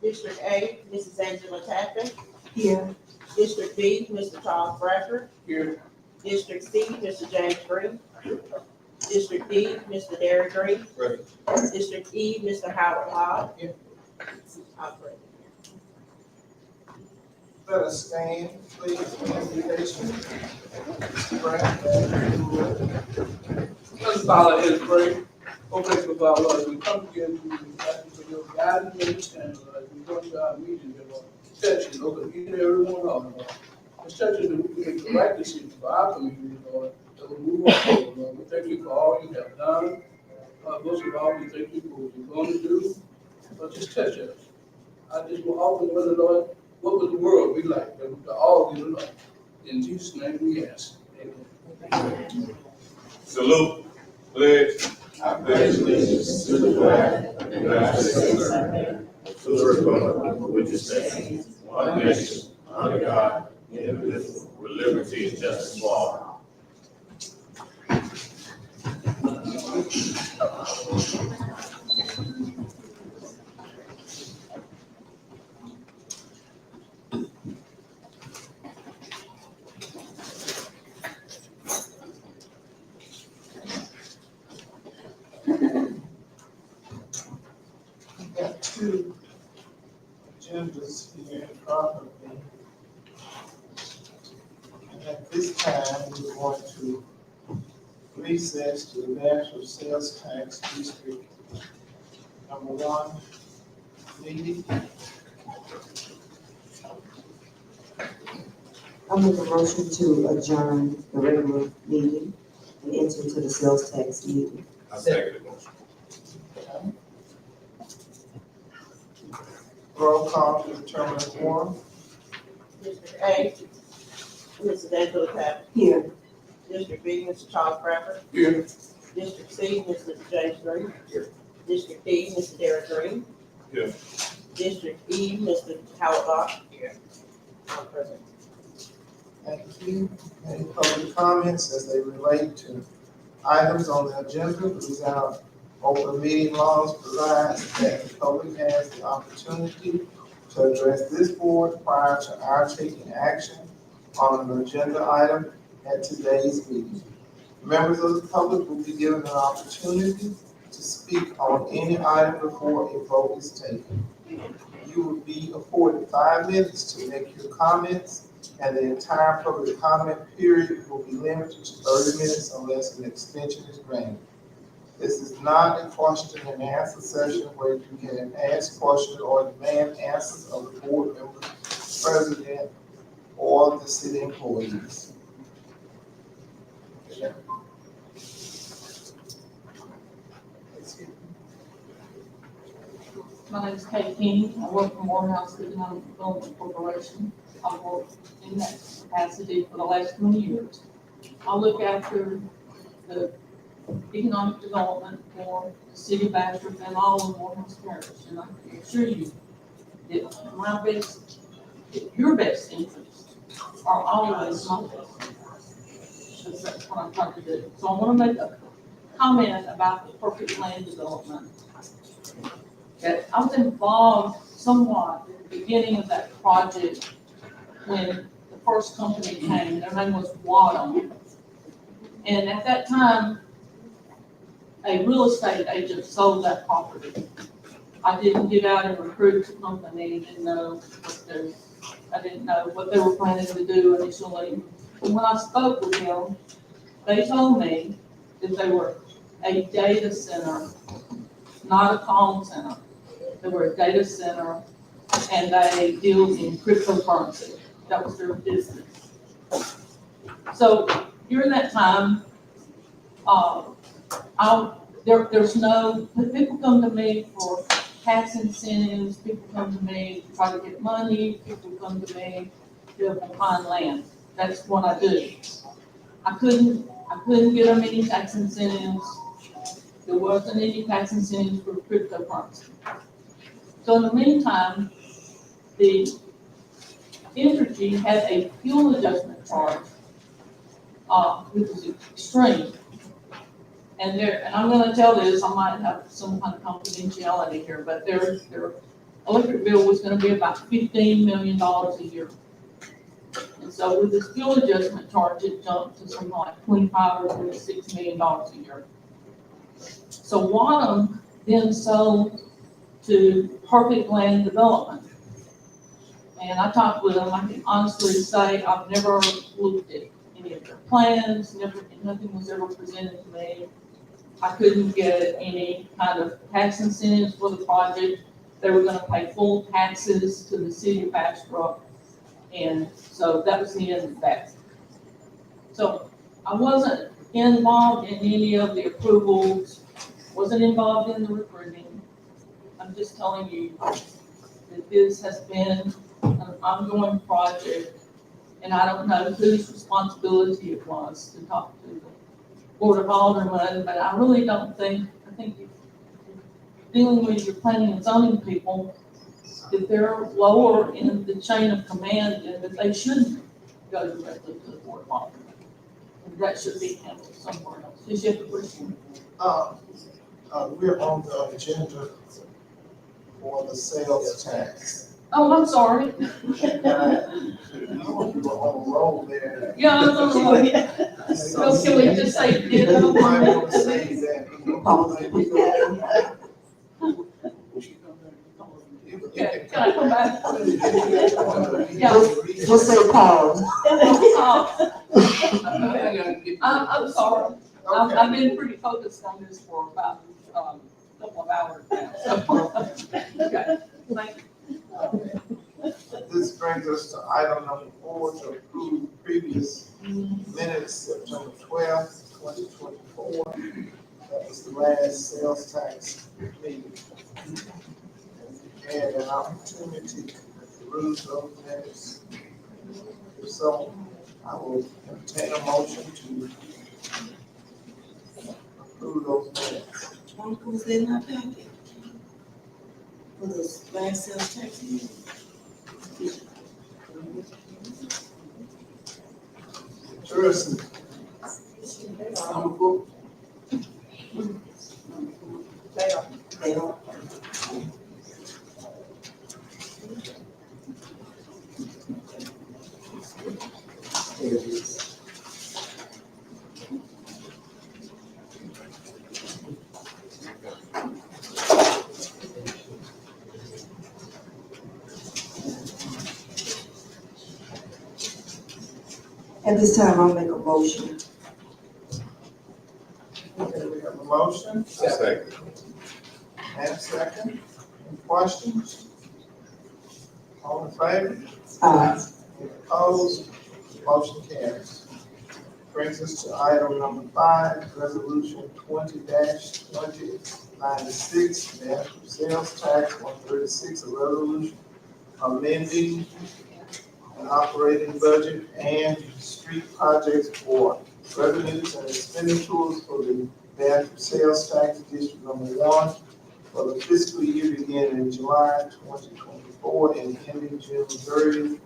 District A, Mrs. Angela Tappan. Here. District B, Mr. Charles Bradford. Here. District C, Mr. James Green. District D, Mr. Derek Green. Right. District E, Mr. Howard Hogg. Here. Operator. Let us stand, please, for invocation. Mr. Brown. Let's bow our heads, pray. Oh, gracious our Lord, we come together to you, asking for your guidance and understanding, Lord. We go to our meeting, Lord. Touch it, Lord, each and every one of them, Lord. Just touch it, that we can make the right decision for our community, Lord, that we move on forward, Lord. We thank you for all you have done. Most of all, we thank you for what you're going to do. But just touch us. I just will often wonder, Lord, what would the world be like that we could all get along? In Jesus' name we ask. Amen. Salute, pledge. I pledge allegiance to the flag of the United States of America, to the republic for which it stands, one nation, under God, indivisible, with liberty and justice for all. We've got two agendas here in front of me. And at this time, we're going to recess to the National Sales Tax District number 1 meeting. I make a motion to adjourn the regular meeting and enter into the sales tax meeting. I second the motion. Roll call to determine the quorum. District A, Mrs. Angela Tappan. Here. District B, Mr. Charles Bradford. Here. District C, Mr. James Green. Here. District D, Mr. Derek Green. Here. District E, Mr. Howard Hogg. Here. I'm present. Thank you. Any public comments as they relate to items on the agenda? These are open meeting laws provides that the public has the opportunity to address this board prior to our taking action on an agenda item at today's meeting. Members of the public will be given an opportunity to speak on any item before a vote is taken. You will be afforded 5 minutes to make your comments, and the entire public comment period will be limited to 30 minutes unless an extension is granted. This is not a question and answer session where you can ask questions or demand answers of the board member, president, or the city employees. My name is Kate King. I work for Morehouse Economic Development Corporation. I've worked in that capacity for the last 20 years. I look after the economic development for the city of Bastrop and all of Morehouse Parish. And I can assure you that my best, your best interests are always my best interests. Because that's what I'm trying to do. So I want to make a comment about the perfect land development. That I was involved somewhat at the beginning of that project when the first company came. Their name was Wadham. And at that time, a real estate agent sold that property. I didn't get out and recruit the company, I didn't know what they were planning to do initially. And when I spoke with them, they told me that they were a data center, not a comm center. They were a data center and they deal in cryptocurrency. That was their business. So during that time, there's no, people come to me for tax incentives, people come to me to try to get money, people come to me to find land. That's what I do. I couldn't get them any tax incentives. There wasn't any tax incentives for cryptocurrency. So in the meantime, the Entergy had a fuel adjustment charge, which was extreme. And I'm going to tell this, I might have some kind of confidentiality here, but their electric bill was gonna be about $15 million a year. And so with this fuel adjustment charge, it jumped to something like $25 or $26 million a year. So Wanham then sold to Perfect Land Development. And I talked with them, I can honestly say, I've never looked at any of their plans, nothing was ever presented to me. I couldn't get any kind of tax incentives for the project. They were gonna pay full taxes to the city of Bastrop. And so that was the end of that. So I wasn't involved in any of the approvals, wasn't involved in the recruiting. I'm just telling you that this has been an ongoing project, and I don't know whose responsibility it was to talk to the Board of Aldermen, but I really don't think, I think if you're dealing with your planning and zoning people, if they're lower in the chain of command, then that they shouldn't go directly to the Board of Aldermen. And that should be handled somewhere else. Is you have a question? We're on the agenda for the sales tax. Oh, I'm sorry. You were on a roll there. Yeah, I was on the road. So can we just say, You did it? might want to say that. Okay, can I come back? We'll say pause. I'm sorry. I've been pretty focused on this for about, a couple of hours now, so. Okay, thank you. This brings us to item number 4, to approve previous minutes, September 12th, 2024. That was the last sales tax meeting. And an opportunity to peruse those minutes. If so, I will entertain a motion to approve those minutes. Was that in our packet? For the last sales tax meeting? Tourism. They don't. There it is. At this time, I'll make a motion. Okay, we have a motion Second. and a second. Any questions? All in favor? Aye. Any opposed? Motion carries. Brings us to item number 5, resolution 20-2096, national sales tax 136, a resolution amending an operating budget and street projects for revenues and expenditures for the national sales tax district number 1 for the fiscal year beginning in July 2024 and ending June 30th,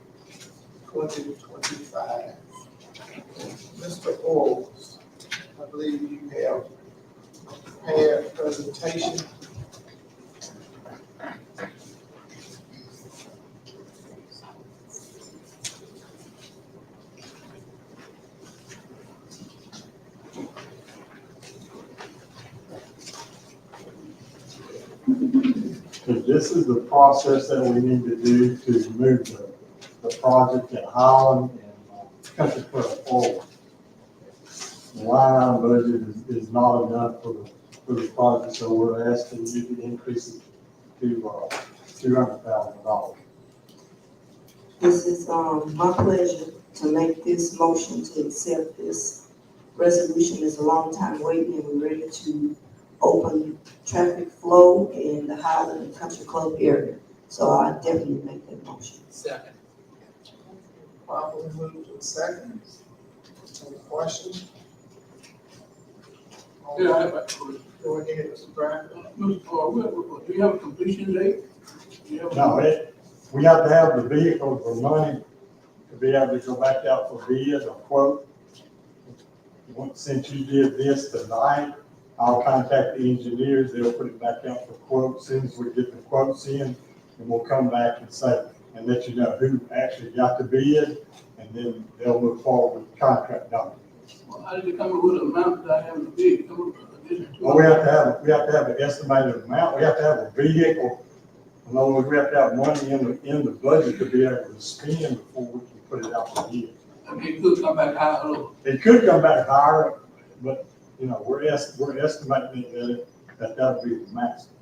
2025. Mr. Orles, I believe you have prepared a presentation. This is the process that we need to do to move the project in Highland and Country Club forward. The line item budget is not enough for the project, so we're asking you to increase it to $200,000. This is, my pleasure to make this motion to accept this resolution. It's a long time waiting, and we're ready to open traffic flow in the Highland and Country Club area. So I definitely make that motion. Second. Properly moved to second. Any questions? Yeah, I have a Go ahead, Mr. Bradford. do you have a completion date? Do you have a- No, we have to have the vehicle for money to be able to go back out for bid or quote. Since you did this tonight, I'll contact the engineers, they'll put it back out for quotes. As soon as we get the quotes in, and we'll come back and say, and let you know who actually got the bid, and then they'll move forward with the contract documents. Well, how did you come up with an amount that I have to bid? Come up with additional Well, we have to have an estimated amount, we have to have a vehicle. In other words, we have to have money in the budget to be able to spend before we can put it out for bid. I mean, it could come back high or low. It could come back higher, but, you know, we're estimating that that'll be the maximum.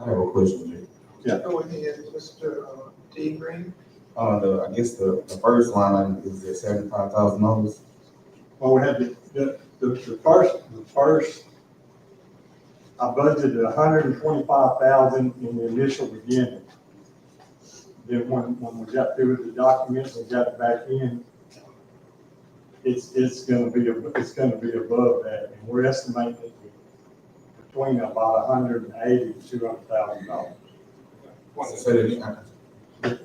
I have a question, Jay. Yeah. Go ahead, Mr. D. Green. I guess the first line is at $75,000. Well, we had the first, I budgeted $125,000 in the initial beginning. Then when we got through with the documents and got it back in, it's gonna be above that, and we're estimating it between about $180,000 to $200,000. Say that again.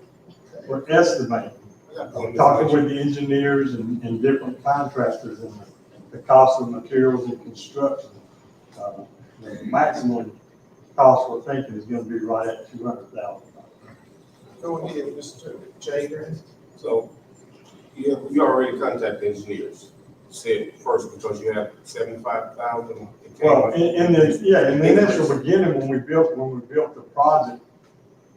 We're estimating, talking with the engineers and different contractors and the cost of materials and construction. The maximum cost we're thinking is gonna be right at $200,000. Go ahead, Mr. J. Green. So, you already contacted engineers, said first, because you have 75,000. Well, in the initial beginning, when we built the project,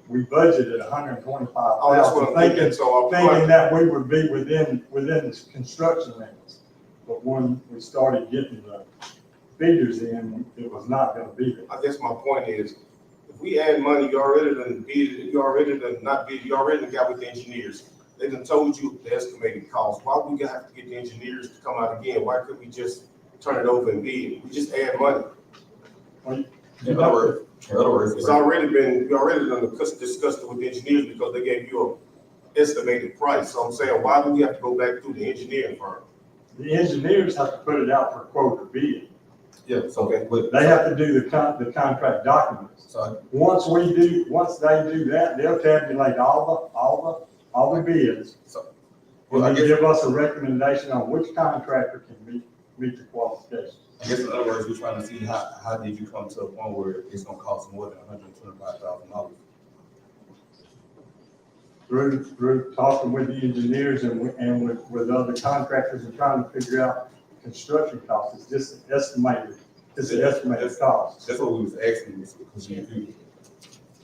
we budgeted Oh, that's what $125,000, I'm thinking, so thinking that we would be within the construction limits. But when we started getting the figures in, it was not gonna be there. I guess my point is, if we add money, you already done bid, you already done not bid, you already done got with the engineers. They done told you the estimated cost. Why we gonna have to get the engineers to come out again? Why couldn't we just turn it over and bid? We just add money. In other words, It's already been, we already done discussed it with the engineers because they gave you a estimated price. So I'm saying, why do we have to go back through the engineering firm? The engineers have to put it out for quote or bid. yeah, so, but, They have to do the contract documents. so, Once they do that, they'll tabulate all the bids. well, I And guess, give us a recommendation on which contractor can meet the qualifications. in other words, we're trying to see how did you come to a point where it's gonna cost more than $125,000? Through talking with the engineers and with other contractors and trying to figure out construction costs. It's just an estimated cost. That's what we was asking,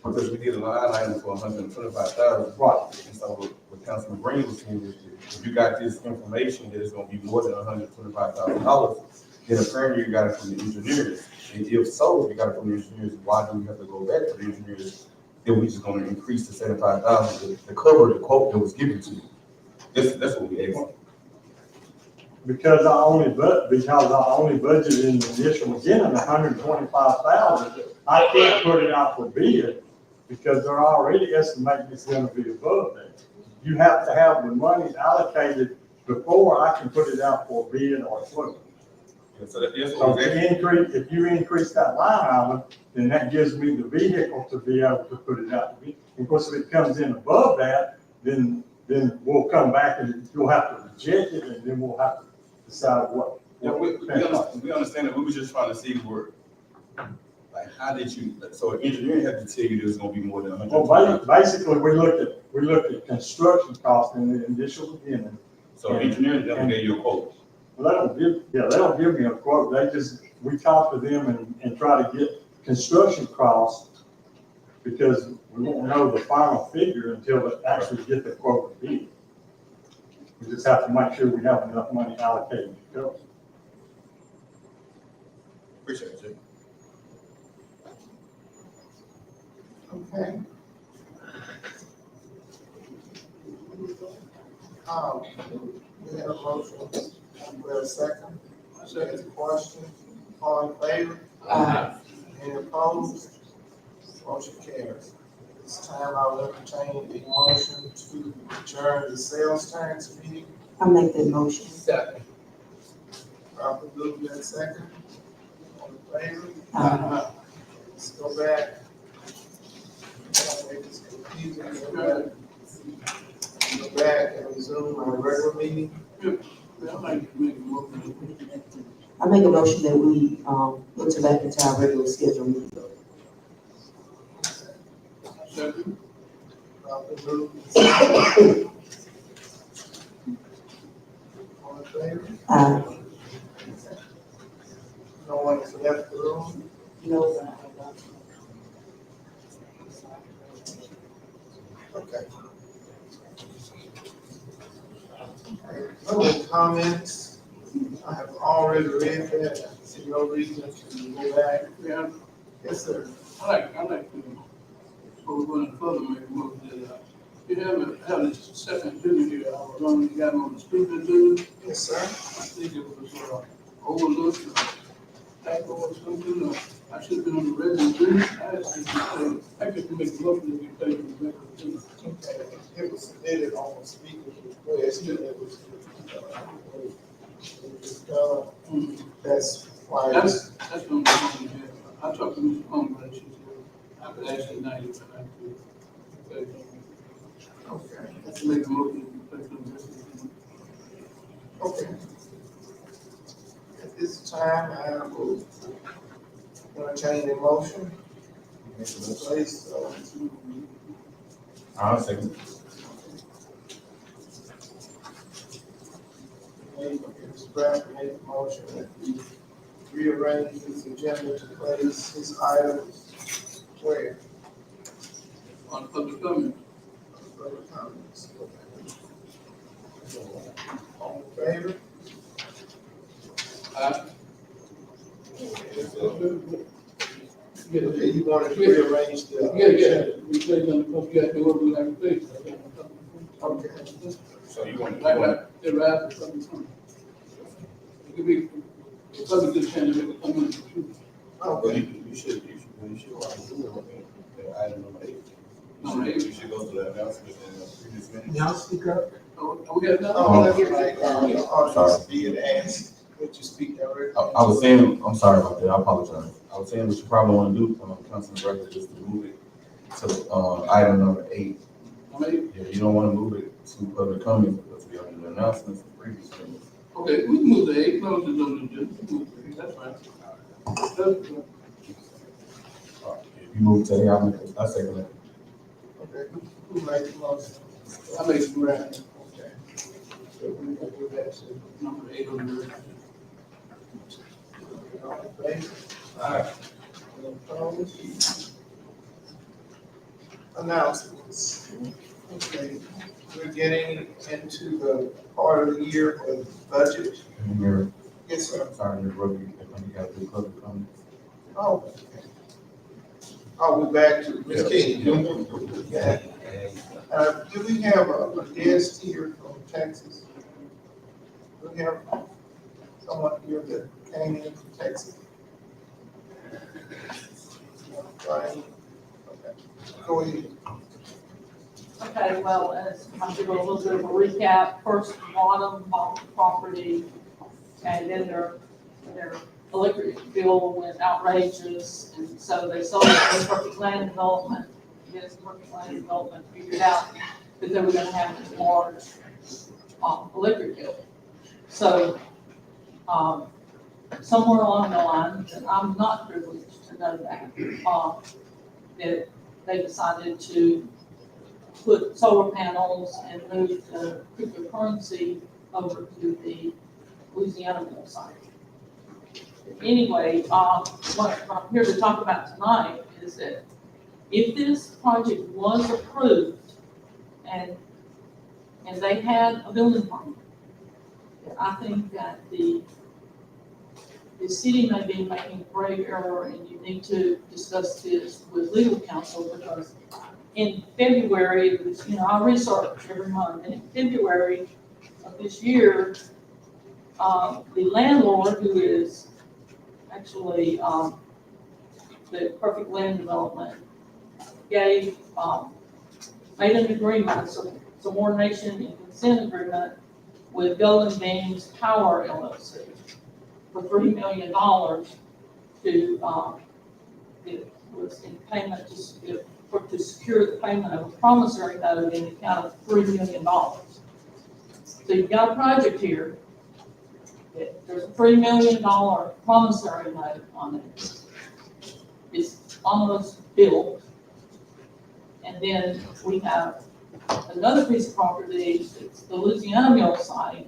because we did a line item for $125,000. Right. And so what Councilman Green was saying is, if you got this information that it's gonna be more than $125,000, then apparently you got it from the engineers. And if so, if you got it from the engineers, why do we have to go back to the engineers? Then we just gonna increase the $75,000 to cover the quote that was given to you. That's what we asked. Because I only budgeted in the initial beginning $125,000. I can't put it out for bid because they're already estimating it's gonna be above that. You have to have the money allocated before I can put it out for bid or quote. Yeah, so that's So what we asked. if you increase that line item, then that gives me the vehicle to be able to put it out. Of course, if it comes in above that, then we'll come back and you'll have to reject it, and then we'll have to decide what. Yeah, we understand that. We were just trying to see where, like, how did you, so engineering had to tell you there's gonna be more than Well, basically, we looked at construction costs in the initial beginning. So engineering never gave you a quote. Well, they don't give me a quote. We talk to them and try to get construction costs because we won't know the final figure until we actually get the quote bid. We just have to make sure we have enough money allocated to go. Appreciate it, Jay. Okay. We have a motion, we have a second. Second question, all in favor? Any opposed? Motion carries. This time I will entertain a motion to adjourn the sales tax meeting. I make that motion. Second. Proper move that second. All in favor? Let's go back. It's confusing. Go back and resume our regular meeting. I make a motion that we, enter back into our regular schedule meeting. Second. Properly moved and seconded. All in favor? Aye. No one has left the room. No, Okay. Public comments, I have already read that, I see no reason to go back. Yeah, Yes, sir. I like to, before we go any further, make a motion that, you have this second duty here, I was on, you got on the speaker duty. Yes, sir. I think it was overlooked, typo or something, or I should have been on the resident duty. I just think you say, I could make a motion to be paid for the record duty. Okay, it was submitted on the speaker's request, and it was done. That's why. That's the only thing I have. I talked to Mr. Palmer, and she said, I could ask you now, you can have to. Okay, Let's make a motion to be paid for the record duty. okay. At this time, I will entertain a motion. Place, I'll second. Mr. Bradford made the motion that we rearrange this agenda to place his items where? On public comment, Further comments? All in favor? Okay, you wanted to rearrange the. yeah, we played on the public, you have to work with our place. Okay. So you want, They're right for something. It could be, it's probably a good chance to make a comment. Okay. you should already do it, item number 8. Number 8. You should go to the announcement in the previous minute. Y'all speak up. Oh, we got another? Oh, that's right. Audience being asked, would you speak directly? I was saying, I'm sorry about that, I apologize. I was saying what you probably want to do, Councilman Record, is to move it to, item number 8. Number 8? Yeah, you don't want to move it to public comment because we under the announcements of previous minutes. Okay, we can move the 8, close it on the agenda, that's fine. If you move to the item, I second it. Okay, who made the motion? I make some right. Okay. So we can do that, so. Number 8 on the agenda. All in favor? Aye. Any opposed? Announcements. Okay, we're getting into the part of the year for the budget. And you're, Yes, sir. sorry, you're rookie, I think you got to do public comments. Oh, okay. Oh, we're back to Ms. King. Okay. Do we have a guest here from Texas? Do we have someone here that came in from Texas? Right. Okay. Go ahead. Okay, well, as I give a little bit of a recap, first Wadham bought the property, and then their electric bill went outrageous, and so they sold it to Perfect Land Development. Yes, Perfect Land Development figured out that they were gonna have this large, electric bill. So, somewhere along the line, and I'm not privileged to know that, that they decided to put solar panels and move the cryptocurrency over to the Louisiana mill site. Anyway, what I'm here to talk about tonight is that if this project was approved and they had a building permit, I think that the city may be making a grave error, and you need to discuss this with legal counsel, because in February, I research every month, and in February of this year, the landlord, who is actually the Perfect Land Development, made an agreement, subordination and consent agreement with Golden Beams Power LLC for $3 million to, it was in payment to secure the payment of a promissory note in the amount of $3 million. So you've got a project here. There's a $3 million promissory note on it. It's almost built. And then we have another piece of property, it's the Louisiana Mill site,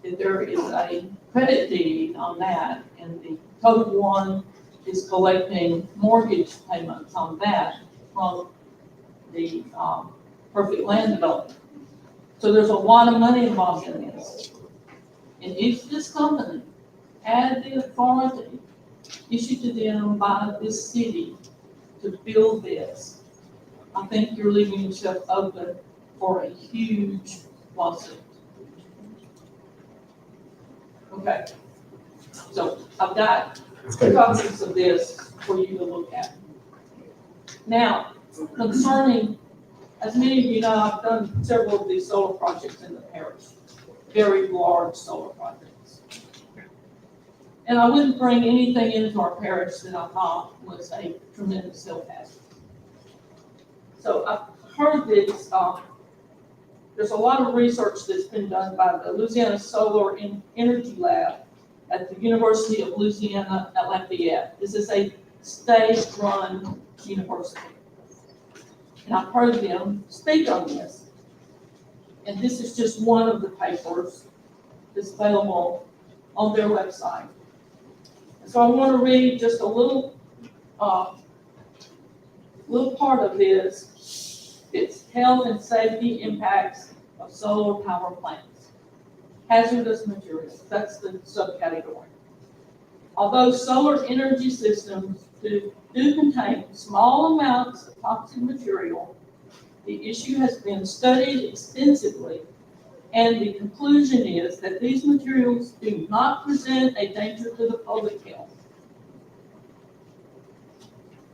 that there is a credit deed on that, and the Code One is collecting mortgage payments on that from the, Perfect Land Development. So there's a lot of money involved in this. And if this company had the authority issued to them by this city to build this, I think you're leaving yourself open for a huge lawsuit. Okay, so I've got copies of this for you to look at. Now, concerning, as many of you know, I've done several of these solar projects in the parish, very large solar projects. And I wouldn't bring anything into our parish that I thought was a tremendous health hazard. So I've heard that there's a lot of research that's been done by the Louisiana Solar Energy Lab at the University of Louisiana at Lafayette. This is a state-run university. And I've heard them speak on this. And this is just one of the papers that's available on their website. And so I want to read just a little part of this. It's health and safety impacts of solar power plants. Hazardous materials, that's the subcategory. Although solar energy systems do contain small amounts of toxic material, the issue has been studied extensively, and the conclusion is that these materials do not present a danger to the public health.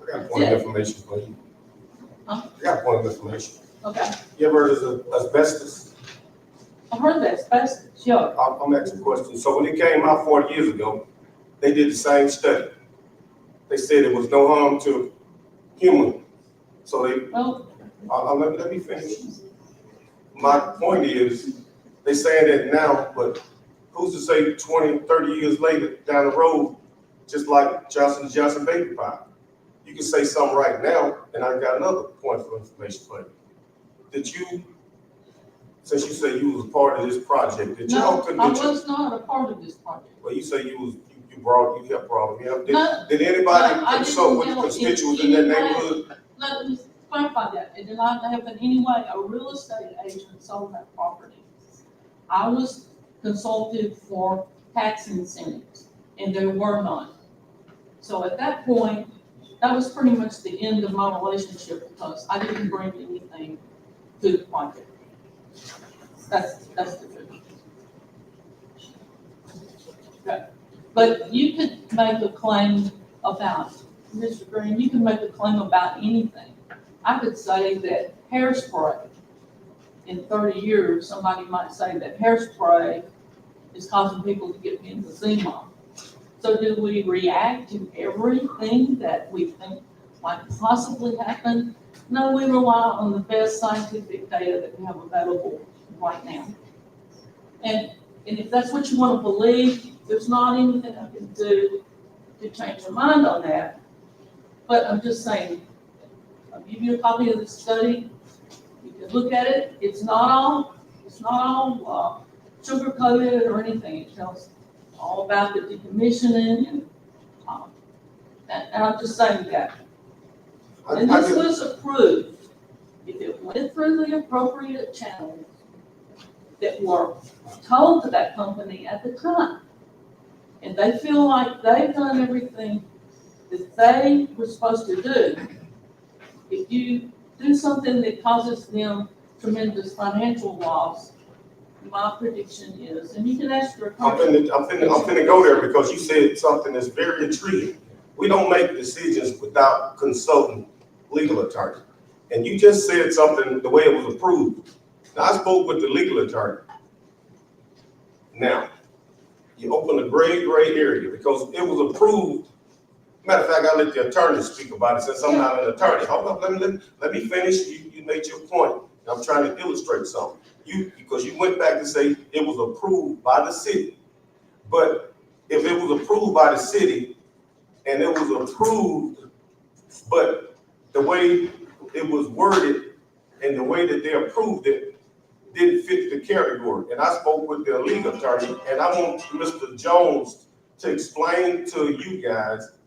I got a point of information for you. Huh? I got a point of information. Okay, You ever heard of asbestos? I heard that asbestos, yeah. I'm asking a question. So when it came out 40 years ago, they did the same study. They said it was no harm to human. So they, Well, let me finish. My point is, they saying that now, but who's to say 20, 30 years later down the road, just like Johnson & Johnson baby powder? You can say something right now, and I got another point of information for you. Did you, since you say you was a part of this project, did no, you? I was not a part of this project. Well, you say you helped brought them here. No, Did anybody no, I consult with didn't the help in constituents in that any way. neighborhood? Let me clarify that. It did not have in any way a real estate agent sold that property. I was consulted for tax incentives, and there were none. So at that point, that was pretty much the end of my relationship because I didn't bring anything to the project. That's the truth. Okay. But you could make a claim about, Mr. Green, you can make a claim about anything. I could say that hairspray, in 30 years, somebody might say that hairspray is causing people to get emphysema. So do we react to everything that we think might possibly happen? No, we rely on the best scientific data that we have available right now. And if that's what you want to believe, there's not anything I can do to change your mind on that. But I'm just saying, I'll give you a copy of the study. You can look at it. It's not all sugar coated or anything. It tells all about the decommissioning and I'm just saying that. And this was approved. If it went through the appropriate channels that were told to that company at the time, and they feel like they've done everything that they were supposed to do, if you do something that causes them tremendous financial loss, my prediction is, and you can ask your I'm finna go there because you said something that's very intriguing. We don't make decisions without consulting legal attorney. And you just said something the way it was approved. Now, I spoke with the legal attorney. Now, you open a gray area because it was approved. Matter of fact, I let the attorney speak about it since I'm not an attorney. Hold on, let me finish. You made your point. I'm trying to illustrate something. Because you went back to say it was approved by the city. But if it was approved by the city and it was approved, but the way it it was worded and the way that they approved it didn't fit the category. And I spoke with their legal attorney, and I want Mr. Jones to explain to you guys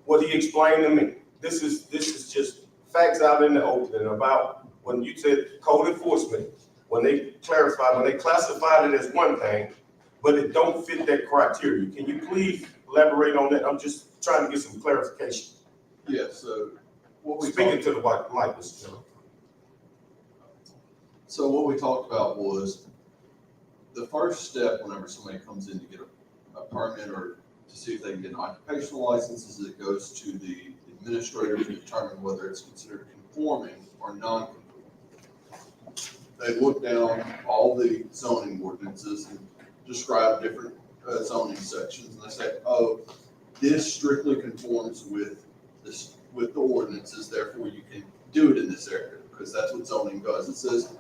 what he explained to me. This is just facts out in the open about when you said code enforcement, when they classified it as one thing, but it don't fit that criteria. Can you please elaborate on that? I'm just trying to get some clarification. Yeah, so what we Speaking talked, to the white mic, Mr. Jones. so what we talked about was the first step whenever somebody comes in to get a permit or to see if they can get an occupational license is it goes to the administrator to determine whether it's considered conforming or non-conforming. They look down all the zoning ordinances and describe different zoning sections, and they say, oh, this strictly conforms with this, with the ordinances, therefore you can do it in this area, because that's what zoning does. It says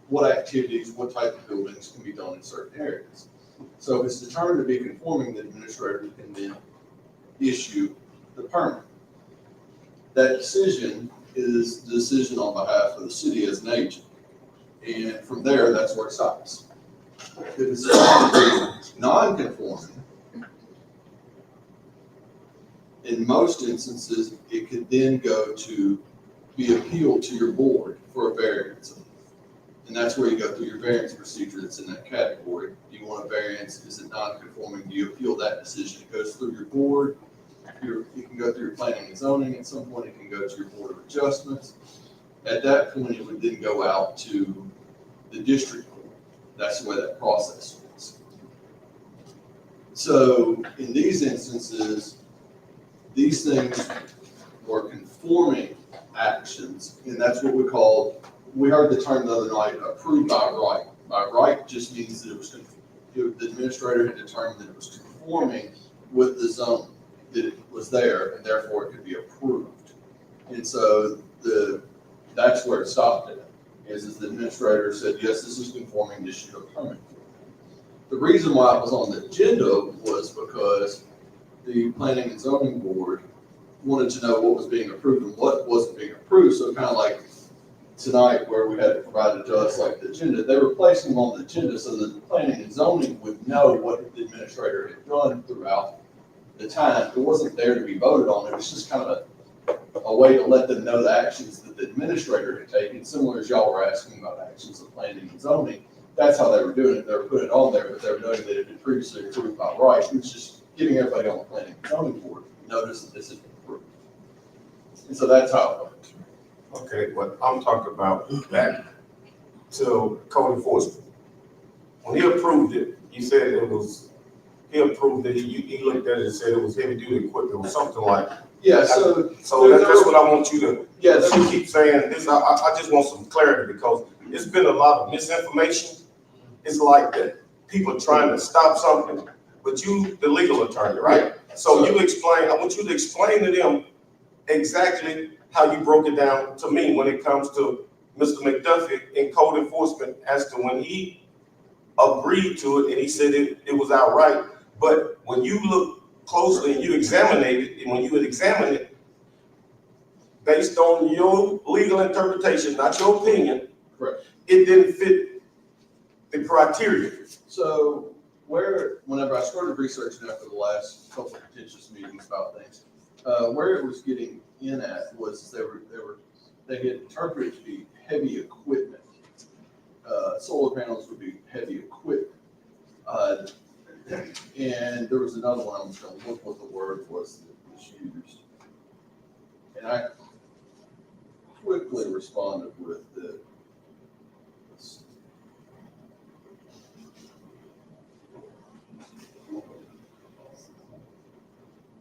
what activities, what type of buildings can be done in certain areas. So if it's determined to be conforming, the administrator can then issue the permit. That decision is the decision on behalf of the city as an agent. And from there, that's where it stops. If it's non-conforming, in most instances, it could then go to be appealed to your board for a variance. And that's where you go through your variance procedure that's in that category. Do you want a variance? Is it non-conforming? Do you appeal that decision? It goes through your board. You can go through your planning and zoning. At some point, it can go to your board of adjustments. At that point, it would then go out to the district court. That's the way that process works. So in these instances, these things were conforming actions, and that's what we heard the term the other night, approved by right. By right just means that the administrator had determined that it was conforming with the zone, that it was there, and therefore it could be approved. And so that's where it stopped at, is the administrator said, yes, this is conforming, issue a permit. The reason why it was on the agenda was because the planning and zoning board wanted to know what was being approved and what wasn't being approved. So kind of like tonight where we had to provide it to us like the agenda, they were placing them on the agenda so that the planning and zoning would know what the administrator had done throughout the time. It wasn't there to be voted on. It was just kind of a way to let them know the actions that the administrator had taken, similar as y'all were asking about actions of planning and zoning. That's how they were doing it. They were putting it on there, but they were noting that it had been previously approved by right. It was just giving everybody on the planning and zoning board notice that this has been approved. And so that's how it works. Okay, but I'm talking about back to code enforcement. When he approved it, he said he approved it, he looked at it and said it was heavy duty equipment or something like. Yeah, So that's what I want you to, yeah, you keep saying this, I just want some clarity because it's been a lot of misinformation. It's like that people trying to stop something, but you, the legal attorney, right? So I want you to explain to them exactly how you broke it down to me when it comes to Mr. McDuffie in code enforcement as to when he agreed to it and he said it was outright. But when you look closely and you examine it, and when you would examine it, based on your legal interpretation, not your opinion, correct. It didn't fit the criteria. So whenever I started researching after the last couple of contentious meetings about things, where it was getting in at was they get interpreted to be heavy equipment. Solar panels would be heavy equipment. And there was another one, I was going to look what the word was that was used. And I quickly responded with the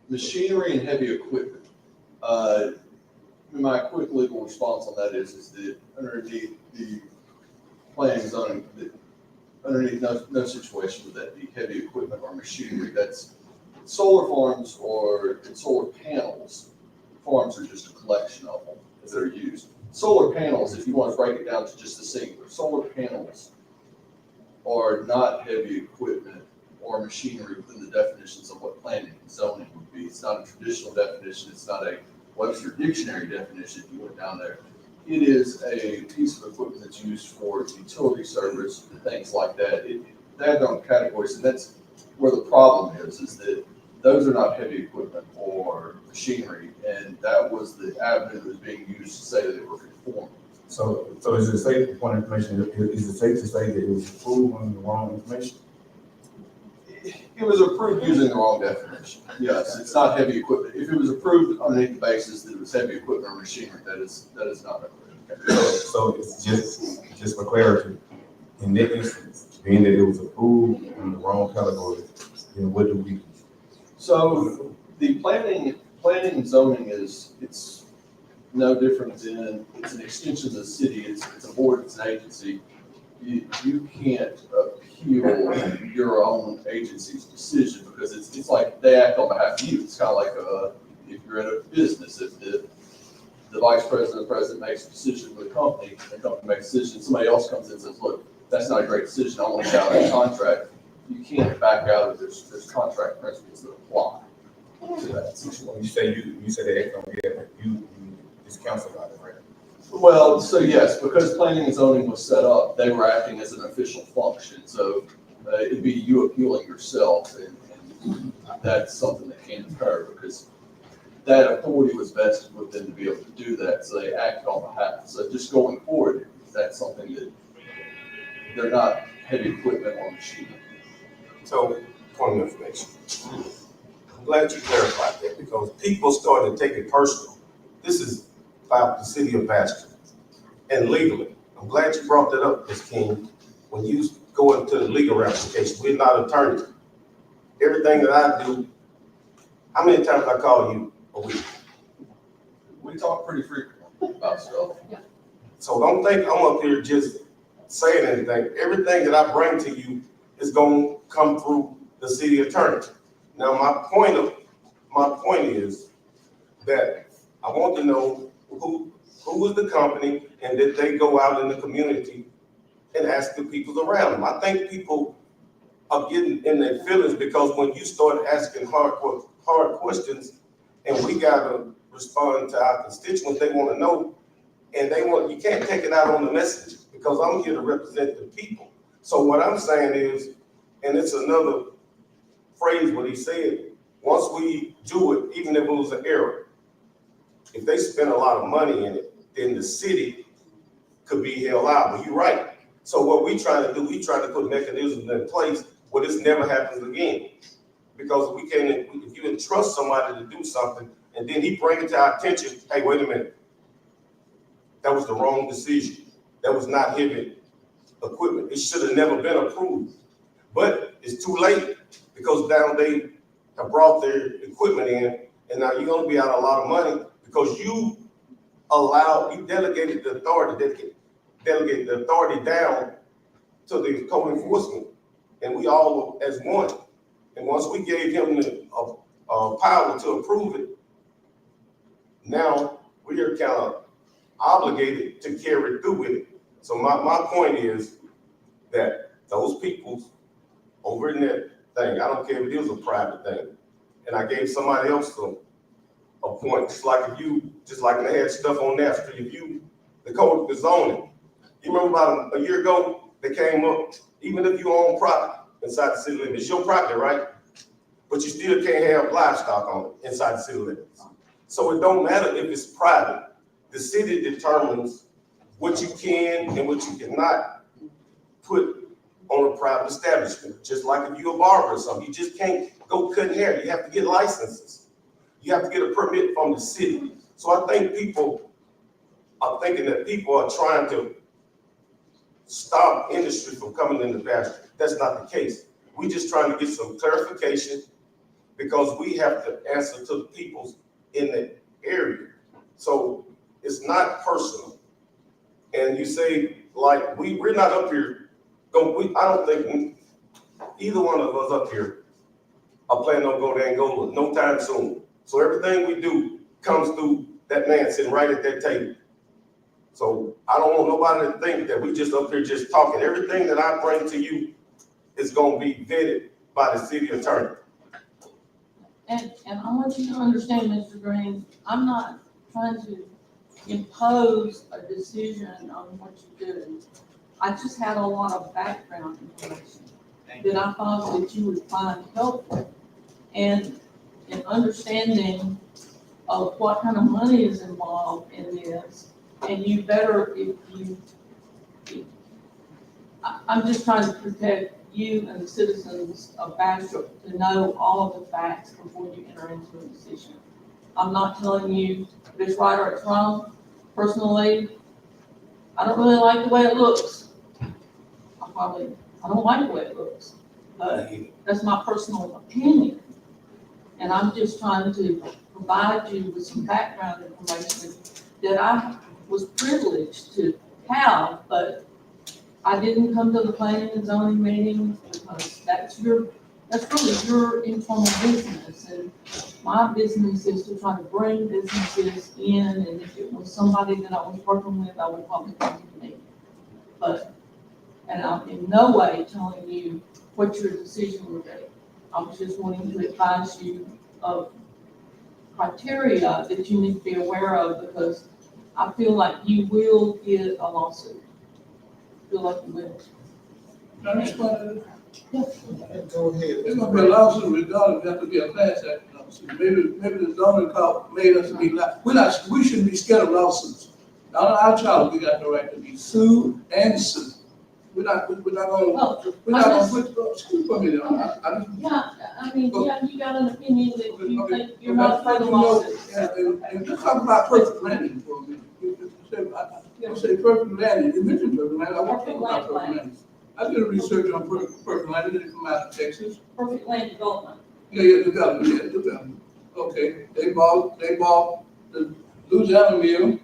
machinery and heavy equipment. My quick legal response on that is that underneath the planning and zoning, underneath no situation would that be heavy equipment or machinery. That's solar farms or solar panels. Farms are just a collection of them that are used. Solar panels, if you want to break it down to just a singular, solar panels are not heavy equipment or machinery within the definitions of what planning and zoning would be. It's not a traditional definition. It's not a Webster dictionary definition. If you went down there, it is a piece of equipment that's used for utility service, things like that. They have their own categories, and that's where the problem is that those are not heavy equipment or machinery, and that was the avenue that was being used to say that they were conforming. So is it safe, point of information, is it safe to say that it was approved on the wrong information? It was approved using the wrong definition. Yes, it's not heavy equipment. If it was approved underneath the basis that it was heavy equipment or machinery, that is not correct. So it's just for clarity, in that instance, being that it was approved in the wrong category, then what do we do? So the planning and zoning it's no different than, it's an extension of the city, it's a board, it's an agency. You can't appeal your own agency's decision because it's like they act on behalf of you. It's kind of like if you're in a business, if the vice president or president makes a decision for the company makes a decision, somebody else comes in and says, look, that's not a great decision, I want to shout out the contract. You can't back out of it. There's contract principles that apply to that situation. You say they act on behalf of you, it's council about it, right? Well, so yes, because planning and zoning was set up, they were acting as an official function. So it'd be you appealing yourself, and that's something that can't occur because that authority was vested with them to be able to do that. So they acted on behalf. So just going forward, that's something that they're not heavy equipment or machinery. So, point of information. I'm glad you clarified that because people started to take it personal. This is about the city of Bastrop and legally. I'm glad you brought that up, Ms. King. When you go into the legal ramifications, we're not attorneys. Everything that I do, how many times I call you a week? We talk pretty frequently about stuff. So don't think I'm up here just saying anything. Everything that I bring to you is going to come through the city attorney. Now, my point is that I want to know who was the company and did they go out in the community and ask the people around them. I think people are getting in their feelings because when you start asking hard questions and we got to respond to our constituents, they want to know, and you can't take it out on the messenger because I'm here to represent the people. So what I'm saying is, and it's another phrase what he said, once we do it, even if it was an error, if they spend a lot of money in it, then the city could be held liable. You're right. So what we try to do, we try to put mechanisms in place where this never happens again. Because we can't, if you entrust somebody to do something and then he bring it to our attention, hey, wait a minute. That was the wrong decision. That was not heavy equipment. It should have never been approved. But it's too late because now they have brought their equipment in and now you're gonna be out a lot of money because you delegated the authority, delegated the authority down to the code enforcement. And we all as one. And once we gave him the power to approve it, now we are kind of obligated to carry through with it. So my point is that those people over in that thing, I don't care if it is a private thing, and I gave somebody else a point, just like they had stuff on that street, the code of zoning. You remember about a year ago, they came up, even if you own property inside the city limits, it's your property, right? But you still can't have livestock on it inside the city limits. So it don't matter if it's private. The city determines what you can and what you cannot put on a private establishment. Just like if you're a barber or something, you just can't go cutting hair. You have to get licenses. You have to get a permit from the city. So I think people are thinking that people are trying to stop industry from coming into Bastrop. That's not the case. We're just trying to get some clarification because we have to answer to the people in the area. So it's not personal. And you say, like, we're not up here, I don't think either one of us up here are planning on go to Angola no time soon. So everything we do comes through that man sitting right at that table. So I don't want nobody to think that we just up here just talking. Everything that I bring to you is going to be vetted by the city attorney. And I want you to understand, Mr. Green, I'm not trying to impose a decision on what you do. I just had a lot of background information that I thought that you would find helpful. And in understanding of what kind of money is involved in this, and you better, I'm just trying to protect you and the citizens of Bastrop to know all of the facts before you enter into a decision. I'm not telling you if it's right or it's wrong. Personally, I don't really like the way it looks. I don't like the way it looks, but that's my personal opinion. And I'm just trying to provide you with some background information that I was privileged to have, but I didn't come to the planning and zoning meeting because that's really your internal business. And my business is to try to bring businesses in, and if it was somebody that I was working with, I would probably come to me. And I'm in no way telling you what your decision would be. I was just wanting to advise you of criteria that you need to be aware of, because I feel like you will get a lawsuit. I feel like you will. Can I respond to that? Go ahead. It's gonna be a lawsuit regardless, it have to be a class action lawsuit. Maybe the zoning code made us be like, we shouldn't be scared of lawsuits. Now, our child, we got the right to be sued and sued. We're not gonna put, excuse me, Yeah, I mean, yeah, you got an opinion that you Okay, think you're not for the lawsuit. and just talk about perfect landing for a minute. You say perfect landing, you mentioned perfect landing, I want to talk about perfect landing. I did a research on perfect landing, it come out of Texas. Perfect land development. Yeah, development. Okay, they bought the Louisiana Mill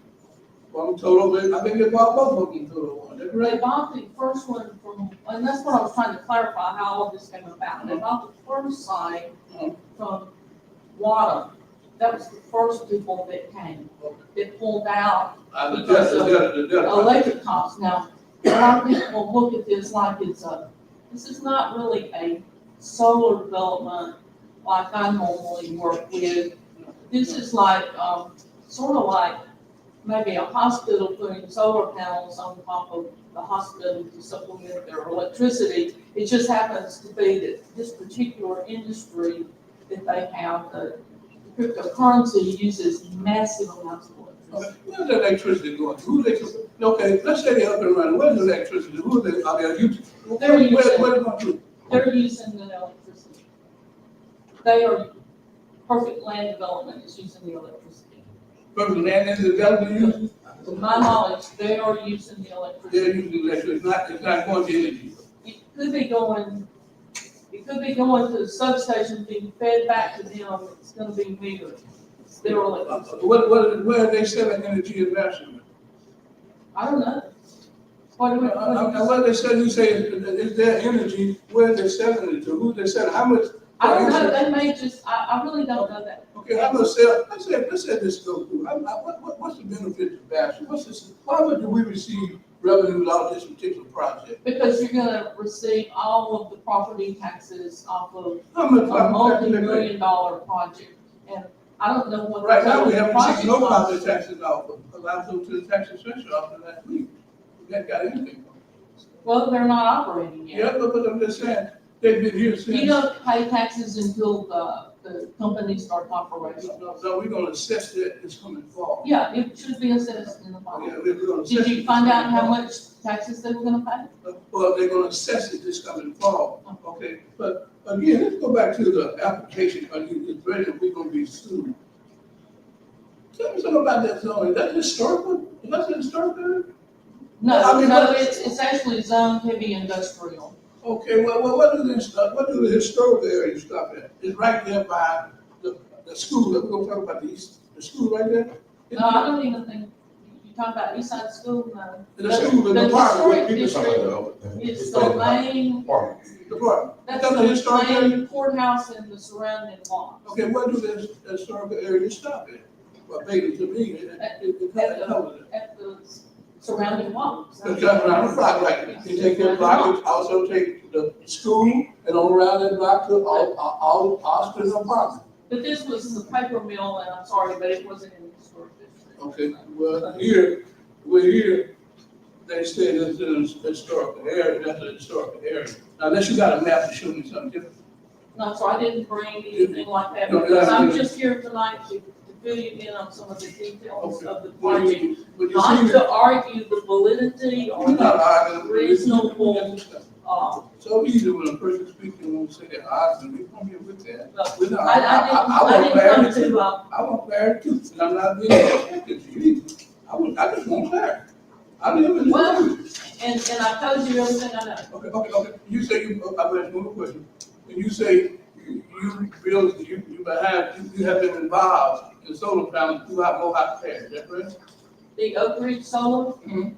from Total, I think they bought both of them from Total One, that's They right? bought the first one from, and that's what I was trying to clarify, how all of this came about. They bought the first site from Wada. That was the first people that came. That pulled out electric costs. Now, a lot of people look at this like this is not really a solar development like I normally work with. This is like, sort of like maybe a hospital putting solar panels on top of the hospital to supplement their electricity. It just happens to be that this particular industry that they have, the cryptocurrency, uses massive amounts of electricity. Where's the electricity going? Okay, let's say they're up and running, where's the electricity? Are they using? They're using- Where they going to? They're using the electricity. They are, perfect land development is using the electricity. Perfect land is development, To my knowledge, they are using the electricity. they're using electricity, it's not going to energy. It could be going to the substation, being fed back to them, it's gonna be metered. It's their electricity. Where are they selling energy in National? I don't know. What do we, What they sell, you say is their energy, where are they selling it to, who they selling, how much? I don't know, they may just, I really don't know that. Okay, I'm gonna sell, let's say this go through, what's the benefit to Bastrop? Why would we receive revenue out of this particular project? Because you're gonna receive all of the property taxes off of How much? a multi-million-dollar project. And I don't know what. the Right now, we total haven't project seen no cost. property taxes off of, because I go to the tax assessor office last week. We haven't got anything. Well, they're not operating yet. Yeah, but I'm just saying, they've been here since. You don't pay taxes until the company starts operating. So we're gonna assess that this coming fall. Yeah, it should be assessed in the Yeah, fall. we're gonna assess Did you it find this out coming how fall. much taxes they were gonna pay? Well, they're gonna assess it this coming fall, okay? But again, let's go back to the application, it's ready, we're gonna be sued. Tell me something about that zone, is that historical? Is that historical? No, I mean, no, what- it's actually zoned heavy industrial. Okay, well, what do the historical areas stop at? It's right there by the school, we're gonna talk about the school right there? No, I don't even think, you talk about East Side School, no. The school, the park, historic People talking district about is the main, the park. that's That's the the historic area? main courthouse and the surrounding blocks. Okay, what do the historical areas stop at? Well, maybe to me, it covers it. At the surrounding blocks. It's just around the block, right? You take that block, you also take the school, and on around that block to all hospital apartments. But this was the paper mill, and I'm sorry, but it wasn't in the historic district. Okay, well, here, they say this is a historical area, that's a historical area. Now, unless you got a map to show me something different. No, so I didn't bring anything like that, No, because I'm that's- just here tonight to fill you in on some of the details Okay. of the But project. you Not see, to argue the validity or we're not the arguing. reasonable, So easy when a person speaking won't say that, arguing, we come here with that. well, We're not, I want didn't come clarity too. to, I want clarity too, and I'm not being objective to you. I just want clarity. I live in. well, and I told you everything I know. Okay. You say I'm asking one more question. When you say you build, you have been involved in solar panels throughout Mohawk Parish, is that correct? The Oak Ridge Solar, Mhm.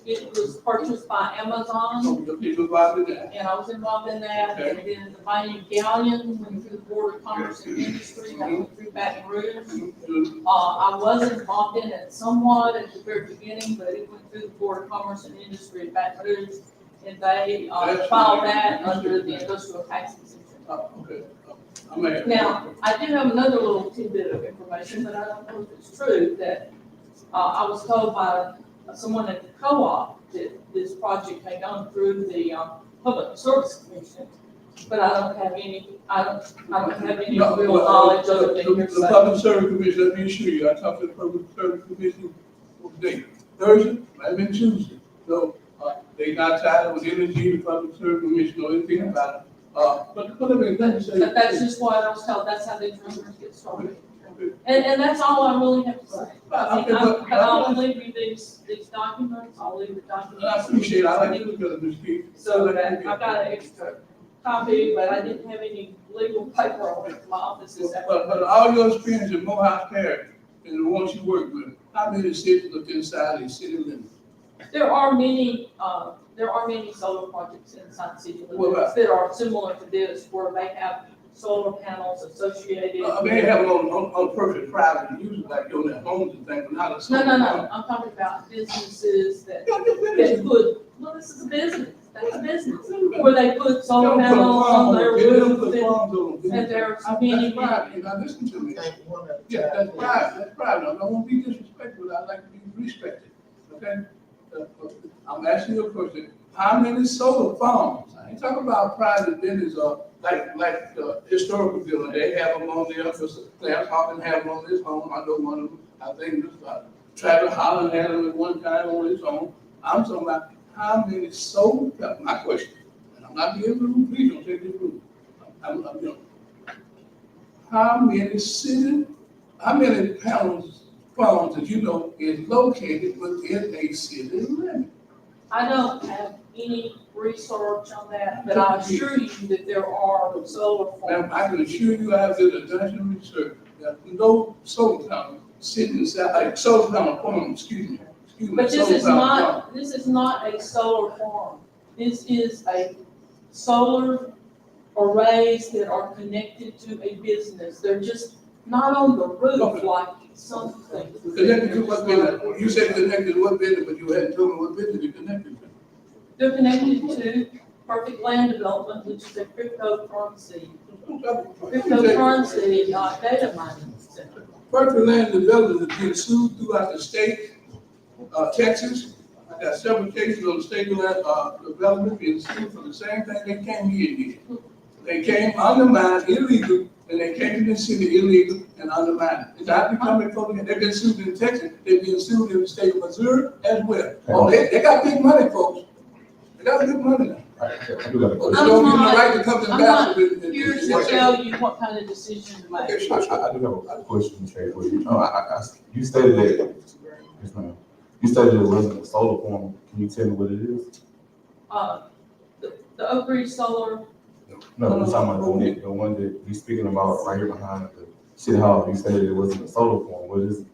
it was purchased by Amazon, So you're involved in that. and I was involved in that. And then the Bayou Galleon went through the Board of Commerce and Industry, that went through Baton Rouge. I was involved in it somewhat at the very beginning, but it went through the Board of Commerce and Industry in Baton Rouge. And they, filed that under the industrial tax exemption. Okay. I'm asking. Now, I do have another little tidbit of information, but I don't know if it's true, that, I was told by someone at the co-op that this project had gone through the, Public Service Commission, but I don't have any No, real well, knowledge other than The hearsay. Public Service Commission, let me assure you, I talked to the Public Service Commission today, Thursday, I've been Tuesday. So, they not tied with energy, the Public Service Commission, or anything about it. But let me say. But that's just what I was told, that's how these rumors get started. Okay. And that's all I really have to say. Okay, but- I'll leave you these documents, I'll leave the documents. I appreciate it, I like to look at it, Ms. Keith. So that I've got an extra copy, but I didn't have any legal paper on it, my office is at. But all your experience in Mohawk Parish and the ones you work with, how many cities look inside the city limits? There are many solar projects inside city limits that are similar to this, where they have solar panels associated. I mean, they have it on perfect private use, like on their homes and things, but not a. No, I'm talking about businesses that put, well, this is a business, that's a business, where they put solar panels on their roof and there's many. That's private, you know, listen to me. Yeah, that's private, I don't want to be disrespectful, I like to be respected, okay? I'm asking you a question, how many solar farms, I ain't talking about private business, like the historical building, they have them on there, because Clarence Hawkins have them on his home, I know one of them, I think this, Travis Holland had them at one time on his home. I'm talking about how many solar, that's my question, and I'm not being rude, please don't take this rude. I'm, you know, how many panels, farms that you know is located within a city limit? I don't have any research on that, but I assure you that there are solar Now, farms. I can assure you, I did a national research, that no solar panel sitting inside, like solar panel farm, excuse me. But solar panel farm. this is not a solar farm. This is a solar arrays that are connected to a business. They're just not on the roof Okay. like some things. Connected to what business? You said connected to what business, but you hadn't told me what business you connected to. They're connected to Perfect Land Development, which is a cryptocurrency data mining center. Perfect Land Development is being sued throughout the state, Texas. I got several cases on the state land, development being sued for the same thing they came here and did. They came undermined illegal, and they came to the city illegal and undermined. It's not becoming, they've been sued in Texas, they've been sued in the state of Missouri as well. Oh, they got big money, folks. They got big money now. I do have a Well, question. they don't get the right to come to I'm not ambassador. and- here to tell you what kind of decision to make. Okay, sure, sure. I do have a question, Chair, for you. You stated that, yes, ma'am. You stated it wasn't a solar farm. Can you tell me what it is? The Oak Ridge Solar, No, I'm talking about the one that you're speaking about right here behind the city hall. You stated it wasn't a solar farm. What is it?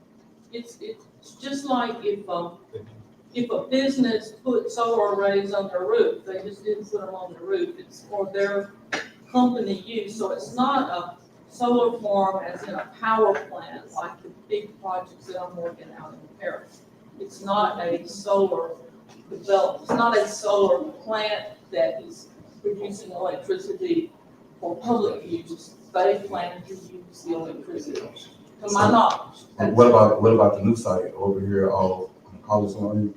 it's just like if a business put solar arrays on their roof, they just didn't put them on the roof, it's for their company use, so it's not a solar farm as in a power plant, like the big projects that I'm working out in Paris. It's not a solar it's not a solar plant that is producing electricity for public use, they plan to use the electricity to my knowledge. What about the new site over here on College Line?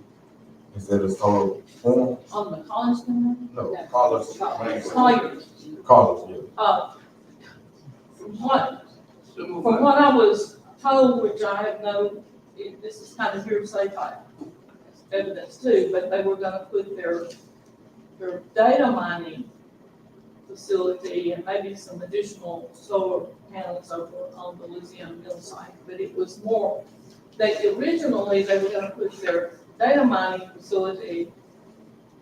Is that a solar farm? On the college thing? No, College. College. College, yeah. From what I was told, which I have no, this is kind of hearsay type evidence too, but they were gonna put their data mining facility and maybe some additional solar panels over on the Louisiana Mill site, but it was more, originally they were gonna put their data mining facility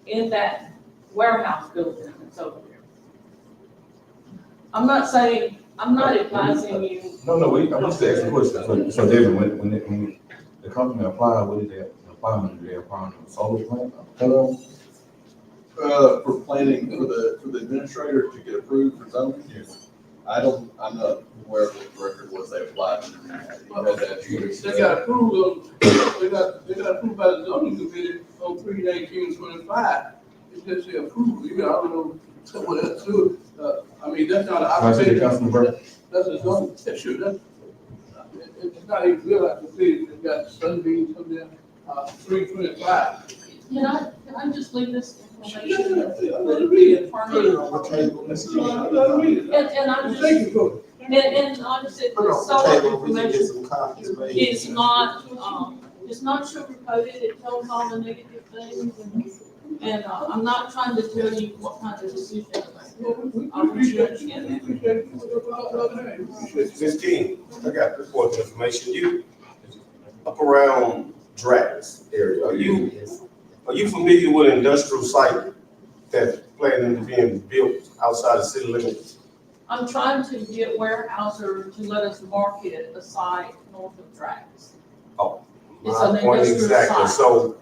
in that warehouse building that's over there. I'm not advising you. No, I'm just asking a question. So David, when the company applied, what did they apply? Did they apply on a solar plant? For planning for the administrator to get approved for zoning? Yes. I'm not aware of what the record was they applied. You had that choice. They got approved, they got approved by the zoning committee on 3/19/25. It's just the approval, I don't know what else to it. I mean, that's not an Can I see the operation, Councilman Burke? that's a zoning, that's true, it's not even real, like the city, they got Sunbeam, come down, 3/25. Can I just leave this information? Let it read it. Put it on the table, Mr. Chairman. Let it read it. And I'm just, Thank you for it. and like I said, Put the it on the solar table, we can get information some copies made. is not, it's not sugarcoated, it tells all the negative things, and I'm not trying to tell you what kind of decision to make. I want you to understand that. Ms. King, I got report information. You, up around Drax area, are you familiar with an industrial site that's planning to be built outside the city limits? I'm trying to get Weyerhaeuser to let us market a site north of Drax. Oh, It's my an point industrial exactly. site. So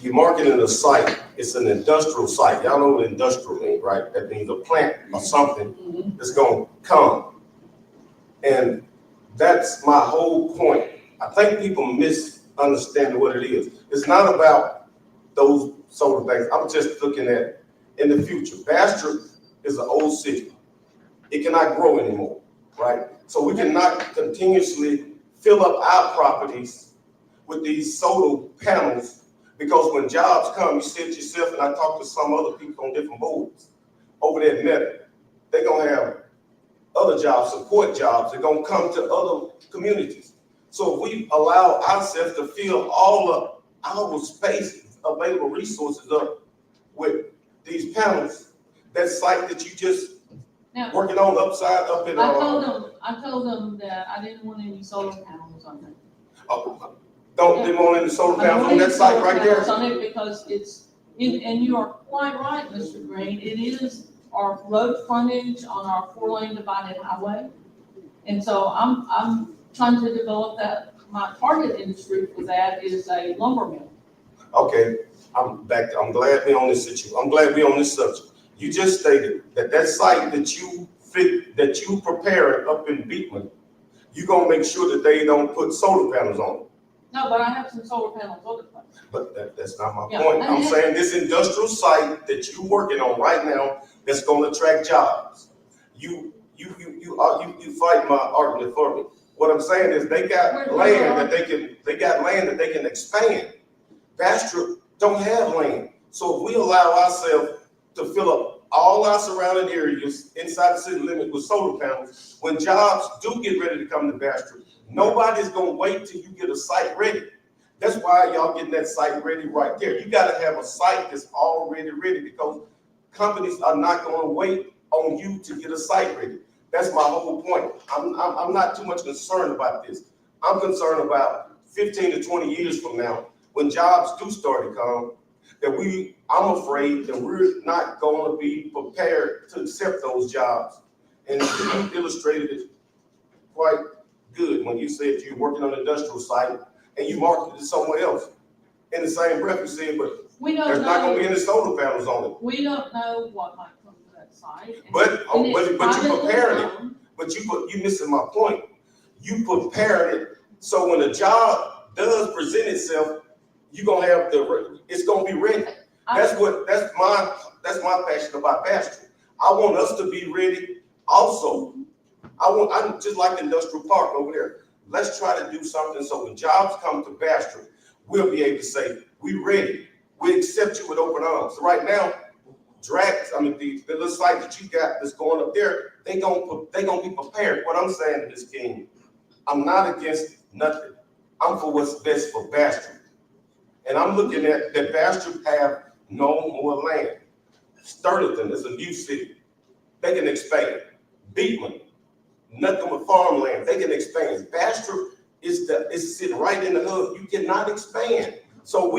you're marketing a site, it's an industrial site. Y'all know what industrial means, right? That means a plant or something that's gonna come. And that's my whole point. I think people misunderstand what it is. It's not about those sort of things. I'm just looking at in the future. Bastrop is an old city. It cannot grow anymore, right? So we cannot continuously fill up our properties with these solar panels, because when jobs come, you said yourself, and I talked to some other people on different boards over there at Meta, they're gonna have other jobs, support jobs, they're gonna come to other communities. So if we allow ourselves to fill all of our space, available resources up with these panels, that site that you just Now, working on up in, I told them that I didn't want any solar panels on there. don't they want any solar I don't panels want on that any site solar right there? panels on it because and you are quite right, Mr. Green, it is our road frontage on our 4-lane divided highway. And so I'm trying to develop that, my target industry for that is a lumber mill. Okay, I'm glad we're on this situation. I'm glad we're on this subject. You just stated that site that you preparing up in Beekman, you gonna make sure that they don't put solar panels on it. No, but I have some solar panels other places. But that's not my Yeah, point. I'm and- saying this industrial site that you're working on right now, that's gonna attract jobs. You fight my argument for me. What I'm saying is they got land that they can expand. Bastrop don't have land. So if we allow ourselves to fill up all our surrounding areas inside the city limit with solar panels, when jobs do get ready to come to Bastrop, nobody's gonna wait till you get a site ready. That's why y'all getting that site ready right there. You gotta have a site that's already ready, because companies are not gonna wait on you to get a site ready. That's my whole point. I'm not too much concerned about this. I'm concerned about 15 to 20 years from now, when jobs do start to come, I'm afraid that we're not gonna be prepared to accept those jobs. And you illustrated it quite good when you said you're working on an industrial site and you marketed it somewhere else. In the same breath, you said, but We don't there's not gonna be know, any solar panels on it. we don't know what might come to that site. and- But and it's you privately preparing it. owned. But you missing my point. You preparing it so when a job does present itself, you gonna have it's gonna be ready. That's my passion about Bastrop. I want us to be ready also. I'm just like the industrial park over there. Let's try to do something so when jobs come to Bastrop, we'll be able to say, we ready. We accept you with open arms. So right now, the little site that you got that's going up there, they gonna be prepared. What I'm saying to this king, I'm not against nothing. I'm for what's best for Bastrop. And I'm looking at that Bastrop have no more land. Sterling is a new city. They can expand. Beekman, nothing but farmland. They can expand. Bastrop is sitting right in the hood. You cannot expand. So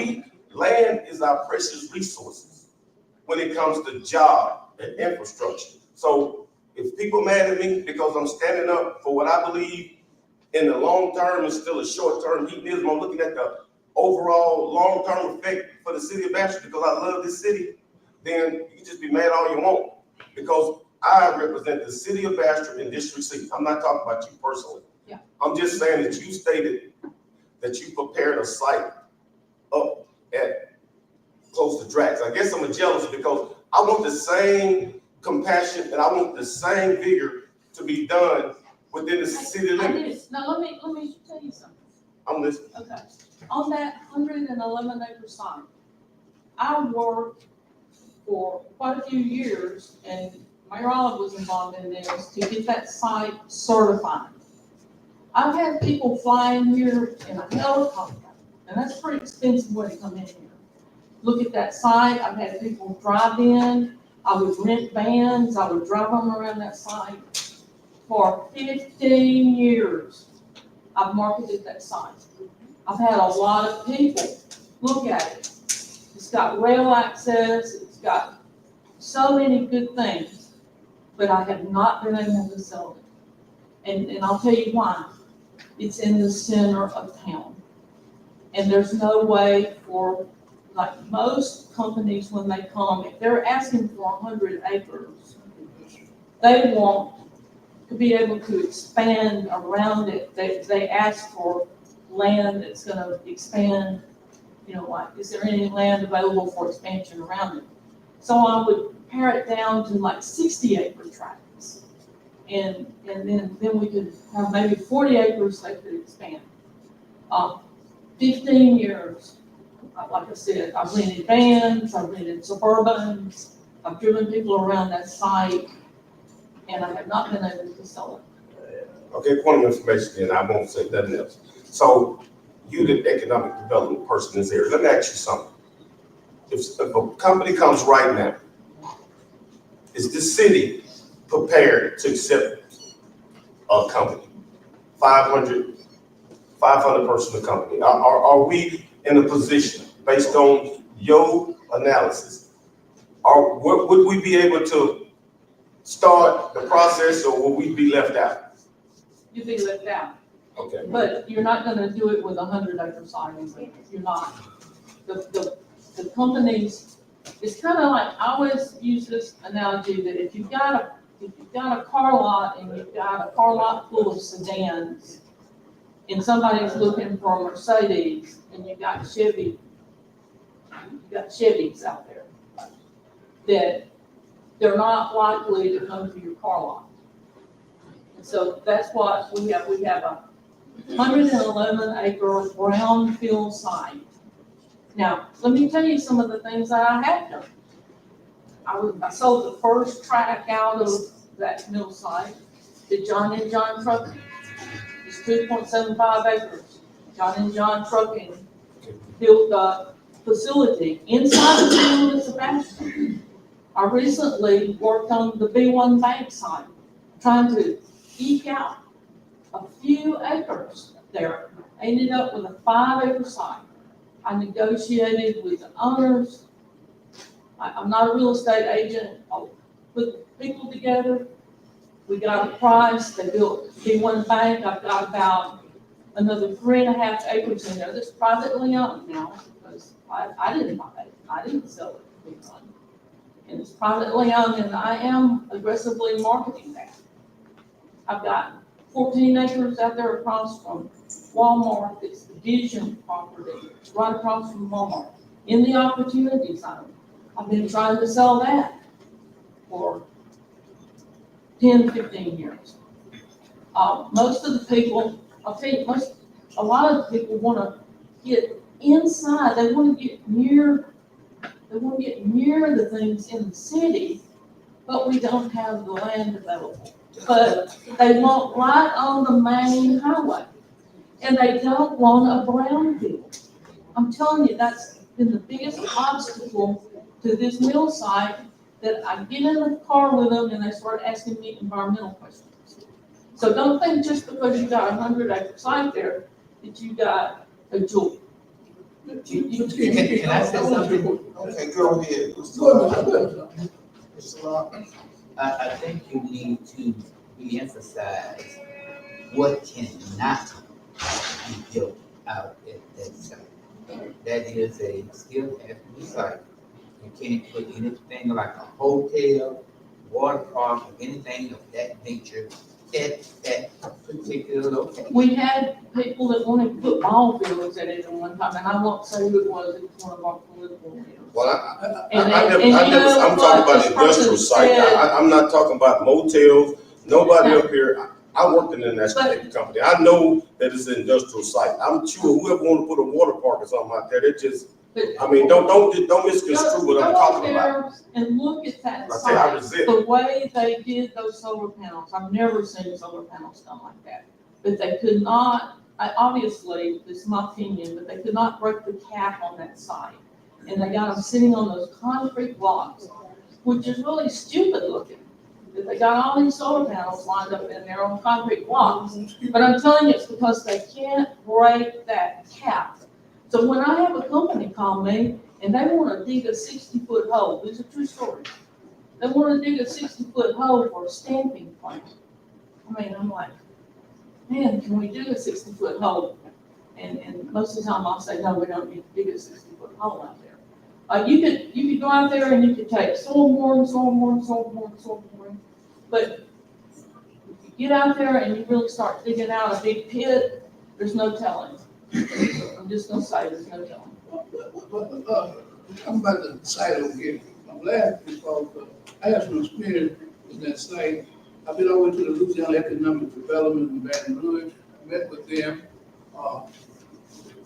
land is our precious resources when it comes to job and infrastructure. So if people mad at me because I'm standing up for what I believe in the long term is still a short term hedonism, I'm looking at the overall long term effect for the city of Bastrop because I love this city, then you can just be mad all you want because I represent the city of Bastrop in District C. I'm not talking about you personally. Yeah. I'm just saying that you stated that you prepared a site up at close to Drax. I guess I'm jealous because I want the same compassion and I want the same vigor to be done within the city limits. Now, let me tell you something. I'm listening. Okay, on that 111 acre site, I worked for quite a few years, and Mayor Olive was involved in this, to get that site certified. I've had people flying here in a helicopter, and that's a pretty expensive way to come in here. Look at that site, I've had people drive in, I would rent vans, I would drive them around that site. For 15 years, I've marketed that site. I've had a lot of people look at it. It's got rail access, it's got so many good things, but I have not been able to sell it. And I'll tell you why. It's in the center of town. And there's no way for, like most companies when they come, if they're asking for 100 acres, they want to be able to expand around it. They ask for land that's gonna expand, like, is there any land available for expansion around it? So I would pare it down to like 60 acre tracts. And then we could have maybe 40 acres they could expand. 15 years, like I said, I've rented vans, I've rented Suburbans, I've driven people around that site, and I have not been able to sell it. Okay, point of information, and I won't say nothing else. So you, the economic development person in this area, let me ask you something. If a company comes right now, is the city prepared to accept a company? 500 person company. Are we in a position, based on your analysis, would we be able to start the process, or will we be left out? You'd be left out. Okay. But you're not gonna do it with 100 acre site. You're not. The companies, it's kind of like, I always use this analogy that if you've got a car lot and you've got a car lot full of sedans, and somebody's looking for a Mercedes, and you've got Chevys out there, that they're not likely to come to your car lot. And so that's what we have. We have a 111 acre brownfield site. Now, let me tell you some of the things that I have done. I sold the first tract out of that mill site to John and John Trucking. It's 2.75 acres. John and John Trucking built a facility inside the town of Sebastian. I recently worked on the B1 Bank site, trying to eke out a few acres there. I ended up with a 5 acre site. I negotiated with the owners. I'm not a real estate agent. I put people together. We got a price. They built B1 Bank. I've got about another 3.5 acres in there that's privately owned now, because I didn't buy it. I didn't sell it to B1. And it's privately owned, and I am aggressively marketing that. I've got 14 acres out there across from Walmart. It's the Vision property, right across from Walmart, in the opportunity zone. I've been trying to sell that for 10, 15 years. Most of the people, I'll tell you, a lot of people wanna get inside, they wanna get near the things in the city, but we don't have the land available. But they want right on the main highway, and they don't want a brownfield. I'm telling you, that's been the biggest obstacle to this mill site, that I get in the car with them and they start asking me environmental questions. So don't think just because you got 100-acre site there, that you got a jewel. Can I say something? Okay, go ahead. Go ahead. Mr. Locke. I think you need to re-emphasize what cannot be built out at that site. That is a still has to be site. You can't put anything like a hotel, water park, or anything of that nature at that particular location. We had people that wanted to put ball fields at it at one time, and I won't say who it was, it was one of our political leaders. Well, And I they- and you know I'm talking what about this industrial person site. said? I'm not talking about motels, nobody No. up here. I worked in an industrial company. I know that it's an industrial site. I'm sure whoever want to put a water park or something out there, it just, I mean, don't misconstrue what I'm talking about. Go up there and look at that I say I site, resent the way they did those solar panels, I've never seen solar panels done like that. But they could not, obviously, this is my opinion, but they could not break the cap on that site. And they got them sitting on those concrete blocks, which is really stupid looking. That they got all these solar panels lined up in there on concrete blocks. But I'm telling you, it's because they can't break that cap. So when I have a company call me and they want to dig a 60-foot hole, this is a true story. They want to dig a 60-foot hole for a stamping plant. I mean, I'm like, man, can we do a 60-foot hole? And most of the time I'll say, no, we don't need to dig a 60-foot hole out there. You could go out there and you could take soil boring, but if you get out there and you really start digging out a big pit, there's no telling. I'm just gonna say, there's no telling. I'm about the site over here. I'm glad because I have some experience in that site. I've been over to the Louisiana Economic Development in Baton Rouge, met with them.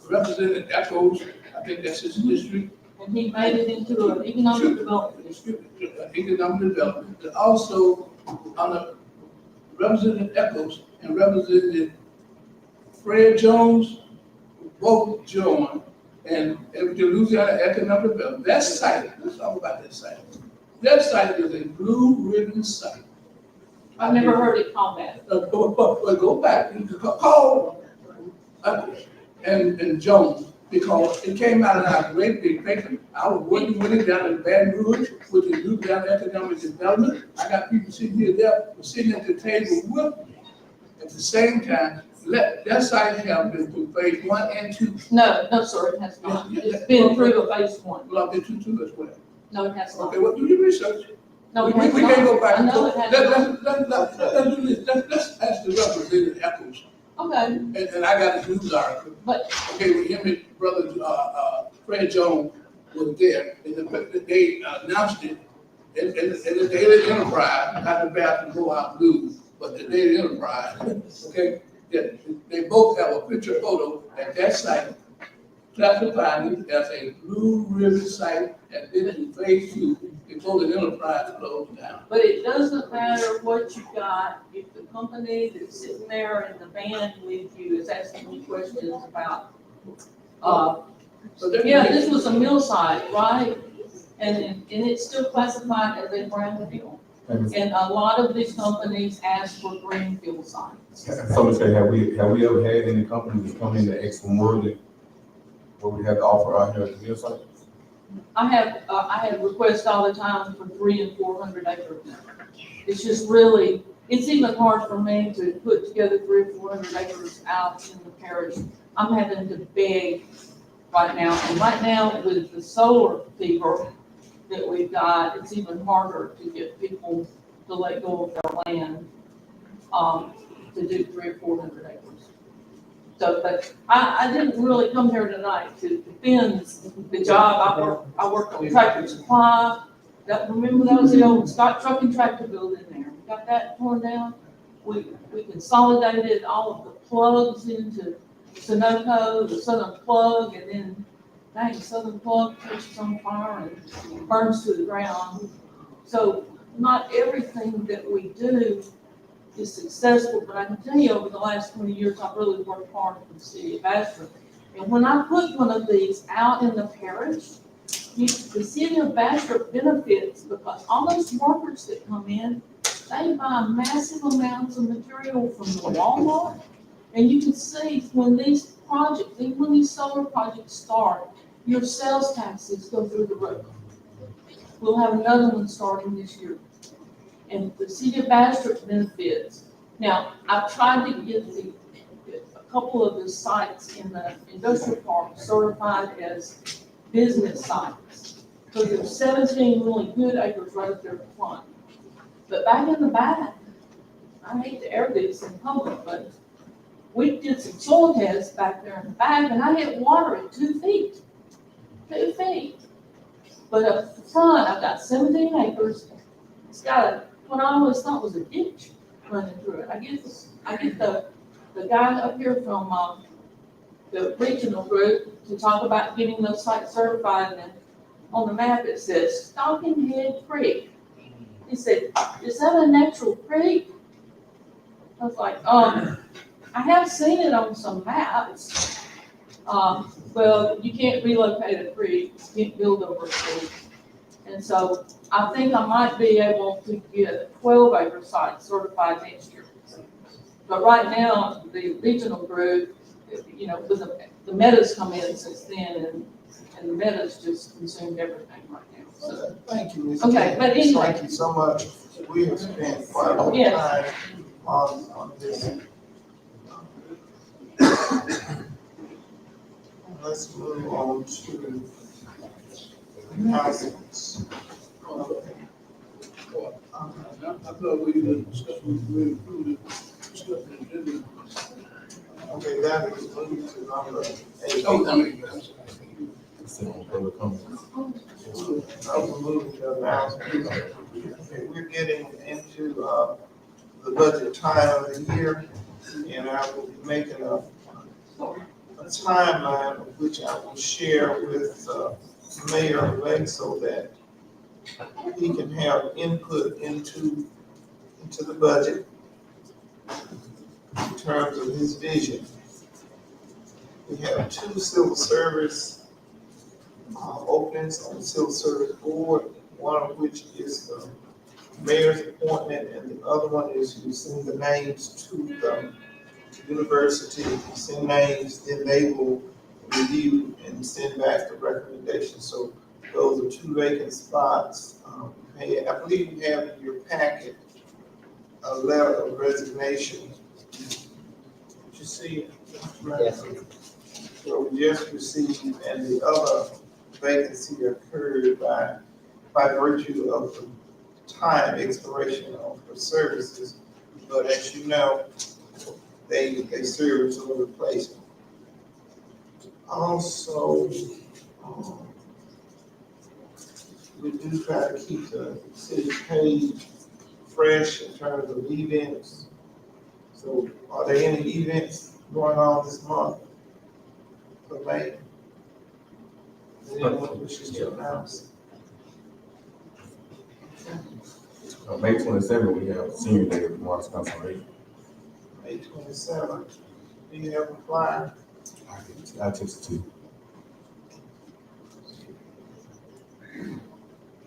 Represented Echoes, I think that's his district. And he made it into an economic development district. Economic development, but also represented Echoes and represented Fred Jones, both joined, and the Louisiana Economic Development. That site, let's talk about that site. That site is a blue ribbon site. I've never heard it called that. But go back, you can call Echoes and Jones, because it came out of our great big picture. I was working with it down in Baton Rouge, with the Louisiana Economic Development. I got people sitting here, they're sitting at the table with me. At the same time, that site have been through phase 1 and 2. No, sir, it has not. It's been through a phase 1. Well, I've been through 2 as well. No, it has not. Okay, well, do your research. No, We it has can't go not. back. I know it has not. Let's do this. Let's ask the representative Echoes. Okay, And I got a news article. but Okay, when him and brother, Fred Jones was there, and they announced it in the Daily Enterprise, not the Baton Go Out News, but the Daily Enterprise, okay? That they both have a picture photo at that site, classifying it as a blue ribbon site, and then in phase 2, before the Enterprise closed down. But it doesn't matter what you got, if the company that's sitting there in the van with you is asking you questions about, So there yeah, this was a mill site, right? And it's still classified as a brownfield. And a lot of these companies ask for greenfield sites. So to say, have we ever had any companies that come in to ask for more than what we have to offer out here at the mill site? I have requests all the time for 300 and 400 acres. It's just really, it's even hard for me to put together 300 or 400 acres out in the parish. I'm having to beg right now, and right now with the solar fever that we've got, it's even harder to get people to let go of their land, to do 300 or 400 acres. So, but I didn't really come here tonight to defend the job. I worked on Tractor Supply. Remember that was the old Scott Truck and Tractor building there. We got that torn down. we consolidated all of the plugs into Sunoco, the Southern Plug, and then, dang, Southern Plug catches on fire and burns to the ground. So not everything that we do is successful, but I can tell you over the last 20 years, I've really worked hard for the city of Bastrop. And when I put one of these out in the parish, the city of Bastrop benefits because all those workers that come in, they buy massive amounts of material from the Walmart. And you can see when these projects, when these solar projects start, your sales taxes go through the roof. We'll have another one starting this year. And the city of Bastrop benefits. Now, I've tried to get a couple of the sites in the industrial park certified as business sites. So there's 17 really good acres right up there at the front. But back in the back, I hate to air this in public, but we did some soil tests back there in the back, and I hit water at 2 feet. 2 feet. But up the front, I've got 17 acres. It's got what I always thought was a ditch running through it. I get the guy up here from the regional group to talk about getting those sites certified, and on the map it says Stocking Head Creek. He said, "Is that a natural creek?" I was like, I have seen it on some maps. Well, you can't relocate a creek, you can't build over a creek. And so I think I might be able to get a 12-acre site certified next year. But right now, the regional group, you know, with the meadows come in since then, and the meadows just consumed everything right now. So, Thank you, Ms. okay, but anyway. Thank you so much. We have spent quite a bit of time on this. Let's move on to announcements. I thought we were discussing, we included, discussing the agenda. Okay, that is moved to number 8. Oh, I mean, I'm sorry. Public comments. Now we're moving to announcements. Okay, we're getting into the budget time of the year, and I will be making a timeline of which I will share with Mayor-elect so that he can have input into the budget in terms of his vision. We have 2 civil service openings on the civil service board, one of which is the mayor's appointment, and the other one is you send the names to the university, you send names, then they will review and send back the recommendation. So those are 2 vacant spots. I believe you have in your packet a letter of resignation. Did you see it? Yes. So we just received, and the other vacancy occurred by virtue of the time expiration of her services. But as you know, they serve as a replacement. Also, we do try to keep the city page fresh in terms of events. So are there any events going on this month for May? Does anyone wishes to announce? May 27th, we have Senior Day of Morris Conservation. May 27th. Do you have a flyer? I text it to you.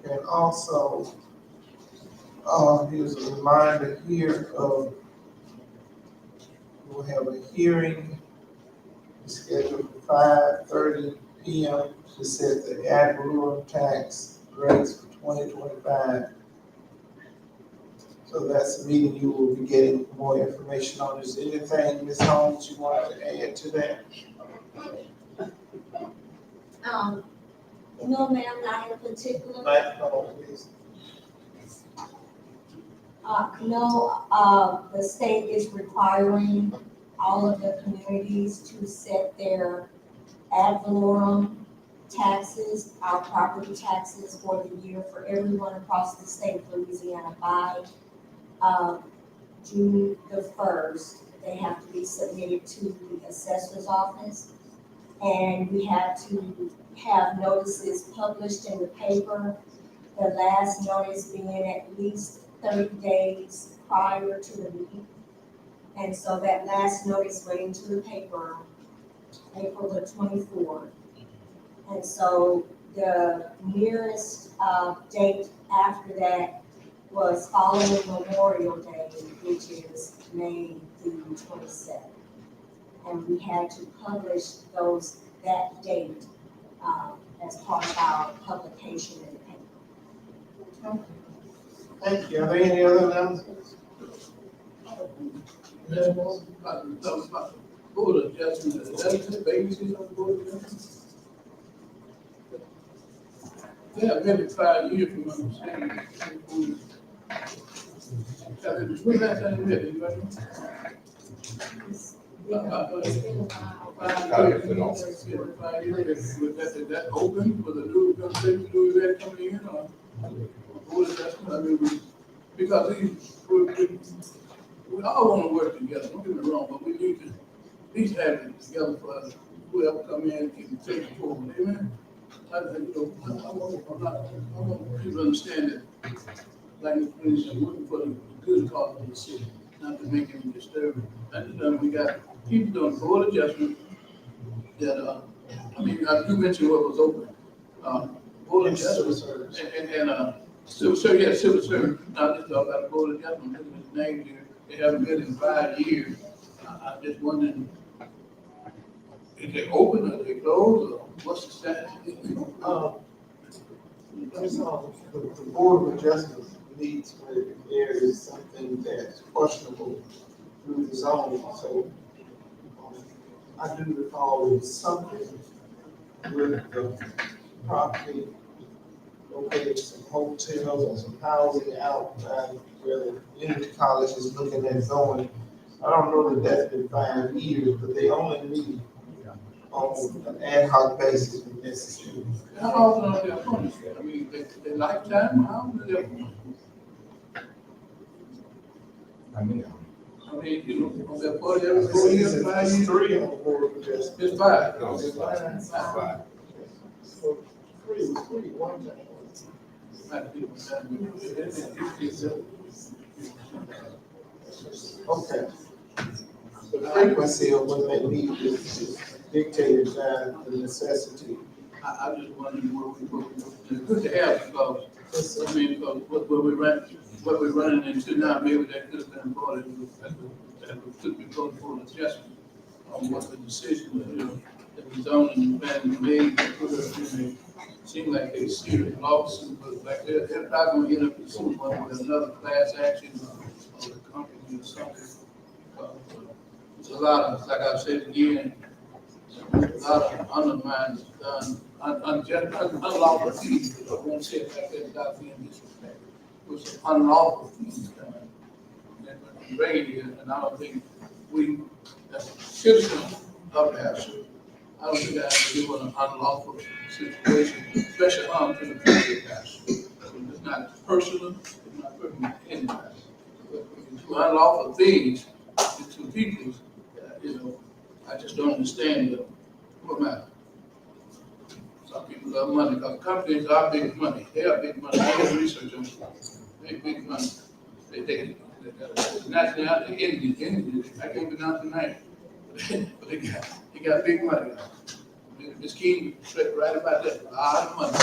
And also, here's a reminder here of, we'll have a hearing scheduled for 5:30 p.m. to set the ad valorem tax rates for 2025. So that's the meeting you will be getting more information on. Is there anything, Ms. Holmes, you wanted to add to that? No, ma'am, not in particular. Microphone, please. No, the state is requiring all of the communities to set their ad valorem taxes, our property taxes for the year for everyone across the state of Louisiana by June the 1st, they have to be submitted to the assessor's office. And we have to have notices published in the paper, the last notice being at least 30 days prior to the meeting. And so that last notice went into the paper April the 24th. And so the nearest date after that was following Memorial Day, which is May the 27th. And we had to publish that date as part of our publication in the paper. Thank you. Are there any other announcements? Board adjustment, is that vacancies on the board adjustment? They have maybe 5 years from understanding. When last time you met, you remember? Is that open for the new administration, new event coming in, or board adjustment? I mean, because we all want to work together, don't get me wrong, but we need to at least have it together for whoever come in can take it forward, amen? I want people to understand that, like, for instance, working for the good cause of the city, not to make any disturbance. And we got people doing board adjustment that, you mentioned what was open. Board adjustment and civil service, civil service. Now, just talk about board adjustment, looking at the names here, they haven't been in 5 years. I'm just wondering, is they open or they closed, or what's the status? The Board of Adjustment meets when there is something that's questionable through the zone, so I do recall there's something with the property located some hotels or some housing out where the community college is looking at zoning. I don't know that that's been 5 years, but they only meet on an ad hoc basis when necessary. How often are they appointed? I mean, they lifetime, how often are they appointed? I mean, you know, on that party every 4 years, 5 years? 3 on the Board of Adjustment. It's 5. No, it's five. So, three, one time. Okay. So the frequency of when they meet is dictated by the necessity. I just wondered it's good to have, because, I mean, because what we're running into now, maybe that could have been brought in, that could be brought for an adjustment on what the decision, you know, that the zoning been made, seem like a serious lawsuit, but like they're probably gonna end up suing one with another class action or the company or something. There's a lot of, like I said again, a lot of undermines done, unlawful fees. I won't say it like that without being disrespectful. It was unlawful fees done. And and I don't think we, as citizens of the house, I don't think I have to do an unlawful situation, especially harm to the people of the house. It's not personal, it's not personal to anybody. But when you do unlawful things to people, you know, I just don't understand what matter. Some people love money, because companies are big money. They are big money. I have research on it. They big money. They nationality, Indian. I can't pronounce the name. But they got big money. Ms. King said right about that. A lot of money.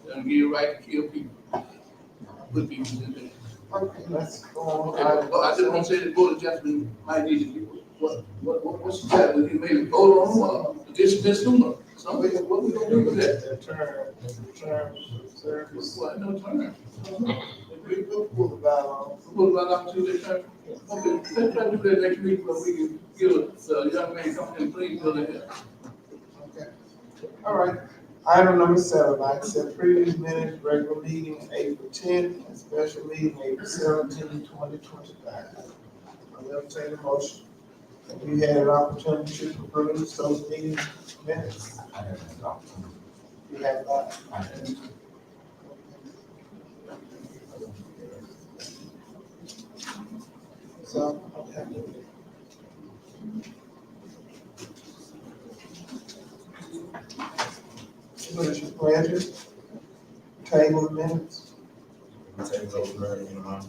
They'll give you a right to kill people. Put people in there. Okay, let's go on. Okay, well, I just want to say the board adjustment might need to be, what's that? We can maybe vote on, dismiss them or something. What we gonna do with that? The term of service. What, no term? We will pull the bylaws. What about opportunity term? Okay, let's try to do that next week, but we can get a young man come in, please, go ahead. Okay. All right. Item number 7, I accept previous minutes, regular meeting April 10th, and special meeting April 17, 2025. I'll entertain a motion. Have you had an opportunity to peruse those meeting minutes? I have an opportunity. You have not. I have. So, okay. What is your pleasure? Table the minutes. Take those, Mayor, you know.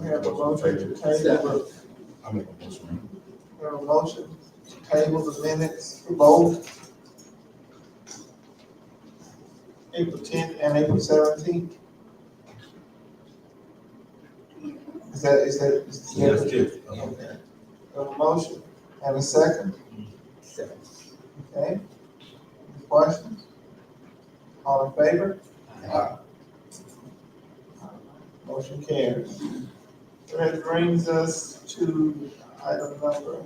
We have a motion to table, I make a motion. we have a motion to table the minutes for both April 10th and April 17th. Is that? Yes, yes. Okay. We have a motion and a second, Second. okay? Any questions? All in favor? Motion carries. That brings us to item number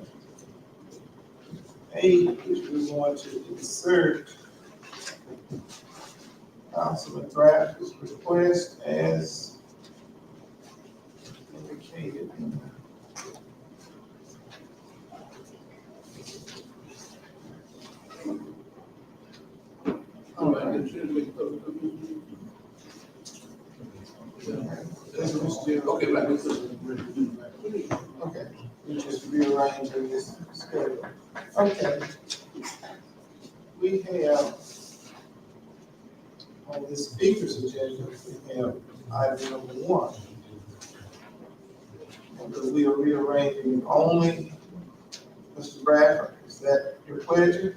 8, which we want to insert Councilman Draft's request as indicated in All right, then, should we close the meeting? Okay, right, let's close it. Okay, we just rearranging this schedule. Okay. We have on the speaker's agenda, we have item number 1. And we are rearranging only Mr. Bradford. Is that your pleasure?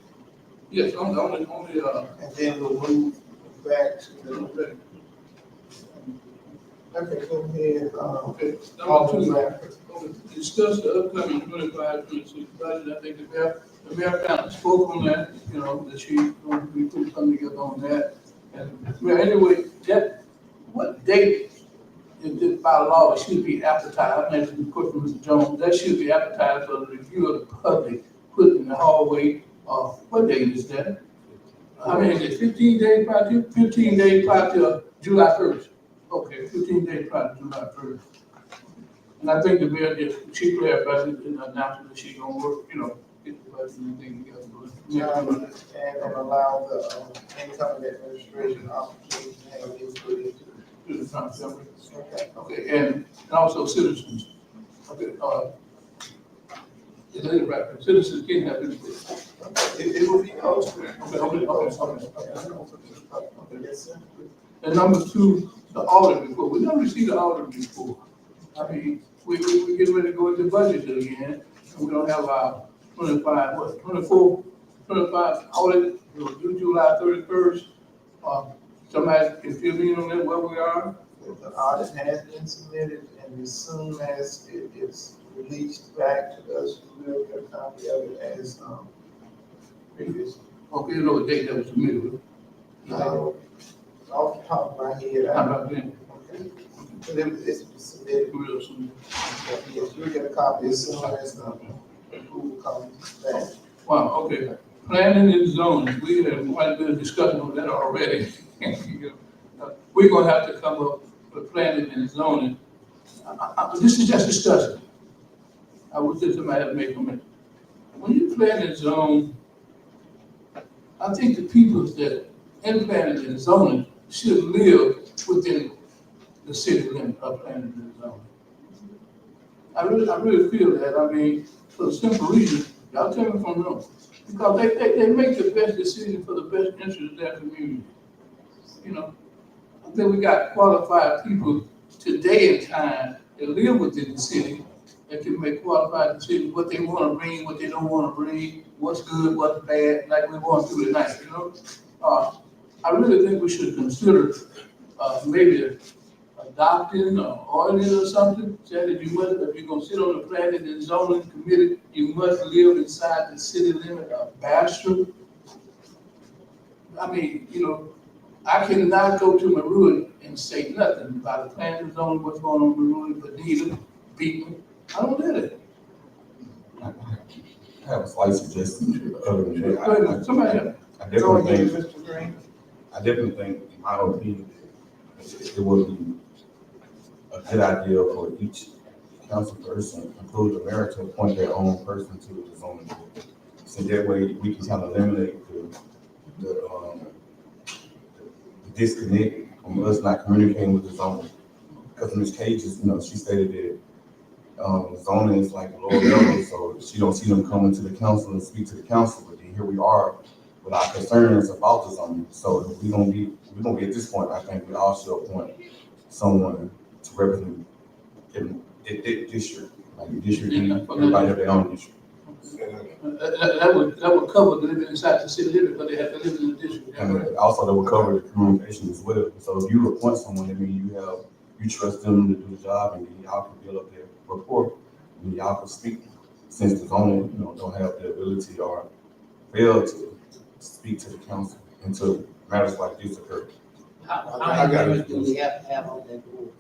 Yes, only, And then we'll move back to the, okay, go ahead, okay. Alderman Number Bradford. two, discuss the upcoming 25-26 budget. I think the mayor kind of spoke on that, you know, that she's going to be putting something together on that. And, well, anyway, what date, by law, it should be advertised, I mentioned the question from Mr. Jones, that should be advertised for the review of the public, put in the hallway. What date is that? I mean, is it 15 days prior to, 15 days prior to July 1st? Okay, 15 days prior to July 1st. And I think the mayor just, she clarified it in the announcement that she's gonna work, you know, get the budget and things together. And allow the incoming administration opportunity to have input into To the town assembly. it. Okay. Okay, and also citizens. Okay, is it right? Citizens can have input. It will be posted. Okay. Yes, sir. And number two, the audit report. We never received the audit report. I mean, we get ready to go into budget again, and we don't have our 25 audit, due July 31st. Somebody can fill me in on that, where we are. The audit has been submitted, and as soon as it is released back to us, we will get a copy of it as previous. Okay, you know the date that was submitted. Now, off the top of my head, How about then? okay. But it's submitted. Real soon. Yes, you'll get a copy as soon as the approval comes back. Wow, okay. Planning and zoning, we have quite a bit of discussion on that already. We're gonna have to come up with planning and zoning. This is just discussion. I wish that somebody had made a comment. When you plan and zone, I think the people that in planning and zoning should live within the city limit of planning and zoning. I really feel that. I mean, for the simple reason, y'all tell me if I'm wrong, because they make the best decision for the best interest of their community. You know, I think we got qualified people today in time that live within the city that can make qualified decisions, what they want to bring, what they don't want to bring, what's good, what's bad, like we're going through tonight, you know? I really think we should consider maybe adopting or ordinance or something, saying that you must, if you're gonna sit on the planning and zoning committee, you must live inside the city limit of Bastrop. I mean, you know, I cannot go to Maruin and say nothing about the planning and zoning, what's going on in Maruin, Bonita, Beekman. I don't do that. I have a slight suggestion other than that. Go ahead, somebody else. I Go definitely ahead, think, Mr. Green. I definitely think, in my opinion, it would be a good idea for each council person, including the mayor, to appoint their own person to the zoning board. So that way we can kind of eliminate the disconnect from us not communicating with the zoning. because Ms. Cage is, she stated that, zoning is like a lower level, so she don't see them coming to the council and speak to the council, but then here we are with our concerns about the zoning. So if we're gonna be at this point, I think we all should appoint someone to represent in district, like the district, everybody have their own district. That would cover the living inside the city limit, but they have to live in the district. And also that will cover the communication as well. So if you appoint someone, that means you trust them to do the job, and then y'all can build up their rapport, and y'all can speak, since the zoning, don't have the ability or fail to speak to the council until matters like this occur. How many members do we have to have on that board?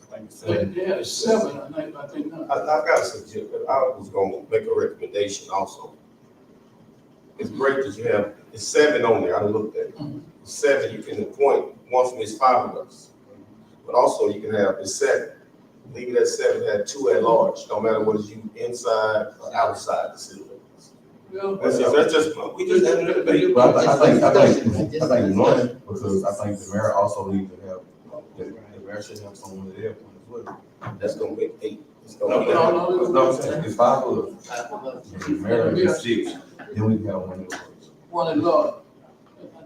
Yeah, 7, I think now. I've got a suggestion, I was gonna make a recommendation also. It's great that you have, it's 7 on there, I looked at it. 7, you can appoint once from 5 of us. But also you can have, it's 7. Leave it at 7, add 2 at large, no matter what is you inside or outside the city limits. That's just, we just had a debate. But I think one, because I think the mayor also needs to have, the mayor should have someone there as well. That's gonna make 8. It's No, gonna be No, I'm saying, it's 5 of us. The mayor is 6, then we can have one of those. One at large.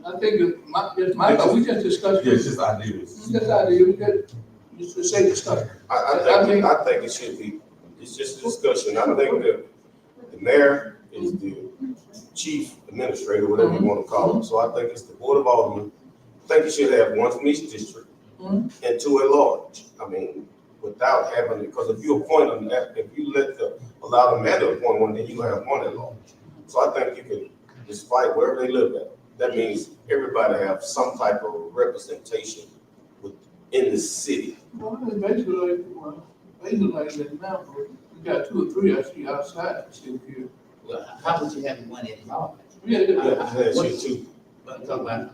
I think my thought, we just discussed. Yeah, it's just ideas. Just idea, we could, just to say discussion. I think it should be, it's just a discussion. I think that the mayor is the chief administrator, whatever you want to call him. So I think it's the board of aldermen. I think you should have 1 from each district and 2 at large. I mean, without having, because if you appoint them, if you allow the mayor to appoint one, then you have 1 at large. So I think you can, despite wherever they live at, that means everybody have some type of representation in the city. Well, it's basically like that now, we got 2 or 3 actually outside the city here. Well, how would you have one at large? Yeah, That's you too. But I'm talking about,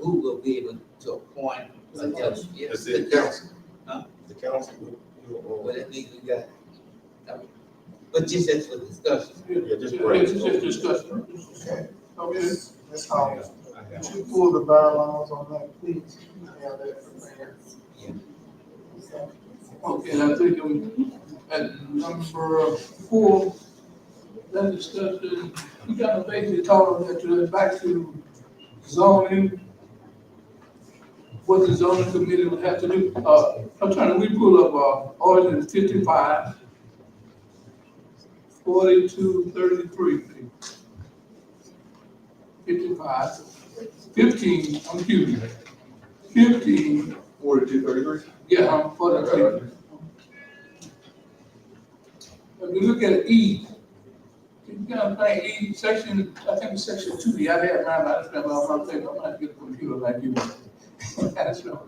who will be able to appoint a judge? The city council. Huh? The council. Well, that means we got, but just as for discussion. Yeah, just It's just discussion. Okay. Okay. Ms. Holmes, could you pull the bylaws on that, please? Have that prepared. Okay, and I think at number 4, that discussion, we got to basically talk on that, back to zoning. What the zoning committee would have to do. I'm trying to, we pull up, ordinance 55, 42, 33. 55, 15, I'm excuse me, 15. 4233? Yeah, I'm 43. If you look at E, you got to think E, section, I think it's section 2B, I have mine, I just remember on my paper, I'm gonna get a computer like you. That's right.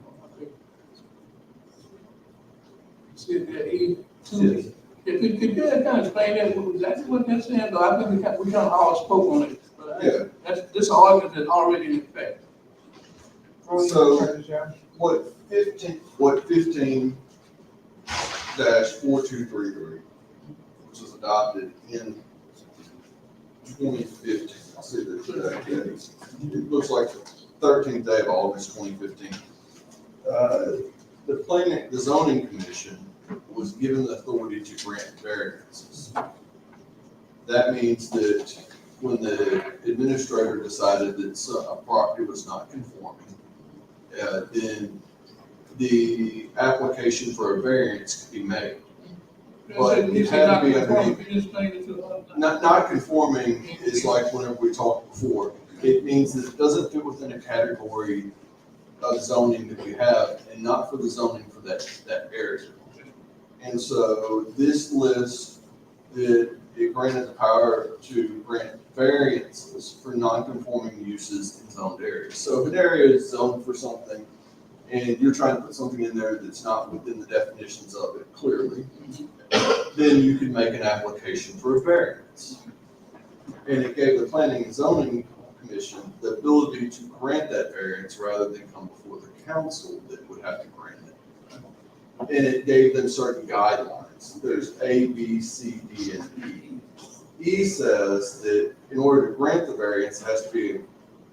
See if there E, 2B. Could you kind of explain that, exactly what they're saying, though, I think we kind of all spoke on it. But Yeah. This argument is already in effect. So, what 15 -4233, which was adopted in 2015. I'll see the exact date. It looks like the 13th day of August 2015. The zoning commission was given the authority to grant variances. That means that when the administrator decided that a property was not conforming, then the application for a variance could be made. But it had to be underneath. Not conforming is like whenever we talked before, it means that it doesn't fit within a category of zoning that we have and not for the zoning for that area. And so this list that it granted the power to grant variances for non-conforming uses in zoned areas. So if an area is zoned for something and you're trying to put something in there that's not within the definitions of it clearly, then you can make an application for a variance. And it gave the Planning and Zoning Commission the ability to grant that variance rather than come before the council that would have to grant it. And it gave them certain guidelines. There's A, B, C, D, and E. E says that in order to grant the variance, it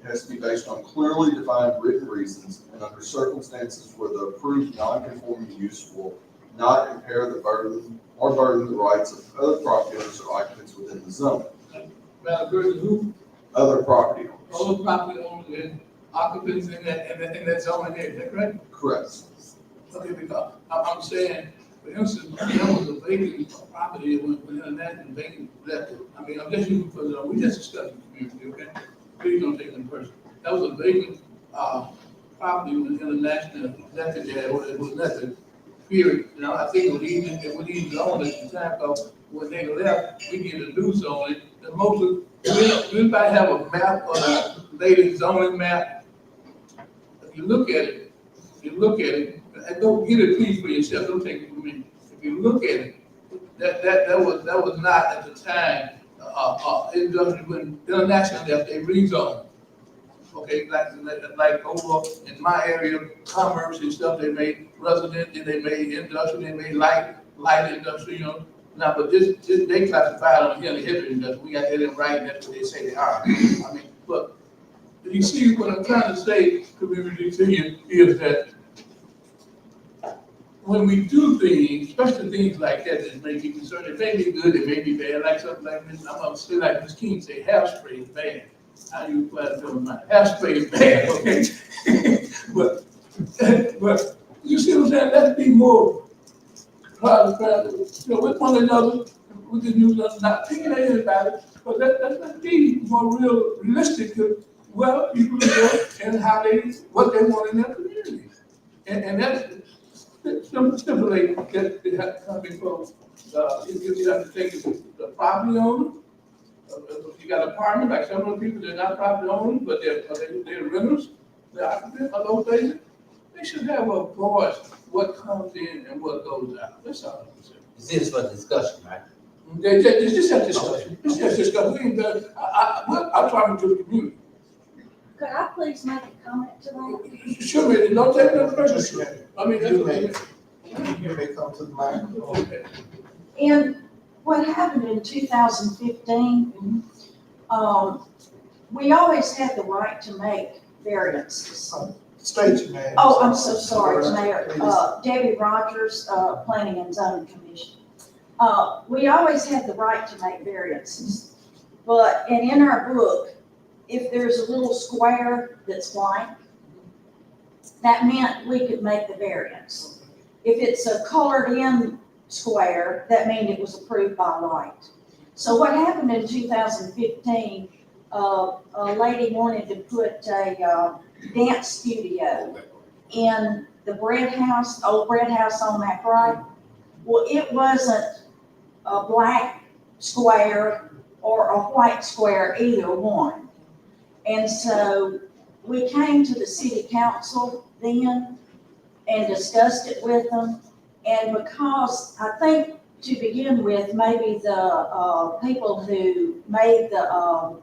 has to be based on clearly defined written reasons and under circumstances where the approved non-conforming use will not impair the burden or burden the rights of other property owners or occupants within the zone. Madam Clerk, who, Other property owners. all the property owners and occupants in that zone there, is that correct? Correct. Okay, because I'm saying, for instance, there was a vacant property when International Bank left it. I mean, I'm just using, for we just discussed the community, okay? Please don't take it in person. That was a vacant, property when International left it there, it was left it, period. You know, I think it would even zone at the time, because when they left, we get a new zoning. The most, we might have a map or a latest zoning map. If you look at it, and don't get it please for yourself, don't take it from me. If you look at it, that was not at the time, when International left, they rezoned. Okay, like over in my area, commerce and stuff, they made resident, and they made industrial, they made light industrial, you know. Now, but this, they classified on here in the heavy industry, we got that in writing, that's what they say they are. I mean, but you see, what I'm trying to say, community to you, is that when we do things, especially things like that may be concerned, it may be good, it may be bad, like something like this, I'm gonna say like Ms. King say, hairspray is bad. How you classify my hairspray is bad, okay? but you see what I'm saying? Let's be more you know, with one another, we can use us not picking at anybody, but let's be more realistic of well people live and how what they want in their community. And that's stipulate that they have to come before, you have to take the property owner. If you got an apartment, like some of the people, they're not property owners, but they're renters, they're occupants of those places. They should have a voice, what comes in and what goes out. That's all I'm saying. This is for discussion, right? It's just a discussion. It's just discussion. We ain't done, I'm talking to the community. Could I please make a comment to that? Sure, man, don't take no pressure. I mean, that's You what I may, you may come to the microphone. Okay. And what happened in 2015, we always had the right to make variances. State your name. Oh, I'm so sorry, Mayor. Debbie Rogers, Planning and Zoning Commission. We always had the right to make variances, but in our book, if there's a little square that's blank, that meant we could make the variance. If it's a colored in square, that meant it was approved by right. So what happened in 2015, a lady wanted to put a dance studio in the bread house, old bread house on that right. Well, it wasn't a black square or a white square, either one. And so we came to the city council then and discussed it with them. And because I think to begin with, maybe the people who made the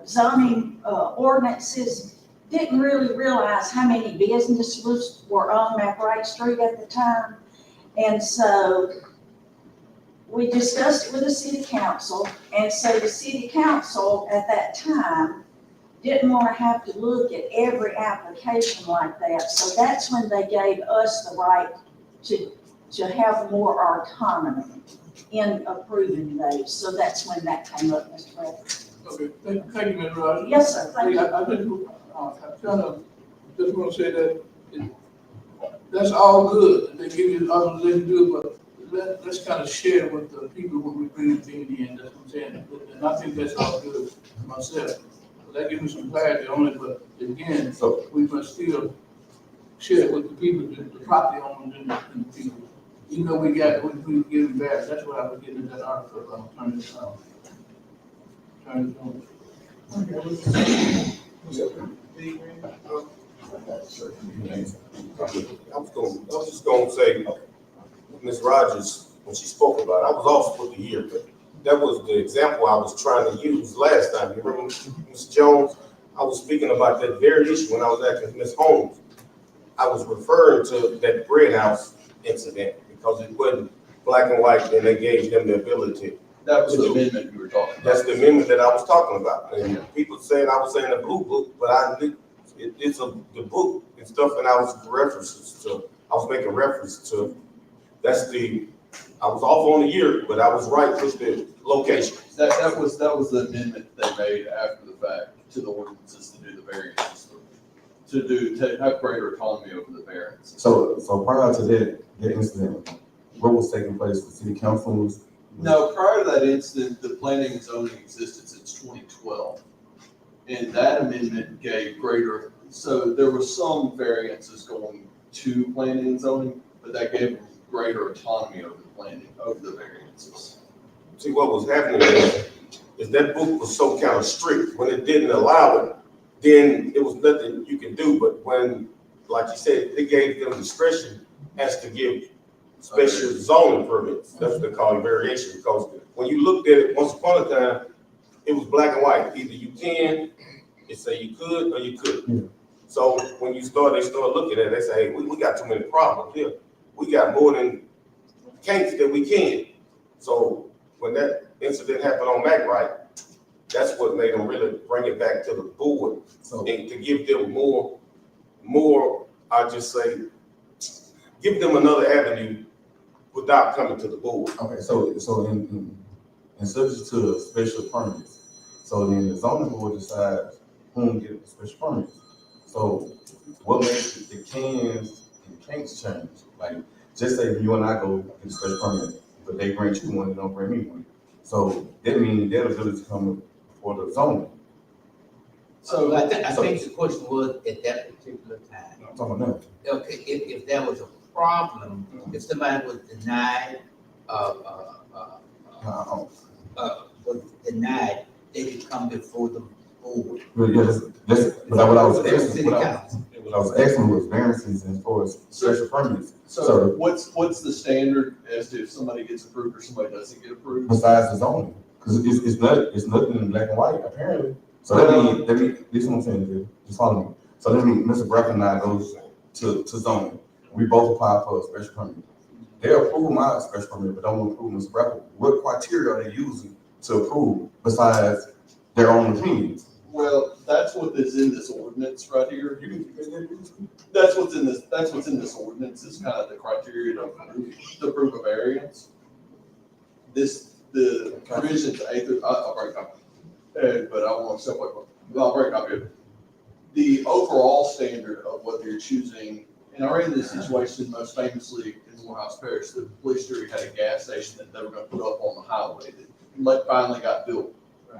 zoning ordinances didn't really realize how many businesses were on McWright Street at the time. And so we discussed it with the city council, and so the city council at that time didn't want to have to look at every application like that. So that's when they gave us the right to have more autonomy in approving those. So that's when that came up, Mr. President. Okay, thank you, Ms. Rogers. Yes, sir. Thank you. I just want to say that that's all good. They give you authorization to do it, but let's kind of share with the people when we bring the thing in. That's what I'm saying. And I think that's all good myself. That gives me some clarity on it, but again, so we must still share with the people, the property owners and the people. Even though we get it back, that's what I was getting in that article. I'm turning this on. I was just gonna say, Ms. Rogers, when she spoke about it, I was off with the year, but that was the example I was trying to use last time. You remember, Ms. Jones? I was speaking about that very issue when I was asking Ms. Holmes. I was referring to that bread house incident because it wasn't black and white, and they gave them the ability That was the amendment you were talking about. That's the amendment that I was talking about. And people saying I was saying the blue book, but it's the book and stuff, and I was making reference to, I was off on the year, but I was right with the location. That was the amendment they made after the fact to the ordinances to do the variances, to have greater autonomy over the variances. So prior to that incident, what was taking place? The city council was? No, prior to that incident, the planning and zoning existed since 2012. And that amendment gave greater, so there were some variances going to planning and zoning, but that gave greater autonomy over the planning, over the variances. See, what was happening is that book was so kind of strict. When it didn't allow it, then it was nothing you can do. But when, like you said, it gave them discretion as to give special zoning permits. That's what they call it, variation, because when you looked at it once upon a time, it was black and white. Either you can, it say you could or you couldn't. So when they start looking at it, they say, hey, we got too many problems here. We got more than kinks that we can. So when that incident happened on McWright, that's what made them really bring it back to the board. And to give them more, I just say, give them another avenue without coming to the board. Okay, so in subject to the special permits, so then the zoning board decides whom get the special permits. So what makes the cans and can'ts change? Like, just say you and I go get a special permit, but they grant you one, they don't grant me one. So that means their ability to come for the zoning. So I think the question was at that particular time. I'm talking about that. Okay, if there was a problem, if somebody was denied, they could come before the board. But yeah, but what I was asking was variances as far as special permits. So what's the standard as to if somebody gets approved or somebody doesn't get approved? Besides the zoning, because it's nothing in black and white apparently. So that means this is what I'm saying, dude. Just follow me. So that means Mr. Bracken and I goes to zoning. We both apply for a special permit. They approve my special permit, but don't approve Mr. Bracken. What criteria are they using to approve besides their own opinions? Well, that's what is in this ordinance right here. That's what's in this ordinance, is kind of the criteria to approve a variance. The provisions I'll break up, but I want to separate, I'll break up here. The overall standard of what they're choosing, and I ran this situation most famously in Morehouse Parish. The police jury had a gas station that they were going to put up on the highway that finally got built.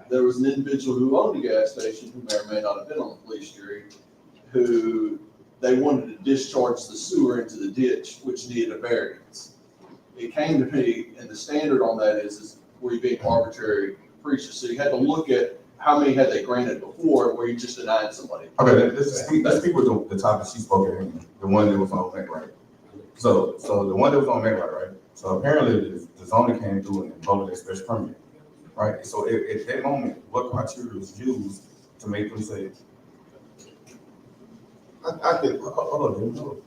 There was an individual who owned a gas station, who may or may not have been on the police jury, who they wanted to discharge the sewer into the ditch, which needed a variance. It came to me, and the standard on that is were you being arbitrary and capricious? So you had to look at how many had they granted before, where you just denied somebody. Okay, let's speak with the topic she spoke at, the one that was on McWright. So the one that was on McWright, right? So apparently the zoning came through and voted a special permit. Right, so at that moment, what criteria was used to make them say? I think, so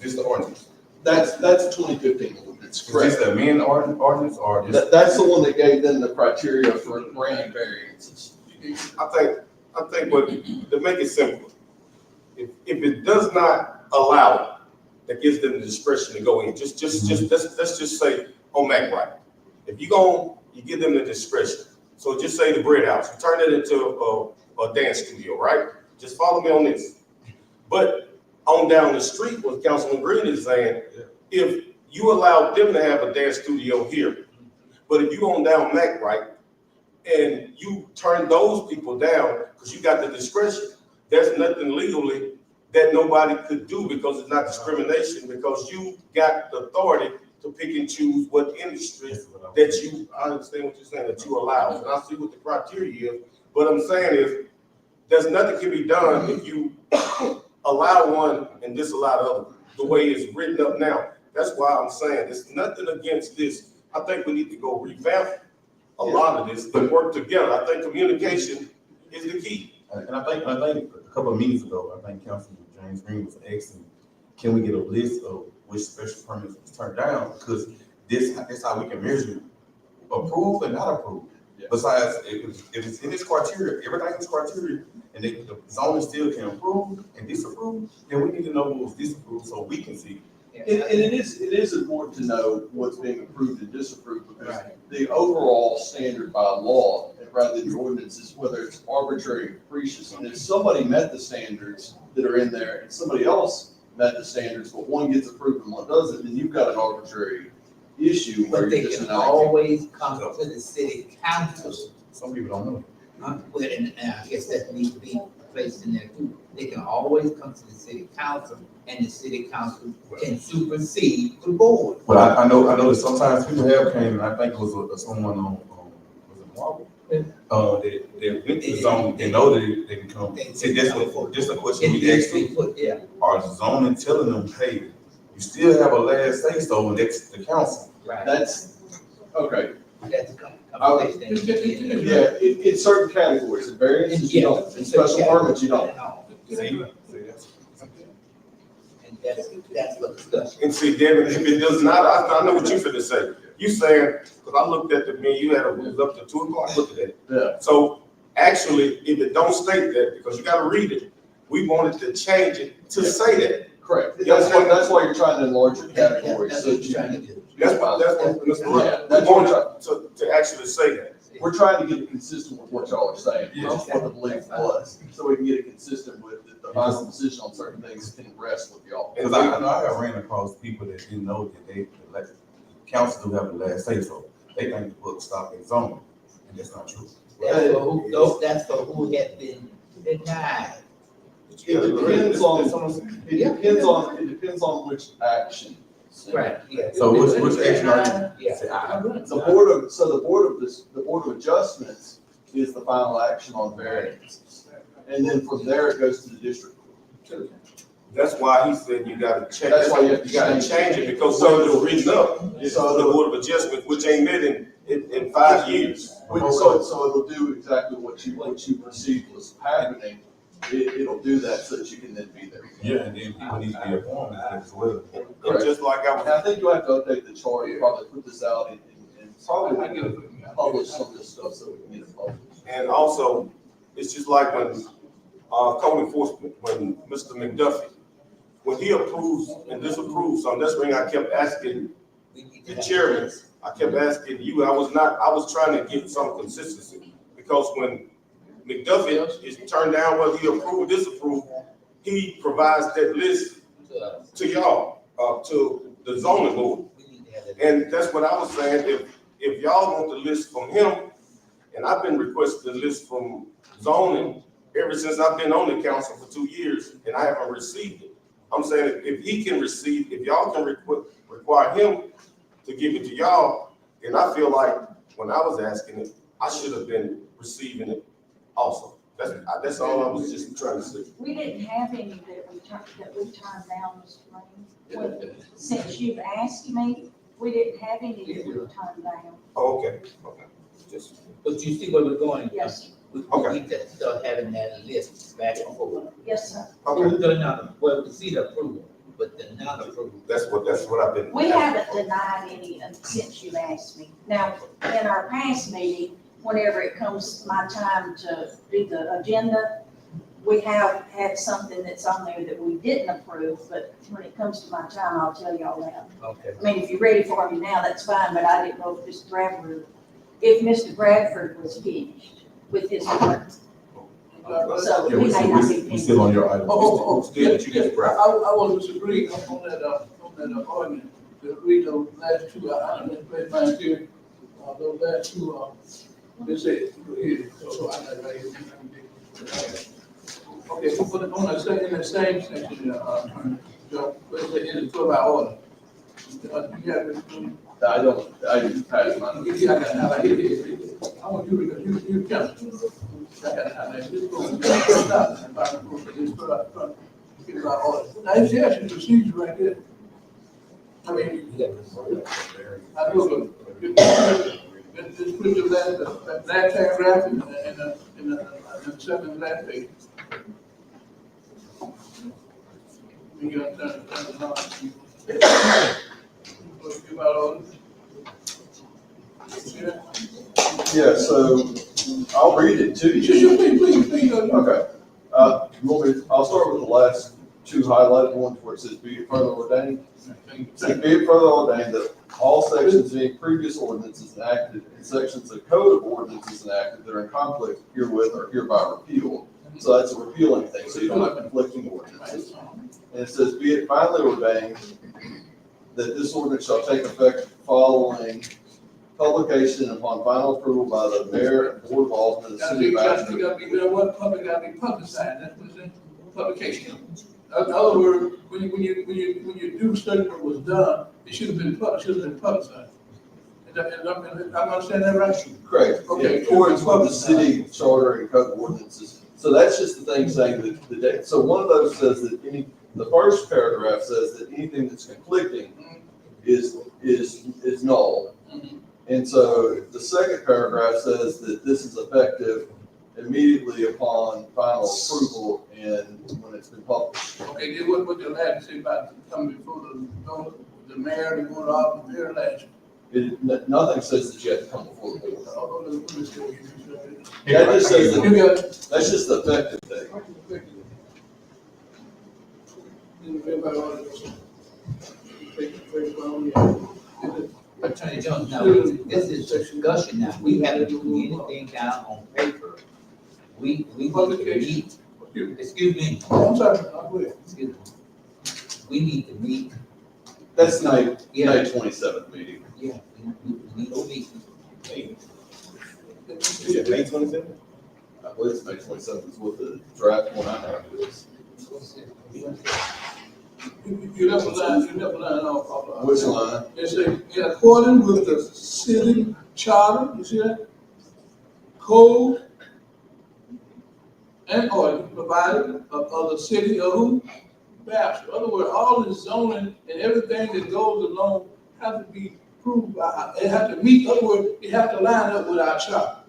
just the ordinance. That's 2015 ordinance, Is correct? this the main ordinance or just? That's the one that gave them the criteria for granting variances. I think what, to make it simple, if it does not allow it, that gives them the discretion to go in. Let's just say on McWright. If you give them the discretion. So just say the bread house, you turn it into a dance studio, right? Just follow me on this. But on down the street, what Councilman Green is saying, if you allow them to have a dance studio here, but if you on down McWright and you turn those people down because you got the discretion, there's nothing legally that nobody could do because it's not discrimination, because you got the authority to pick and choose what industry that I understand what you're saying, that you allow. And I see what the criteria is. What I'm saying is, there's nothing can be done if you allow one and disallow the other, the way it's written up now. That's why I'm saying there's nothing against this. I think we need to go revamp a lot of this and work together. I think communication is the key. And I think a couple of meetings ago, I think Councilman James Green was asking, can we get a list of which special permits was turned down? Because that's how we can measure approve and not approve. Yeah. Besides, if it's in this criteria, everything is criteria, and the zoning still can approve and disapprove, then we need to know what was disapproved so we can see. And it is important to know what's being approved and disapproved, because Right. the overall standard by law, rather than the ordinance, is whether it's arbitrary and capricious. And if somebody met the standards that are in there and somebody else met the standards, but one gets approved and one doesn't, then you've got an arbitrary issue where But they you're just can enacting. always come to the city council. Some people don't know. Well, and I guess that needs to be placed in there too. They can always come to the city council, and the city council can supersede the board. But I know that sometimes people have came, and I think it was someone on, was it Marvel? They went to the zone, they know that they can come. See, that's a question And we then asked they them. put there, Are zoning telling them, hey, you still have a last say so, and that's the council? right, That's, okay, that's a conversation. that needs to be in there. yeah, in certain categories, in variances you don't, in special permits you don't. See, that's. And that's what discussion. And see, Devin, if it does not, I know what you finna say. You saying, cause I looked at the menu, you had it was up to 2 o'clock, I looked at it. Yeah. So actually, if it don't state that, because you gotta read it, we wanted to change it to say that. Correct. That's why you're trying to enlarge your categories, That's so what that you're you trying to can. do. That's what Mr. Yeah, Rudd, we that's what wanted to actually say that. We're trying to get it consistent with what y'all are saying, Yeah. that's what the belief was, so we can get it consistent with the final decision on certain things can rest with y'all. Cause I know I have ran across people that didn't know that the council do have the last say so. They think the book stop in zoning, and that's not true. That's for who had been denied. It depends on which action. Right, yeah. So which action are you? Yeah. Say, I- The Board of Adjustments is the final action on variance. And then from there, it goes to the district court. That's why he said you gotta change, That's why you have to you gotta change change it. it, because so it was written up. So So the Board of Adjustment, which ain't met in 5 years. So it'll do exactly what you perceived was happening. It'll do that so that you can then be there. Yeah, and then people need to be informed as well. And just like I And was, I think you'll have to update the chart, you'll probably put this out and probably publish some of this stuff so we can get it published. and also, it's just like when, code enforcement, when Mr. McDuffie, when he approves and disapproves something, that's when I kept asking the chairman, I kept asking you, I was trying to get some consistency. Because when McDuffie is turned down whether he approve or disapprove, he provides that list to y'all, to the zoning board. And that's what I was saying, if y'all want the list from him, and I've been requesting the list from zoning ever since I've been on the council for 2 years, and I haven't received it. I'm saying if he can receive, if y'all can require him to give it to y'all, then I feel like when I was asking it, I should have been receiving it also. That's all I was just trying to say. We didn't have any that we turned down, Mr. Green. Since you've asked me, we didn't have any that we turned down. Oh, okay. Just, But you see where we're going? Yes, We Okay. need to start having that list back and forth. yes, sir. okay, We see the approval, but the non-approval. that's what I've been. We haven't denied any since you asked me. Now, in our past meeting, whenever it comes my time to do the agenda, we have had something that's on there that we didn't approve, but when it comes to my time, I'll tell y'all that. Okay. I mean, if you're ready for me now, that's fine, but I didn't know if Mr. Bradford was finished with his work. So Yeah, we we may not be we finished. still on your item. Still that you get I want to disagree on that argument. To read those last two, I didn't play mine here. Those last two, they say, so I'm not right here. Okay, but on in the same section, Joe, let's say in the 12-hour order. I didn't pass mine. I want you to, you count. I got to highlight this one. Now, it's the actual procedure right there. I mean, I know, but just put the last paragraph in the second last page. We got turn it on. Give out all this. Yeah, so I'll read it to you. Sure, please. Okay. You want me I'll start with the last two highlighted ones where it says be it further ordained. It says be it further ordained that all sections of any previous ordinances enacted and sections of code of ordinances enacted that are in conflict herewith are hereby repealed. So that's a repealing thing, so you don't have conflicting ordinances. And it says be it finally ordained that this ordinance shall take effect following publication upon final approval by the mayor and board of aldermen of the city of Ashburn. Gotta be, what public, gotta be publicized, that's what's in publication. In other words, when you do study what was done, it should have been publicized. I'm understanding that right? Correct. Okay. In accordance with the city charter and code of ordinances. So that's just the thing saying that the date. So one of those says that the first paragraph says that anything that's conflicting is null. Mhm. And so the second paragraph says that this is effective immediately upon final approval and when it's been published. Okay, then what the last say about coming before the mayor, the board of the very last? Nothing says that you have to come before the board. Oh, let me see what you said. That just says that, You got- that's just the effective date. Everybody want to take the first one, yeah. Attorney Jones, now, this is discussion now, we haven't put anything down on paper. We need to meet, excuse me, I'm sorry, I'm with. excuse me. We need to meet, That's May yeah, 27th meeting. yeah, we need to meet. Is it May 27th? I believe it's May 27th is what the draft one I have is. You never line off. Which line? It say, in accordance with the city charter, you see that? Code and order provided of the city of who? Bastrop. In other words, all the zoning and everything that goes along have to be approved by, it have to meet, in other words, it have to line up with our charter.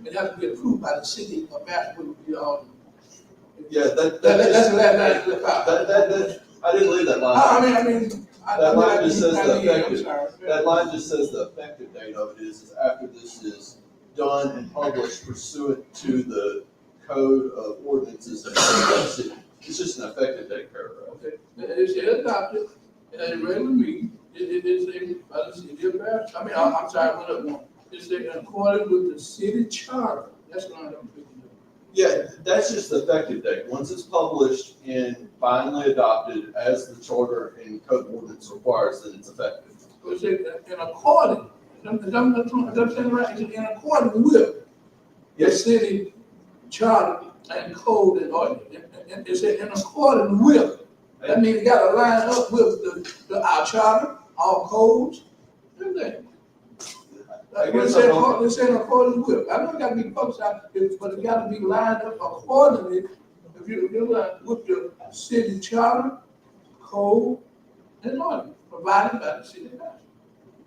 It have to be approved by the city of Bastrop, you know. Yeah, That's the last line. that, I didn't leave that line. I mean. That line just says the I'm effective, sorry. that line just says the effective date of it is after this is done and published pursuant to the code of ordinances of the city. It's just an effective date paragraph. Okay, it said adopted, at a regular meeting, it say, by the city of Bastrop, I'm sorry, I went up one. It said in accordance with the city charter, that's what I'm thinking of. Yeah, that's just the effective date. Once it's published and finally adopted as the charter and code of ordinance requires, then it's effective. So it said in accordance, I'm saying right, it said in accordance with the Yes, city charter and code and ordinance. And it said in accordance with, that means it gotta line up with our charter, our codes, everything. Like when it said according with, I know it gotta be publicized, but it gotta be lined up accordingly. If you like with the city charter, code, and ordinance provided by the city.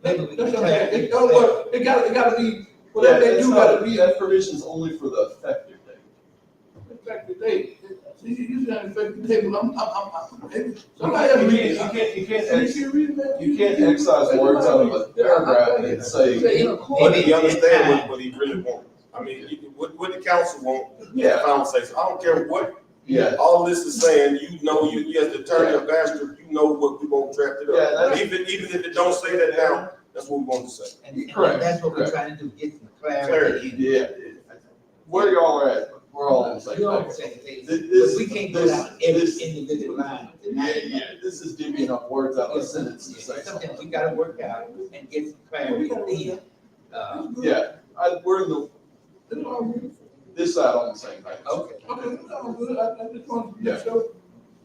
Maybe we That's can okay. try. It gotta be, whatever they do gotta be that provision's only for the effective date. effective date. See, you said effective date, but somebody else read it. You can't excise words out of a paragraph and say, In But accordance. he understand what he really wants. I mean, what the council want, yeah, final say, so I don't care what yeah. all this is saying, you know, you as the attorney of Bastrop, you know what we want drafted Yeah, up. that's- Even if it don't say that now, that's what we want to say. And Correct, that's what we're correct. trying to do, get some clarity. Yeah, where y'all are at, we're all on the same You're on the page. same page, This- but we can't go down every this- individual line Yeah, tonight. yeah, this is divvying up words out of a sentence to say Something something. we gotta work out and get some clarity then. Yeah, we're in this side on the same page. Okay. Okay, no, good, I just want to make sure,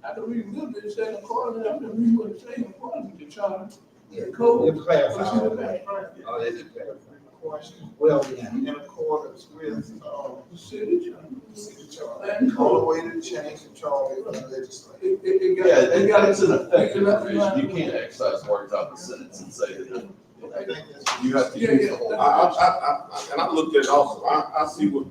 I can read good, it said according, I can read what it's saying, according to the charter, Yeah, the code. we'll clarify Let's see all the that. back. All that is clarified. Question, Well, yeah. in accordance with, The city charter. city charter, And the only code. way to change the charter is the legislature. It got, Yeah, it got. it's an effective provision. You can't excise words out of a sentence and say that I think that's. You have to Yeah, use yeah. the whole. And I looked at it also, I see what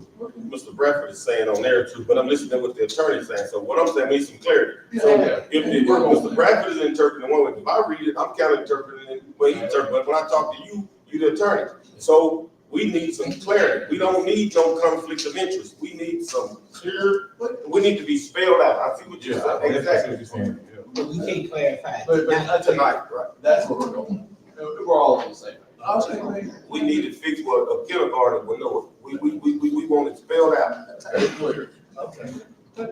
Mr. Bradford is saying on there too, but I'm listening to what the attorney's saying, so what I'm saying, we need some clarity. So if Mr. Bradford is interpreting one way, if I read it, I'm kind of interpreting it the way he interprets, but when I talk to you, you're the attorney. So we need some clarity, we don't need no conflict of interest, we need some clear, we need to be spelled out, I see what you're saying, Exactly exactly. what you're saying, yeah. But we can't clarify. But Now, Tonight, right, that's where we're going. We're all on the same page. I'll say, man, we need to fix what a kindergarten will know, we want it spelled out. Very clear. okay. we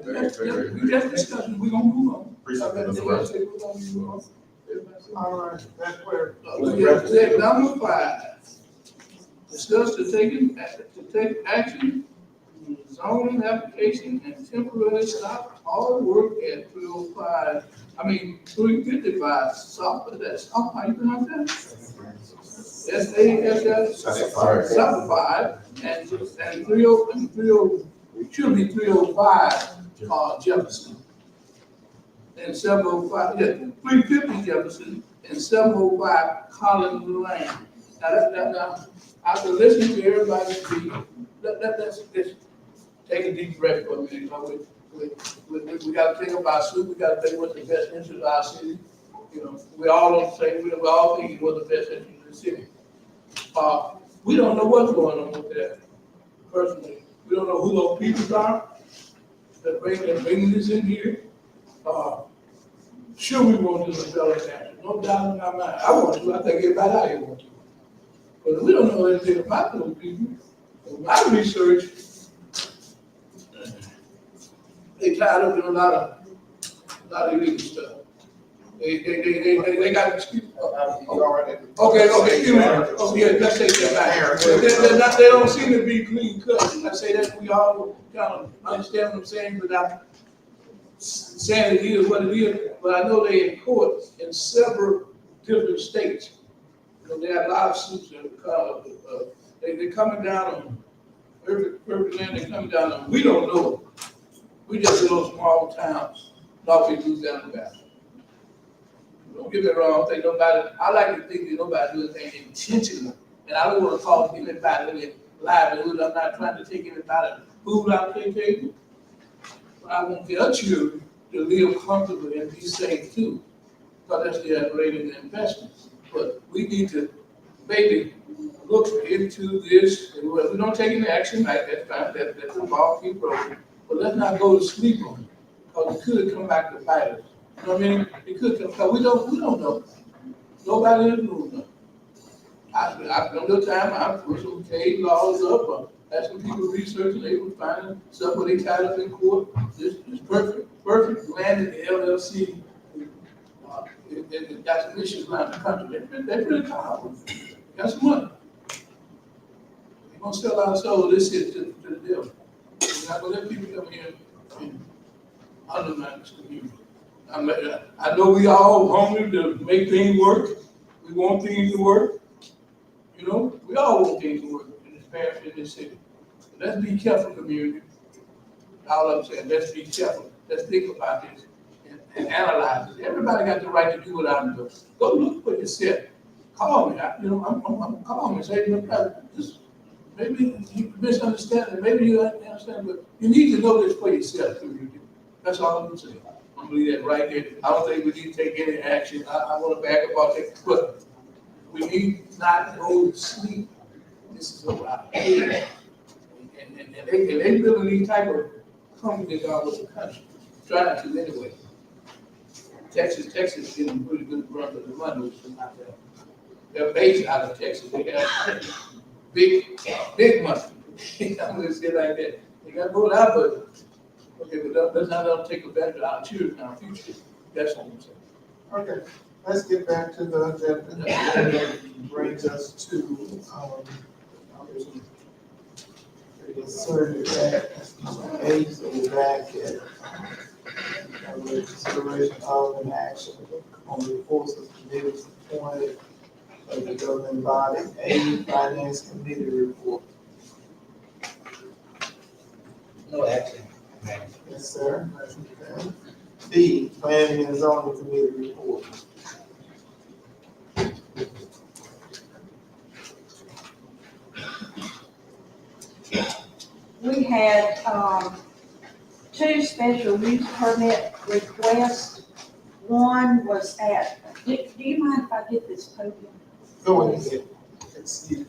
just discussed, we're gonna move on. Appreciate it, Mr. Everybody Bradford. say we're gonna move on. Everybody say- All right, that's where. We have said number 5, discuss to take action, on zoning application and temporarily stop all work at 305, 355, that's, how you pronounce that? S-A-S-S, 305, Jefferson. And 705, 350 Jefferson, and 705 Collins Lane. Now, after listening to everybody speak, let's take a deep breath for a minute. You know, we gotta think about soup, we gotta think what's the best interest of our city. You know, we all on the same, we're all thinking what's the best interest of the city. We don't know what's going on with that, personally. We don't know who those people are that bring this in here. Sure, we want to develop that, no doubt in my mind. I want to, I think everybody out here wants to. But we don't know anything about those people. In my research, they tied up in a lot of illegal stuff. They got excuse. Okay, excuse me. Oh, yeah, let's take that back. They don't seem to be clean cut. I say that we all kind of understand what I'm saying without saying it is what it is. But I know they in court in several different states. You know, they have a lot of suits that they're coming down on every land they're coming down on. We don't know. We just little small towns. Not people lose down the valley. Don't get me wrong, I like to think that nobody does anything intentional. And I don't want to call anybody any livelihood. I'm not trying to take anybody food out their table. But I want their children to live comfortably and be safe too. Because that's their rate of investments. But we need to maybe look into this. And if we don't take any action, like that's fine, that's the ball keep rolling. But let's not go to sleep on it. Because it could come back to bite us. You know what I mean? It could come, because we don't know. Nobody in the room knows. I've done the time, I put some case laws up, asking people to research, and they were finding stuff where they tied up in court. This is perfect land in the LLC. It got some issues around the country. They're pretty powerful. Got some money. They're gonna sell our soul, this is to the devil. We're not gonna let people come here and undermine this community. I know we all hungry to make things work. We want things to work. You know, we all want things to work in this parish, in this city. But let's be careful, community. All I'm saying, let's be careful. Let's think about this and analyze it. Everybody got the right to do what I'm doing. Go look for yourself. Call me. I'm call me. Say, just maybe you misunderstand it. Maybe you understand, but you need to know this for yourself, community. That's all I'm saying. I'm gonna leave that right there. I don't think we need to take any action. I want to back up about that, but we need not go to sleep. This is what I hear. And they building these type of companies all over the country. Trying to anyway. Texas is getting really good run of the money from out there. They're based out of Texas. They have big money. I'm gonna say it like that. They got to go out, but okay, but let's not take advantage of our children in our future. That's what I'm saying. Okay, let's get back to the agenda. That brings us to, inserted at number 8, so we're back at consideration of an action on the reports of committees appointed of the governing body. A, Finance Committee report. No action. Yes, sir. Okay. B, Planning and Zoning Committee report. had, two special use permit requests. One was at, do you mind if I get this podium? Go ahead. Excuse me.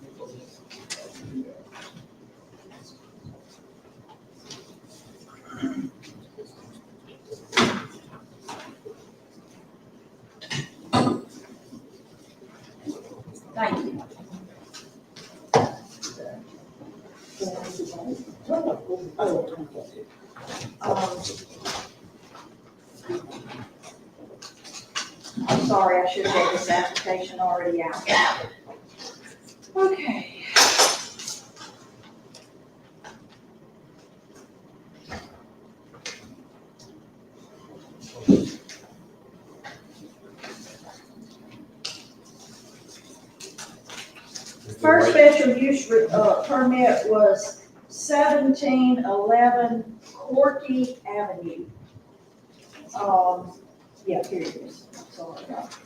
Thank you. I'm sorry, I should have had this application already out. Okay. First special use permit was 1711 Corky Avenue. Yeah, here it is. That's all I got.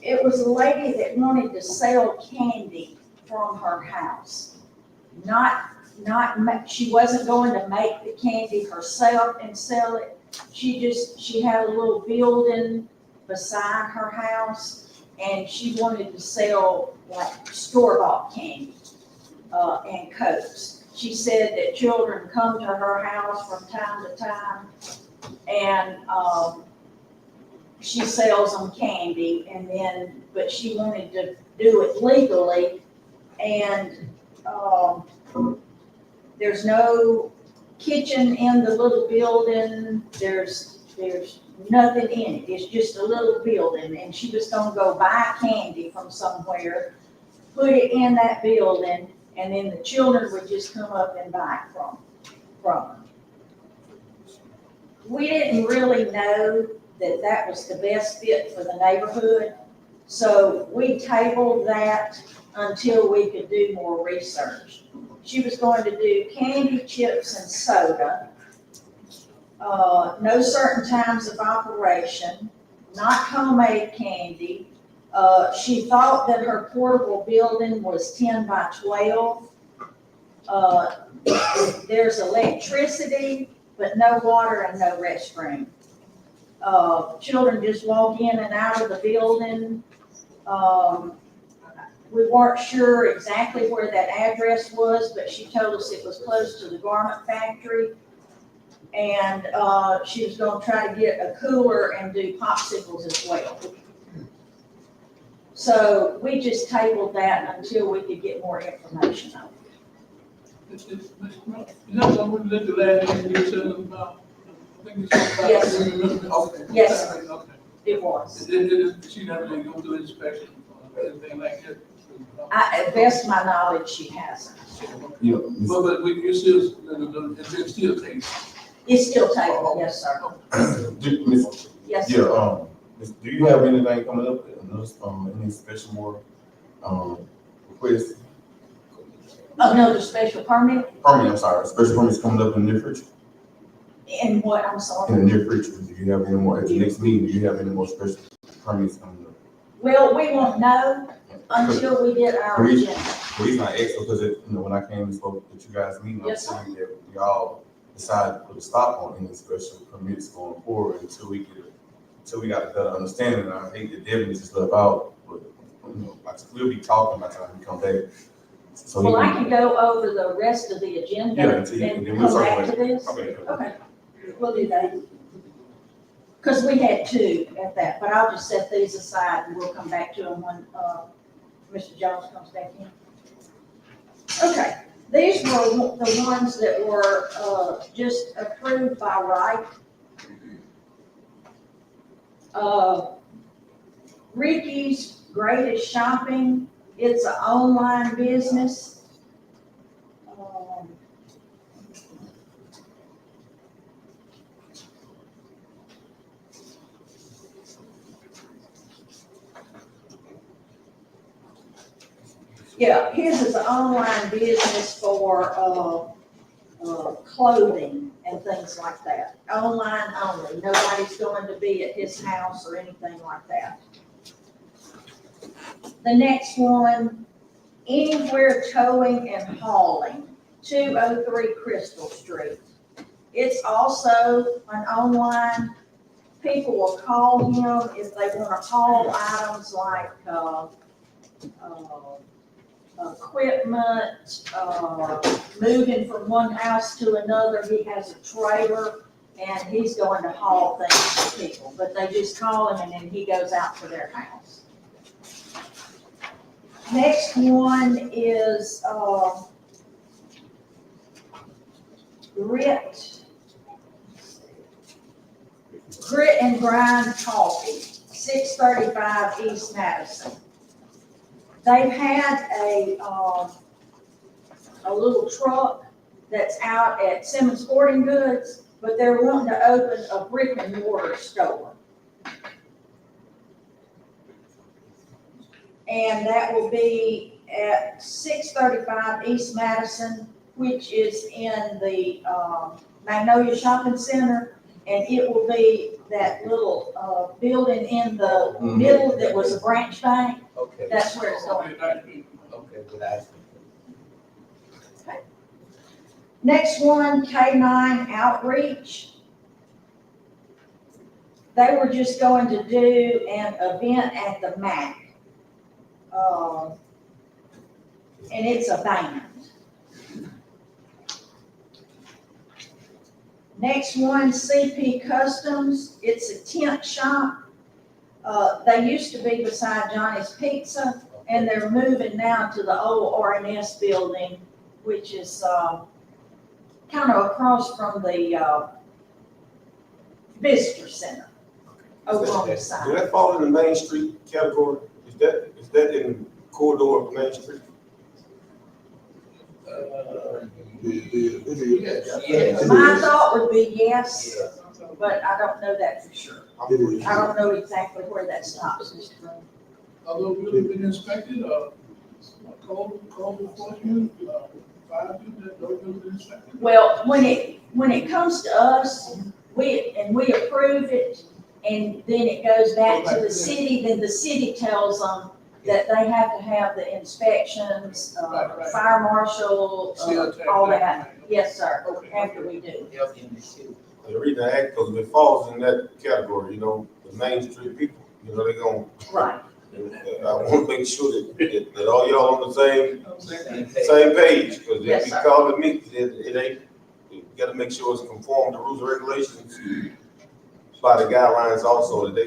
It was a lady that wanted to sell candy from her house. She wasn't going to make the candy herself and sell it. She had a little building beside her house, and she wanted to sell like store-bought candy, and Cokes. She said that children come to her house from time to time, and, she sells them candy, and then, but she wanted to do it legally, and, there's no kitchen in the little building, there's nothing in it, it's just a little building, and she was gonna go buy candy from somewhere, put it in that building, and then the children would just come up and buy it from her. We didn't really know that was the best fit for the neighborhood, so we tabled that until we could do more research. She was going to do candy, chips, and soda, no certain times of operation, not homemade candy. She thought that her portable building was 10 by 12. There's electricity, but no water and no restroom. Children just walk in and out of the building. We weren't sure exactly where that address was, but she told us it was close to the garment factory. And she was gonna try to get a cooler and do popsicles as well. So we just tabled that until we could get more information on it. Is that someone that the last thing you said about? I think it's about. Yes. Okay. Yes. Okay. It was. She never did go through inspection or anything like that? At best of my knowledge, she hasn't. Yeah. But you still, it still takes. It's still tabled, yes, sir. Miss, Yes, yeah, sir. do you have anything coming up, any special more, requests? Another special permit? I'm sorry, special permits coming up in the near future? And what, I'm In sorry? the near future, do you have any more, at the next meeting, do you have any more special permits coming up? Well, we won't know until we get our Reason- agenda. The reason I asked, because when I came and spoke at you guys' meeting, I was Yes, sir. saying that we all decided to put a stop on any special permits going forward until we got a better understanding. I hate that Devin just left out, but, like, we'll be talking by the time we come back. So Well, I can go over the rest of the agenda Yeah, until you- and then we'll come back to circulate. this. Okay. Okay, we'll do that. Because we had two at that, but I'll just set these aside and we'll come back to them when, Mr. Jones comes back in. Okay, these were the ones that were, just approved by right. Ricky's Greatest Shopping, it's an online business. Yeah, his is an online business for, clothing and things like that. Online only, nobody's going to be at his house or anything like that. The next one Anywhere Towing and Hauling, 203 Crystal Street. It's also an online, people will call him if they want to haul items like, equipment, moving from one house to another. He has a trailer and he's going to haul things to people, but they just call him and then he goes out to their house. Next one is, Grit and Grind Coffee, 635 East Madison. They've had a little truck that's out at Simmons Sporting Goods, but they're wanting to open a brick and mortar store. And that will be at 635 East Madison, which is in the Magnolia Shopping Center. And it will be that little building in the middle that was a branch bank. Okay. That's where it's going. Okay, good idea. Next one, K9 Outreach. They were just going to do an event at the MAC. And it's a band. Next one, CP Customs. It's a tent shop. They used to be beside Johnny's Pizza, and they're moving now to the old RNS building, which is kind of across from the visitor center over on the Does side. that fall in the Main Street category? Is that in the corridor of Main Street? Yes. My thought would be yes, but I don't know that for sure. I don't know exactly where that stops, Mr. Green. Although really been inspected, code enforcement, fire people that don't really been inspected. Well, when it comes to us, we approve it, and then it goes back to the city, then the city tells them that they have to have the inspections, Right. fire marshal, Seal tape, all that. that. Yes, sir, Okay. after we do. Health industry. The reason I ask, because if it falls in that category, the Main Street people, they're gonna, Right. I want to make sure that all y'all on the same Same page. page, because if Yes, you sir. call it me, it ain't, you gotta make sure it's conform to rules and regulations by the guidelines also that they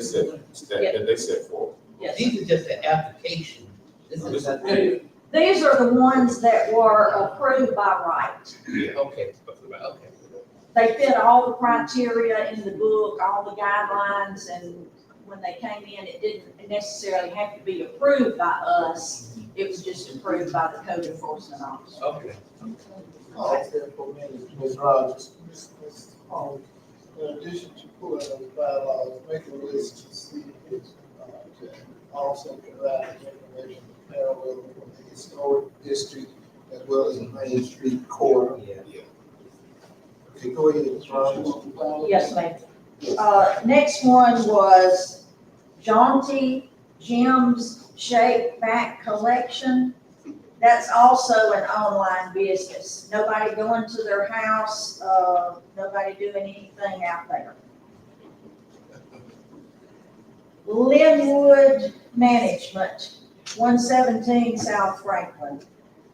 set forth. Yes. These are just the application. This is not. Yeah, These are the ones that were approved by right. Okay, okay. They fit all the criteria in the book, all the guidelines, and when they came in, it didn't necessarily have to be approved by us. It was just approved by the code enforcement officer. Okay. Ms. Rogers. In addition to pulling those bylaws, make a list to see if also provide information parallel from the historic district as well as the Main Street corridor. Yeah. Okay, go ahead, Ms. Rogers. Yes, ma'am. Next one was Jaunty Jim's Shake Back Collection. That's also an online business. Nobody going to their house, nobody doing anything out there. Linwood Management, 117 South Franklin.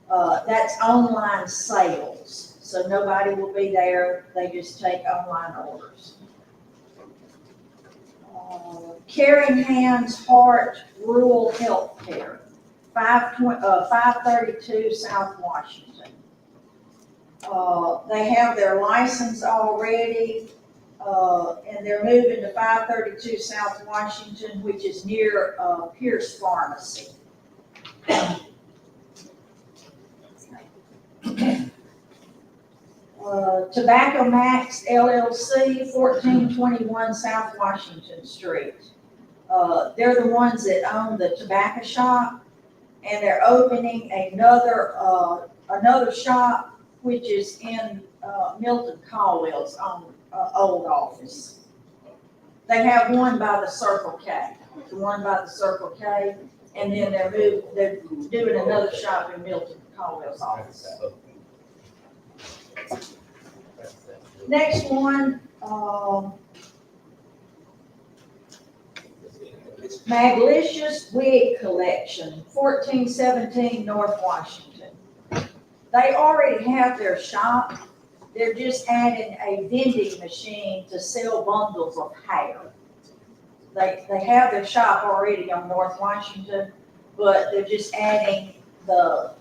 That's online sales, so nobody will be there. They just take online orders. Caring Hands Heart Rural Healthcare, 532 South Washington. They have their license already, and they're moving to 532 South Washington, which is near Pierce Pharmacy. Tobacco Max LLC, 1421 South Washington Street. They're the ones that own the tobacco shop, and they're opening another shop, which is in Milton Caldwell's old office. They have one by the Circle K. The one by the Circle K And then they're doing another shop in Milton, Caldwell's office. Next one, Maglicious Wig Collection, 1417 North Washington. They already have their shop. They're just adding a vending machine to sell bundles of hair. They have their shop already on North Washington, but they're just adding the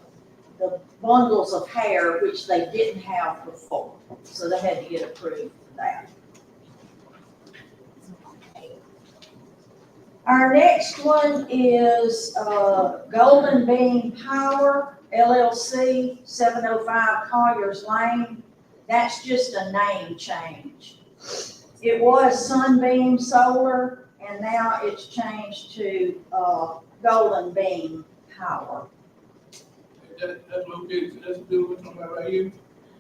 bundles of hair, which they didn't have before. So they had to get approved for that. Our next one is Golden Beam Power LLC, 705 Colliers Lane. That's just a name change. It was Sunbeam Solar, and now it's changed to Golden Beam Power. That's located, that's the deal we're talking about right here?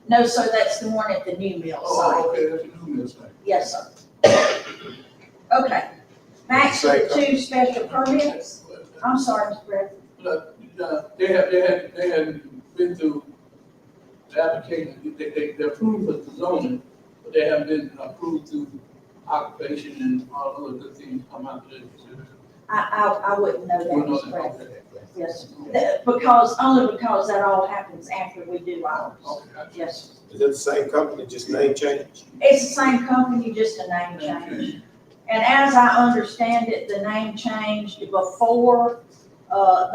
No, sir, that's the one at the new mill Oh, site. okay, that's the new mill site. Yes, sir. Okay, back to the two special permits. I'm sorry, Mr. Brett. Look, they had been through the application, they approved for the zoning, but they haven't been approved through occupation and all other good things come out of this. I wouldn't know that, You know Mr. Brett. that, okay. Yes, only because that all happens after we do ours. Okay, gotcha. Yes, Is that the same company, just name change? it's the same company, just a name change. And as I understand it, the name changed before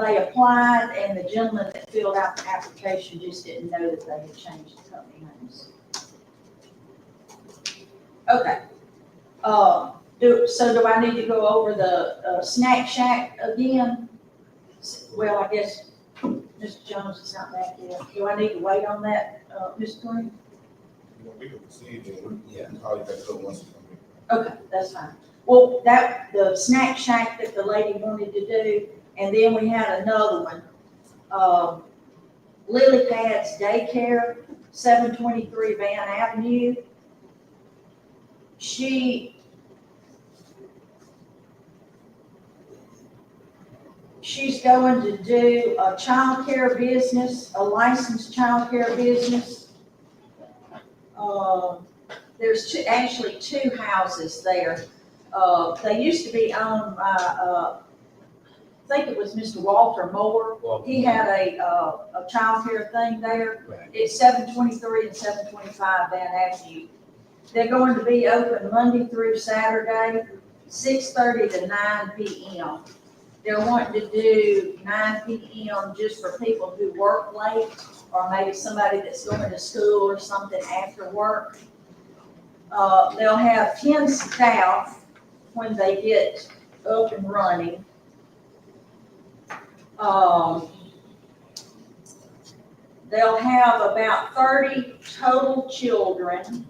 they applied, and the gentleman that filled out the application just didn't know that they had changed the company names. Okay. So do I need to go over the Snack Shack again? Well, I guess Mr. Jones is not back yet. Do I need to wait on that, Mr. Green? We can proceed, and we can call you back up once you come in. Okay, that's fine. Well, the Snack Shack that the lady wanted to do, and then we had another one. Lily Pads Daycare, 723 Van Avenue. She's going to do a childcare business, a licensed childcare business. There's actually two houses there. They used to be owned by, I think it was Mr. Walter Moore. He had a childcare thing there. Right. It's 723 and 725 Van Avenue. They're going to be open Monday through Saturday, 6:30 to 9 p.m. They're wanting to do 9 p.m. just for people who work late, or maybe somebody that's going to school or something after work. They'll have 10 staff when they get up and running. They'll have about 30 total children.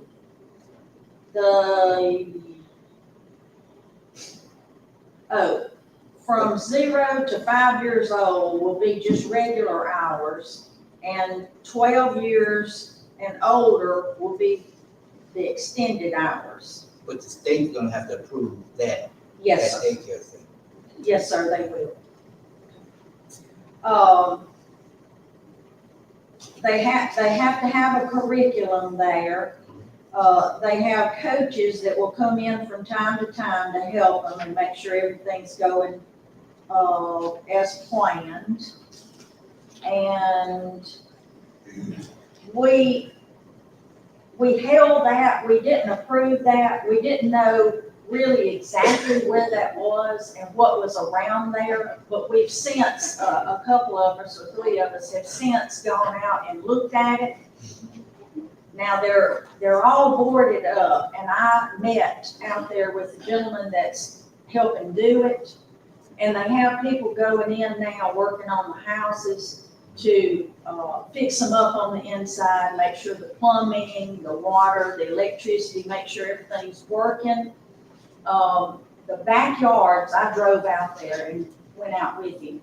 From 0 to 5 years old will be just regular hours, and 12 years and older will be the extended hours. But the state's gonna have to approve that. Yes, that sir. daycare thing. Yes, sir, they will. They have to have a curriculum there. They have coaches that will come in from time to time to help them and make sure everything's going as planned. And we held that, we didn't approve that, we didn't know really exactly where that was and what was around there, but we've since, a couple of us or three of us have since gone out and looked at it. Now they're all boarded up, and I met out there with the gentleman that's helping do it. And they have people going in now working on the houses to fix them up on the inside, make sure the plumbing, the water, the electricity, make sure everything's working. The backyards, I drove out there and went out with you.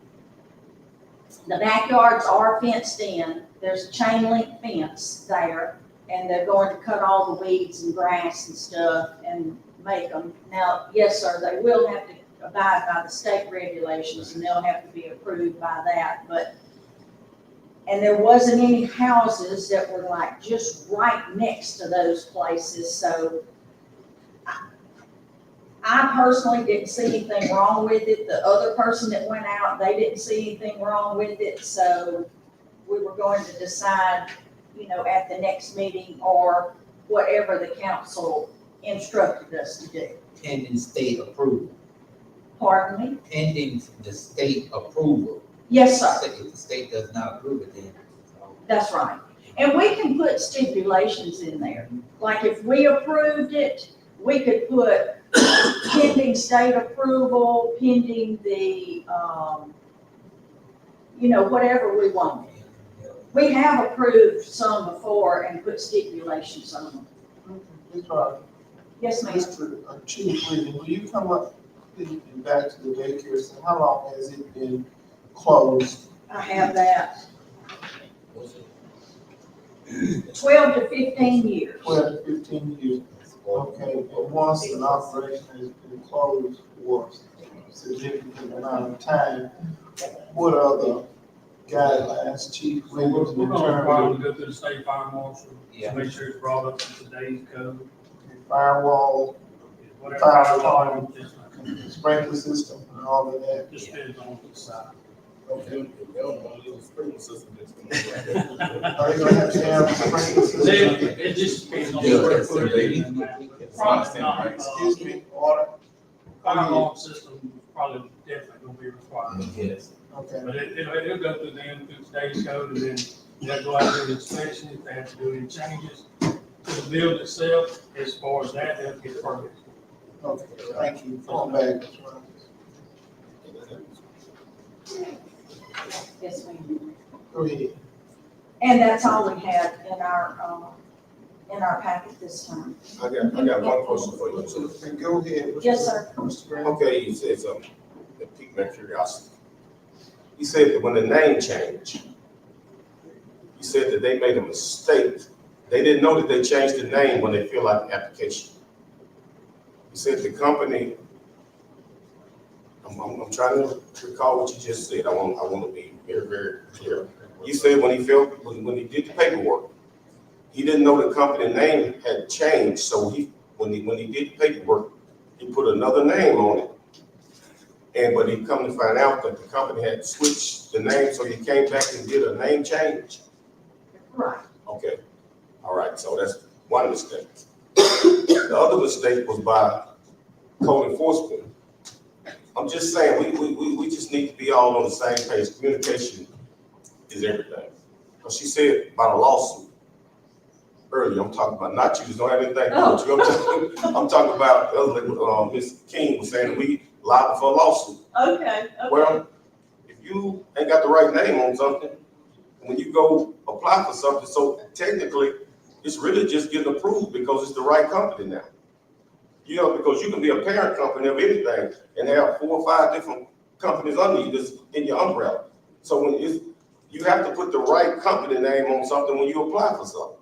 The backyards are fenced in. There's a chain link fence there, and they're going to cut all the weeds and grass and stuff and make them. Now, yes, sir, they will have to abide by the state regulations, and they'll have to be approved by that, but, and there wasn't any houses that were like just right next to those places, so I personally didn't see anything wrong with it. The other person that went out, they didn't see anything wrong with it, so we were going to decide, you know, at the next meeting or whatever the council instructed us to do. Pending state approval, Pardon me? pending the state approval. Yes, sir. If the state does not approve it, then. That's right. And we can put stipulations in there. Like if we approved it, we could put pending state approval, pending the, you know, whatever we wanted. We have approved some before and put stipulations on them. Ms. Rogers, Yes, ma'am. Mr. Chief Williams, will you come up, please, and back to the daycare center? How long has it been closed? I have that. 12 to 15 years. 12 to 15 years. Okay, and once an operation has been closed for a significant amount of time, what are the guidelines, Chief We're Williams, in gonna require them terms to go through the state fire marshal to make sure it's brought up to today's code. of firewall, Whatever Fire fire alarm. alarm, just sprinkler system, and all of that? just depends on the side. Okay. They don't want a little sprinkler system that's Are they gonna have to have a sprinkler system? It just depends on the Yeah, square that's the footage. lady. and that. Excuse me, order? Fire alarm system probably definitely gonna be required. Yes. Okay. But it'll go through them, through today's code, and then they'll go out and do the inspection, if they have to do any changes to the building itself, as far as that, they'll get permits. Okay, thank you. Come back, Ms. Rogers. Yes, ma'am. Go ahead. And that's all we had in our packet this time. I got one question for you. Okay, go ahead. Yes, sir. Mr. Brown. Okay, you said something that piqued my curiosity. You said that when the name changed, you said that they made a mistake. They didn't know that they changed the name when they filled out the application. You said the company, I'm trying to recall what you just said. I want to be very, very clear. You said when he did the paperwork, he didn't know the company name had changed, so when he did the paperwork, he put another name on it. But he come to find out that the company had switched the name, so he came back and did a name change. Right. Okay, all right, so that's one mistake. The other mistake was by code enforcement. I'm just saying, we just need to be all on the same page. Communication is everything. Because she said about a lawsuit earlier, I'm talking about, not you, just don't have anything to do with you. I'm talking about, Ms. King was saying that we liable for a lawsuit. Okay, Well, if you ain't got the right name on something, when you go apply for something, so technically, it's really just getting approved because it's the right company now. You know, because you can be a parent company of anything and have 4 or 5 different companies under you that's in your umbrella. So when you have to put the right company name on something when you apply for something.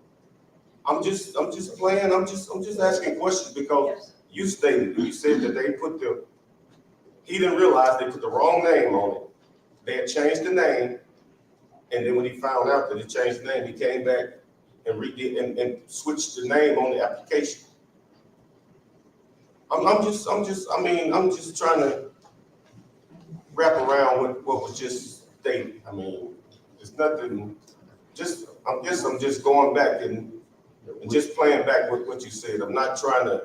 I'm just playing, I'm just asking questions because you said that he didn't realize they put the wrong name on it. They had changed the name, and then when he found out that he changed the name, he came back and redid and switched the name on the application. I'm just trying to wrap around with what was just stated. I mean, it's nothing, I guess I'm just going back and just playing back with what you said. I'm not trying to,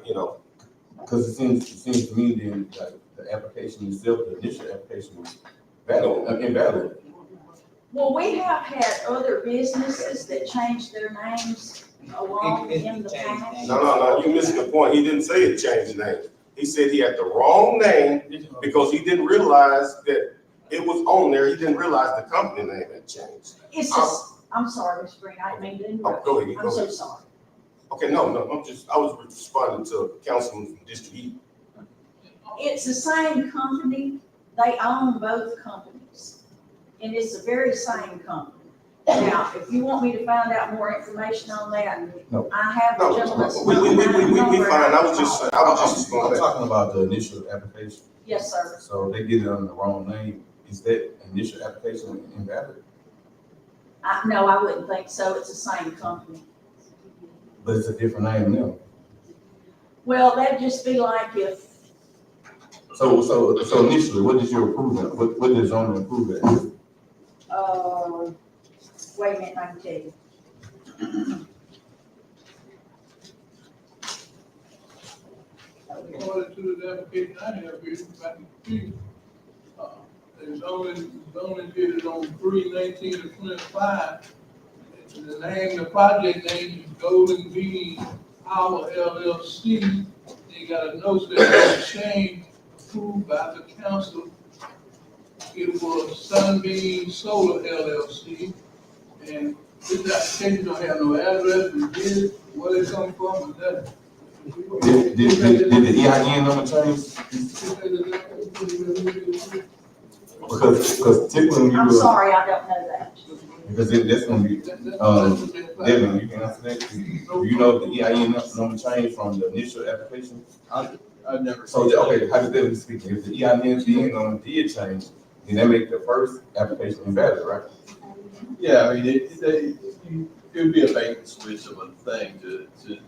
Because it seems to me then like the application itself, the initial application was invalid. Well, we have had other businesses that changed their names along in the past. No, you missing the point. He didn't say it changed name. He said he had the wrong name because he didn't realize that it was on there. He didn't realize the company name had changed. It's just, I'm sorry, Ms. Green, I didn't mean to interrupt. Go ahead, I'm so sorry. Okay, no, I was responding to Councilman from District E. It's the same company. They own both companies. And it's the very same company. Now, if you want me to find out more information on that, No. I have the No, gentleman's we number. fine. I was just I'm going back. talking about the initial application. Yes, sir. So they get it under the wrong name. Is that initial application invalid? No, I wouldn't think so. It's the same company. But it's a different name now. Well, that'd just be like if, So initially, what did you approve it? What did zoning approve it? wait a minute, I can tell you. According to the application I have here, about the zoning did it on 3/19/25. And the name, the project name is Golden Bean Power LLC. They got a note that was changed, approved by the council. It was Sunbeam Solar LLC. And this application don't have no address, we did it, where it come from, is that? Did the EIN number change? Because typically when you I'm do, sorry, I don't know that. because that's gonna be, Devin, you can answer that. Do you know if the EIN number changed from the initial application? I've never. So, okay, hypothetically speaking, if the EIN number did change, then that make the first application invalid, right? Yeah, I mean, it would be a bait and switch of a thing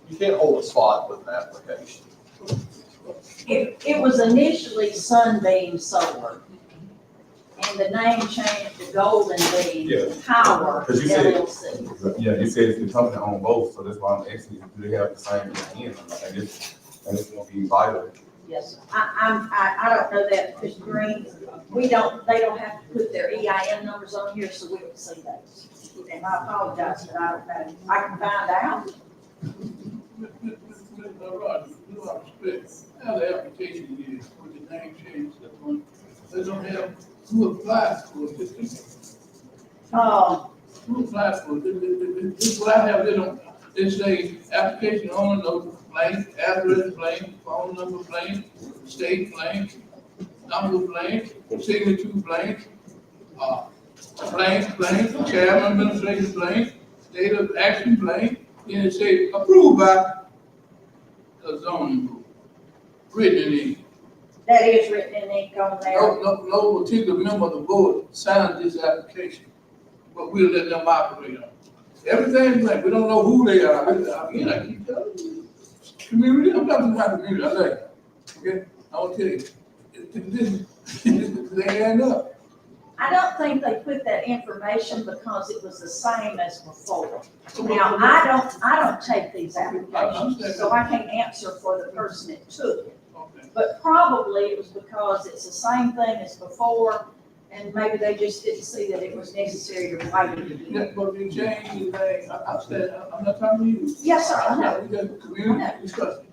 you can't hold a spot with an application. It was initially Sunbeam Solar. And the name changed to Golden Bean Yeah. Power 'Cause you said- LLC. Yeah, you said it's the company on both, so that's why I'm asking you, do they have the same EIN? And it's gonna be vital. Yes, sir. I don't know that, Mr. Green. They don't have to put their EIN numbers on here, so we don't see those. And I apologize, but I don't know. I can find out. Mr. Rogers, with all respect, how the application is, with the name change, that one, they don't have who applies for it. Who applies for it? This is what I have, it's a application owner note blank, address blank, phone number blank, state blank, number blank, signature blank, blank, chairman, administration blank, date of action blank, then it says approved by the zoning board, written in ink. That is written in ink on there. No particular member of the board signed this application, but we'll let them operate on it. Everything's blank, we don't know who they are. Again, I keep telling you, community, I'm talking about community, I like it. Okay, I'll tell you, they end up. I don't think they put that information because it was the same as before. Now, I don't take these applications, so I can't answer for the person that took it. Okay. But probably it was because it's the same thing as before, and maybe they just didn't see that it was necessary to write it again. Yeah, but you change the thing, I'm saying, I'm not talking to you. Yes, sir, I know. We got community discussion.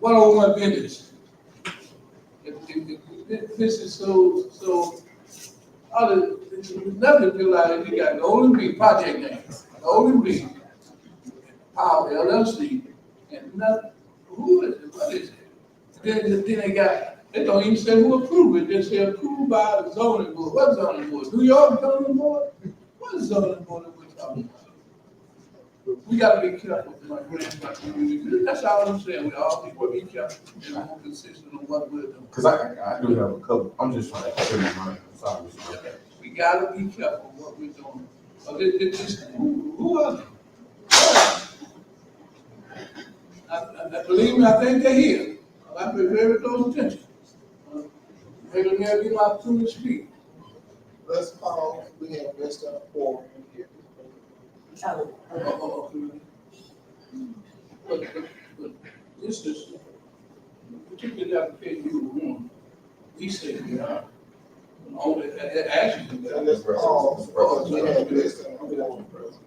What over my business? This is so, there's nothing to like, you got Golden Bean, project name, Golden Bean, Power LLC, and nothing, who is it, what is it? Then they don't even say who approved it, they say approved by the zoning board. What zoning board? New York zoning board? What zoning board are we talking about? We gotta be careful, my friends, my community. That's all I'm saying. We all need to be careful and more consistent on what we're doing. Cause I do have a couple, I'm just trying to clear my mind. Sorry. We gotta be careful what we're doing. Who are they? Believe me, I think they're here. I pay very close attention. Maybe they'll give me an opportunity to speak. Let's pause, we have less than a quorum here. But this is, particularly application you were on, we say we are. Only, actually. And let's pause, because we have less than a quorum present.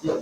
Yeah.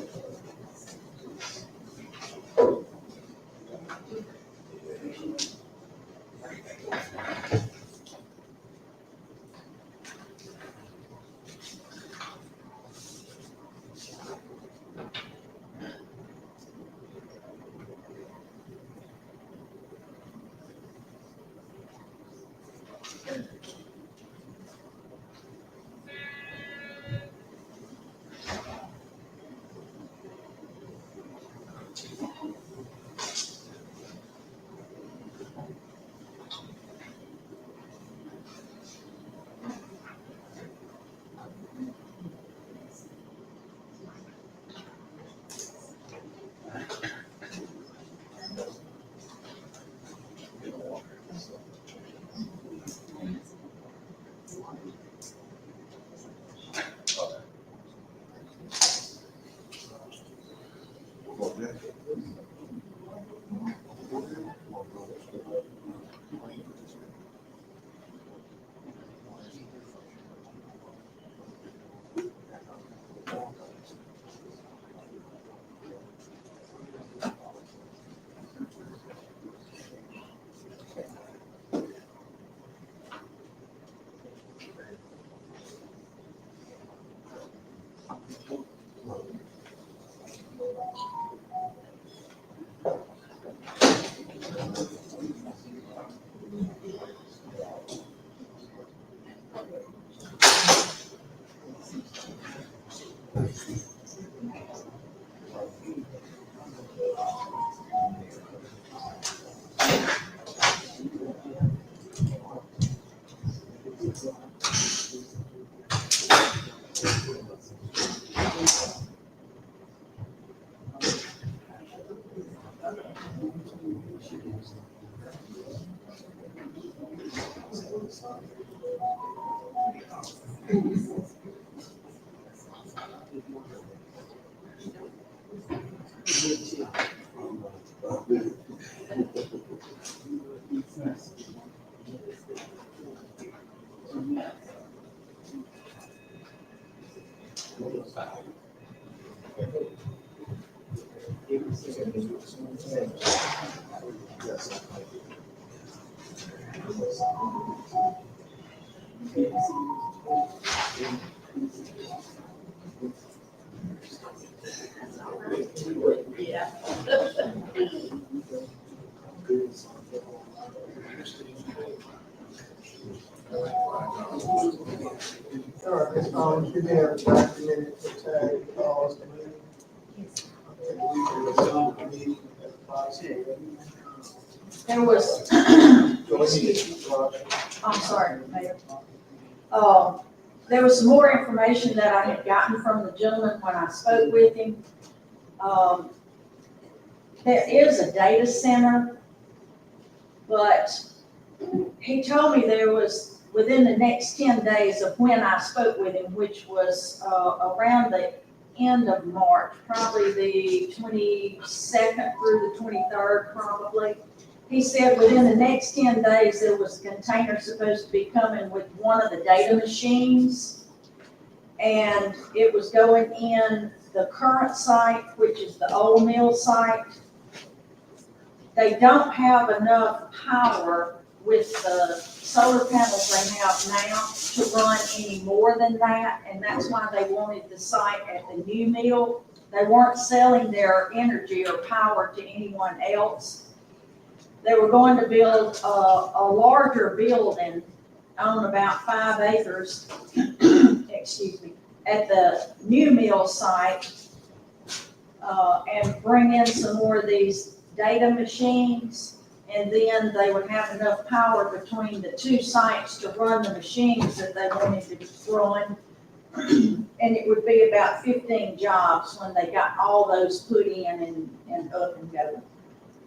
All right, Ms. Collins, you have documented the tag calls the meeting. I think we can resume the meeting as possible. There was, Go ahead, Roger. I'm sorry, Mayor. There was some more information that I had gotten from the gentleman when I spoke with him. There is a data center, but he told me there was, within the next 10 days of when I spoke with him, which was around the end of March, probably the 22nd through the 23rd probably. He said within the next 10 days, there was a container supposed to be coming with one of the data machines. And it was going in the current site, which is the old mill site. They don't have enough power with the solar panels they have now to run any more than that. And that's why they wanted the site at the new mill. They weren't selling their energy or power to anyone else. They were going to build a larger building on about 5 acres, excuse me, at the new mill site, and bring in some more of these data machines. And then they would have enough power between the two sites to run the machines that they wanted to run. And it would be about 15 jobs when they got all those put in and up and going.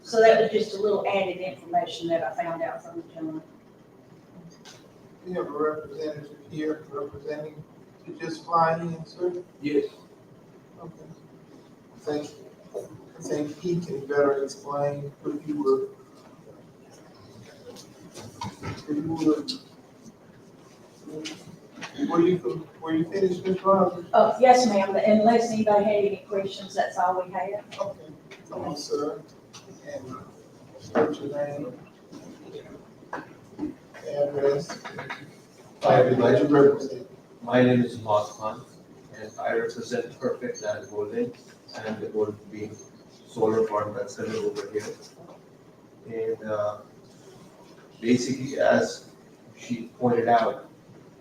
So that was just a little added information that I found out from the gentleman. We have a representative here representing, to just fly in, sir? Yes. Okay. I think he can better explain if you would. If you would. Were you finished, Ms. Rogers? Yes, ma'am, unless anybody had any questions, that's all we have. Okay, come on, sir. And what's your name? Address? Hi, everybody. What you represent? My name is Mark Khan, and I represent Perfect Land Holdings and the Golden Beam Solar Farm that's coming over here. And basically, as she pointed out,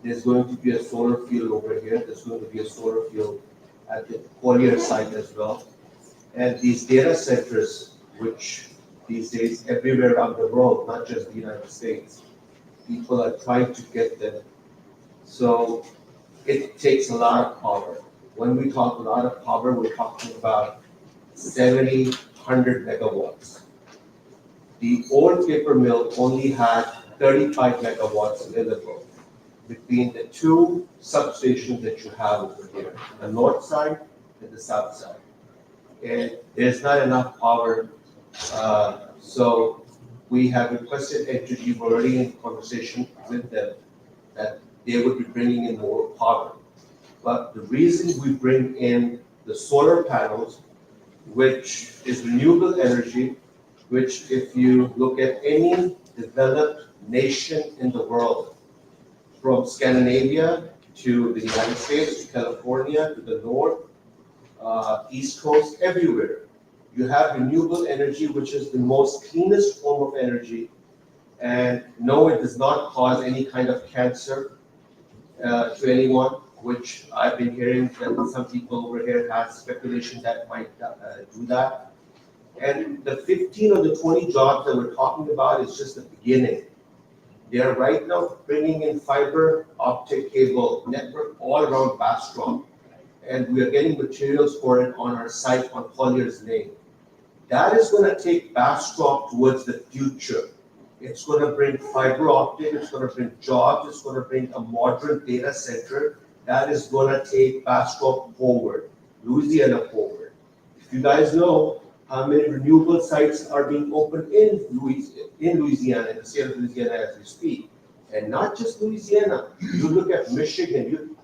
there's going to be a solar field over here. There's going to be a solar field at the Collier site as well. And these data centers, which these days everywhere around the world, not just the United States, people are trying to get them. So it takes a lot of power. When we talk a lot of power, we're talking about 70, 100 megawatts. The old paper mill only had 35 megawatts available between the two substations that you have over here, the north side and the south side. And there's not enough power, so we have requested Entergy, we're already in conversation with them, that they would be bringing in more power. But the reason we bring in the solar panels, which is renewable energy, which if you look at any developed nation in the world, from Scandinavia to the United States, to California, to the north, East Coast, everywhere, you have renewable energy, which is the most cleanest form of energy. And no, it does not cause any kind of cancer to anyone, which I've been hearing that some people over here have speculation that might do that. And the 15 or the 20 jobs that we're talking about is just the beginning. They are right now bringing in fiber optic cable network all around Bastrop. And we are getting materials for it on our site on Collier's Lane. That is going to take Bastrop towards the future. It's going to bring fiber optic, it's going to bring jobs, it's going to bring a modern data center that is going to take Bastrop forward, Louisiana forward. If you guys know how many renewable sites are being opened in Louisiana, in the state of Louisiana as we speak, and not just Louisiana, you look at Michigan,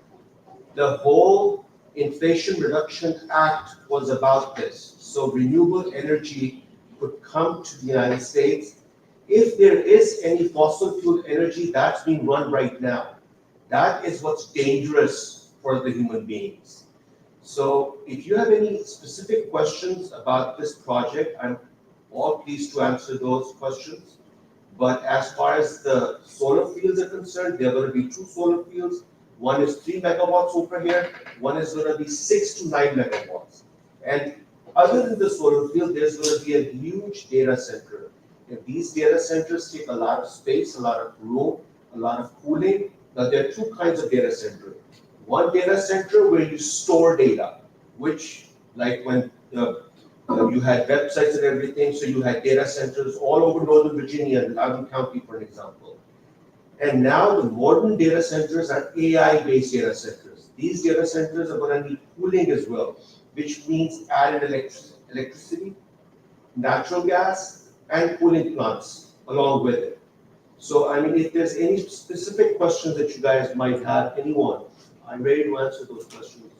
the whole Inflation Reduction Act was about this. So renewable energy could come to the United States. If there is any fossil fuel energy that's being run right now, that is what's dangerous for the human beings. So if you have any specific questions about this project, I'm all pleased to answer those questions. But as far as the solar fields are concerned, there are going to be two solar fields. One is 3 megawatts over here. One is going to be 6 to 9 megawatts. And other than the solar field, there's going to be a huge data center. And these data centers take a lot of space, a lot of room, a lot of cooling. Now, there are two kinds of data center. One data center where you store data, which like when you had websites and everything, so you had data centers all over Northern Virginia and Loudoun County, for example. And now the modern data centers are AI-based data centers. These data centers are going to need cooling as well, which means added electricity, natural gas, and cooling plants along with it. So, I mean, if there's any specific questions that you guys might have, anyone, I'm ready to answer those questions.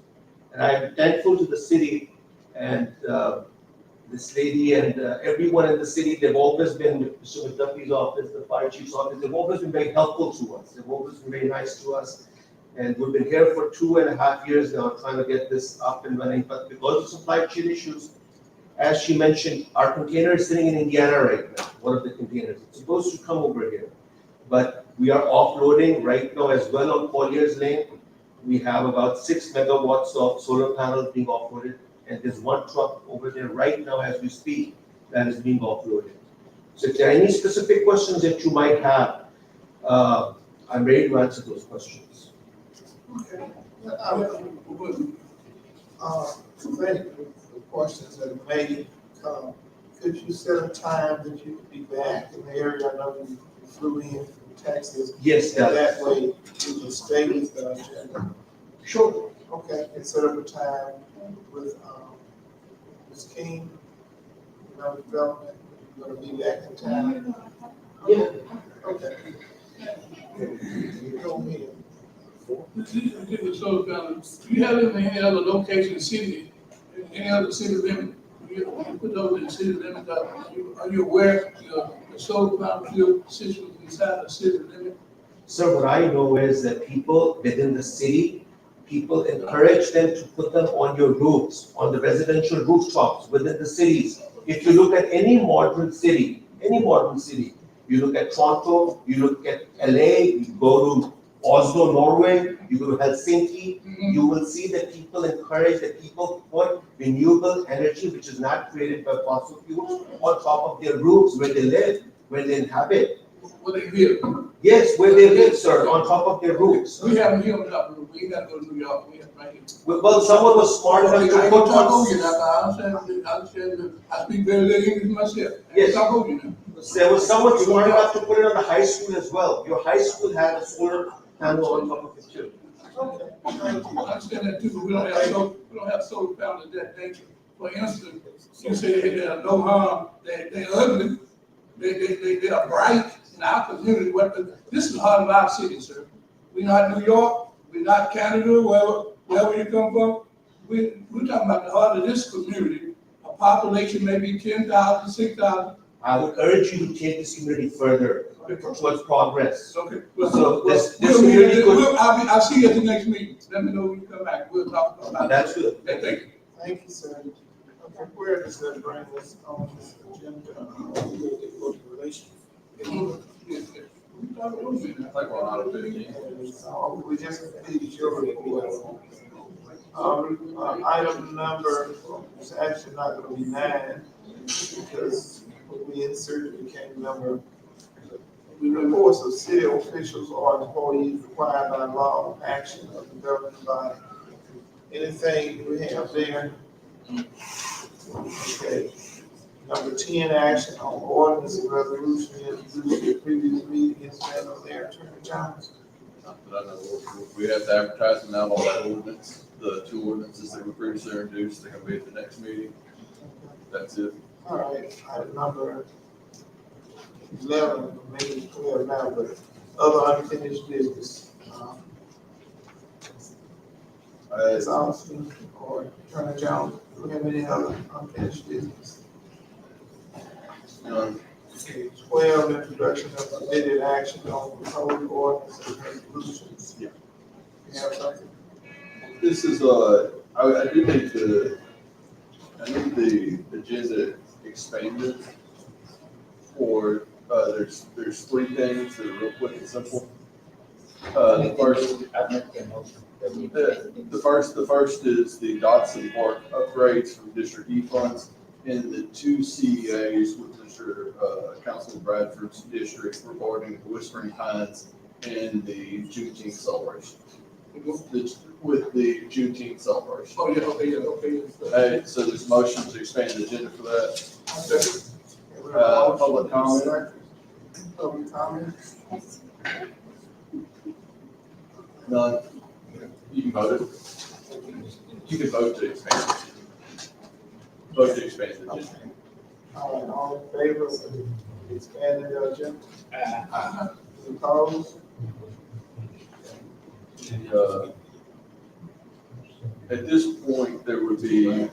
And I'm thankful to the city and this lady and everyone in the city. They've always been, Mr. McDuffie's office, the fire chief's office, they've always been very helpful to us. They've always been very nice to us. And we've been here for 2.5 years now trying to get this up and running. But because of supply chain issues, as she mentioned, our container is sitting in Indiana right now, one of the containers. It's supposed to come over here. But we are offloading right now as well on Collier's Lane. We have about 6 megawatts of solar panels being offloaded. And there's one truck over there right now as we speak that is being offloaded. So if there are any specific questions that you might have, I'm ready to answer those questions. Okay. Thank you for the questions that may come. Could you set a time that you could be back in the area? I know you flew in from Texas. Yes, and that way you can stay with the agenda. Sure. Okay, and set up a time with Ms. King, development. You're gonna be back in town. Yeah. Okay. Go ahead. before. This is solar panels. Do you have them in any other location, in the city, in any other city limit? You put those in the city limit, are you aware, the solar panel field situated inside the city limit? Sir, what I know is that people within the city, people encourage them to put them on your roofs, on the residential rooftops within the cities. If you look at any modern city, you look at Toronto, you look at LA, you go to Oslo, Norway, you go to Helsinki, you will see that people encourage that people put renewable energy, which is not created by fossil fuels, on top of their roofs where they live, where they inhabit. Where they live? Yes, where they live, sir, on top of their roofs. We have them here on top of the roof. We ain't gotta go to New York. We have right here. Well, someone was smart enough I to ain't put talk on. over you now, I understand, I speak very little English myself. I Yes. ain't talk over you now. There was someone smart enough to put it on the high school as well. Your high school had a solar panel on top of it too. I understand that too, but we don't have solar panels of that nature. For instance, you say they are no harm, they're ugly, they are bright in our community. This is the heart of our city, sir. We're not New York, we're not Canada, wherever you come from. We're talking about the heart of this community. A population maybe 10,000, 6,000. I would urge you to take this community further towards progress. Okay. So this community could. I'll see you at the next meeting. Let me know when you come back. We'll talk about it. That's good. Okay, thank you. Thank you, sir. Okay, where does that bring us on this agenda? Public relations. I think we're on item 15. We just completed your report. Item number is actually not gonna be 9, because when we inserted became number. Reports of city officials or employees required by law, action of the governing body. Anything we have there? Okay. Number 10, action on ordinance and resolution introduced in the previous meeting, is that on there, Attorney Jones? Not that I know of. We have to advertise them out on that ordinance, the 2 ordinances that were previously introduced, they're gonna be at the next meeting. That's it. All right, item number 11, maybe 12 now, but other unfinished business. Ms. Austin or Attorney Jones, do we have any other unfinished business? None. 12, introduction of permitted action on proposed ordinance and resolutions. Yeah. You have something? This is, I need the agenda expanded for, there's 3 things that are real quick and simple. The first is the Dotson Park upgrades from District E funds, and the 2 CEAs with Mr. Councilman Bradford's district regarding the Whispering Pines and the Juneteenth celebration. With the Juneteenth celebration. Oh, yeah, okay. So there's a motion to expand the agenda for that. Public Public comment? Public comment? None. You can vote it. You can vote to expand. Vote to expand the agenda. All in favor of expanding the agenda? Opposed? At this point, there would be,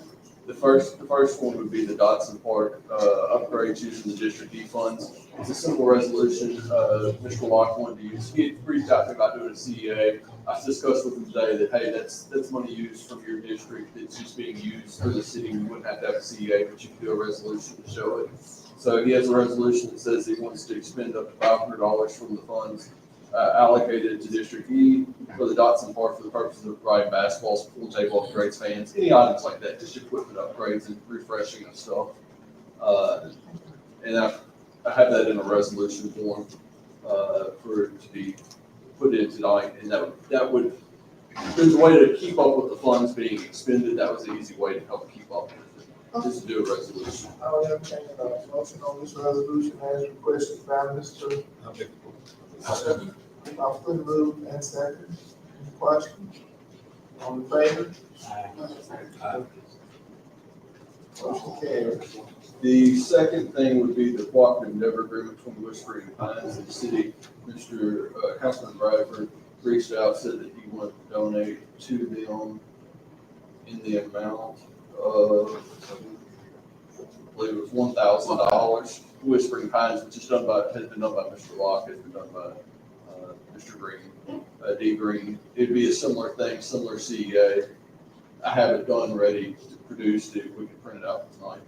the first one would be the Dotson Park upgrades using the District E funds. It's a simple resolution. Mr. Locke wanted to use, he had reached out to me about doing a CEA. I discussed with him today that, hey, that's money used from your district that's just being used for the city. We wouldn't have to have a CEA, but you can do a resolution to show it. So he has a resolution that says he wants to expend up to $500 from the funds allocated to District E for the Dotson Park for the purposes of providing basketballs, pool table upgrades, fans, any items like that, just equipment upgrades and refreshing of stuff. And I have that in a resolution form for it to be put in tonight, and that would, there's a way to keep up with the funds being expended. That was an easy way to help keep up with it, just to do a resolution. I will entertain a motion on this resolution as requested by Mr. I'll put the move and second. Any questions? All in favor? Motion carries. The second thing would be the cooperative endeavor agreement between Whispering Pines and the city. Mr. Councilman Bradford reached out, said that he wanted to donate to them in the amount of, I believe it was $1,000. Whispering Pines, which is has been done by Mr. Locke, has been done by Mr. Green, D. Green. It'd be a similar thing, similar CEA. I have it done, ready to produce it. We can print it out tonight.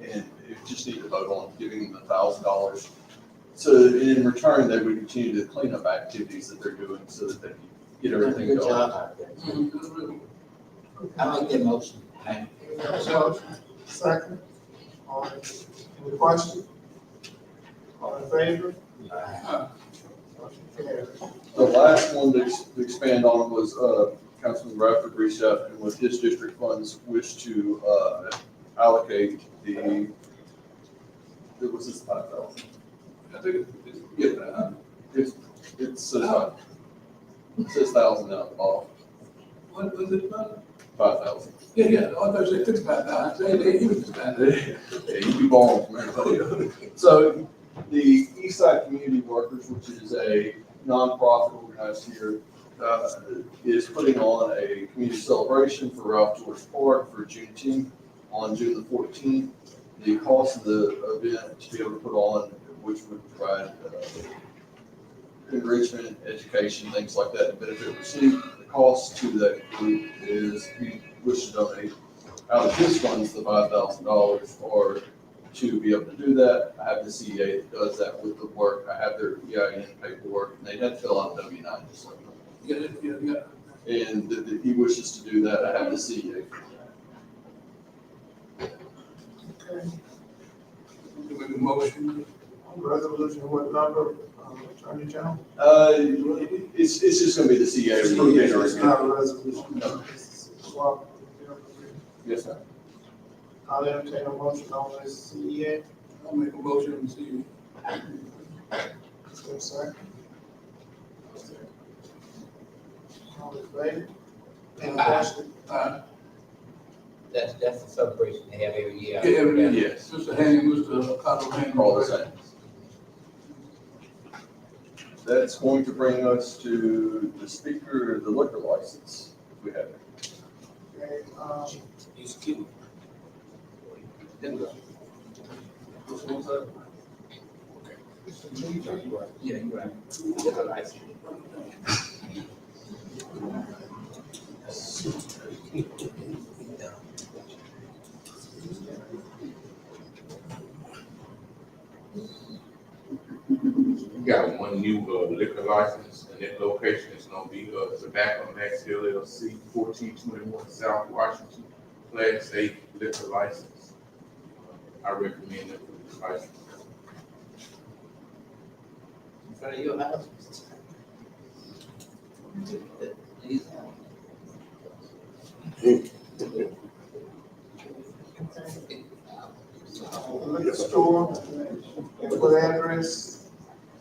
And it just need to vote on giving them $1,000. So in return, they would continue the cleanup activities that they're doing so that they can get everything Good going. job out there. I make that motion. Second. All in, any question? All in favor? Motion carries. The last one to expand on was, Councilman Bradford reached out and with his district funds wish to, allocate it was this 5,000. I think it's, It says 1,000 out the bottom, what was it about? 5,000. Yeah, I thought you said 55,000, they even 55,000. Yeah, you be borrowing from everybody. So the Eastside Community Workers, which is a nonprofit organized here, is putting on a community celebration for Ralph George Park for Juneteenth on June the 14th. The cost of the event to be able to put on, which would provide enrichment, education, things like that, and benefit received. The cost to that group is, he wishes to donate out of his funds the $5,000 or to be able to do that. I have the CEA that does that with the work. I have their EIN paperwork, and they have to fill out W-9 just like that. Yeah. And he wishes to do that. I have the CEA. Okay. You make a motion. Resolution, what number, Attorney General? It's just gonna be the CEA. It's not a resolution. No. Well, Yes, sir. I'll entertain a motion on this CEA. I'll make a motion and see. Is there a second? All in favor? Any question? That's the celebration they have every year. Yeah, every year. Yes. Mr. Haney, Mr. Cottle Haney. Call the same. That's going to bring us to the speaker, the liquor license, if we have it. Okay, He's cute. Which one's that? Yeah, you're right. Get a license. We got one new liquor license, and that location is gonna be Tobacco Max LLC, 1421 South Washington, Class A liquor license. I recommend it for this license. In front of your house. liquor store, what address,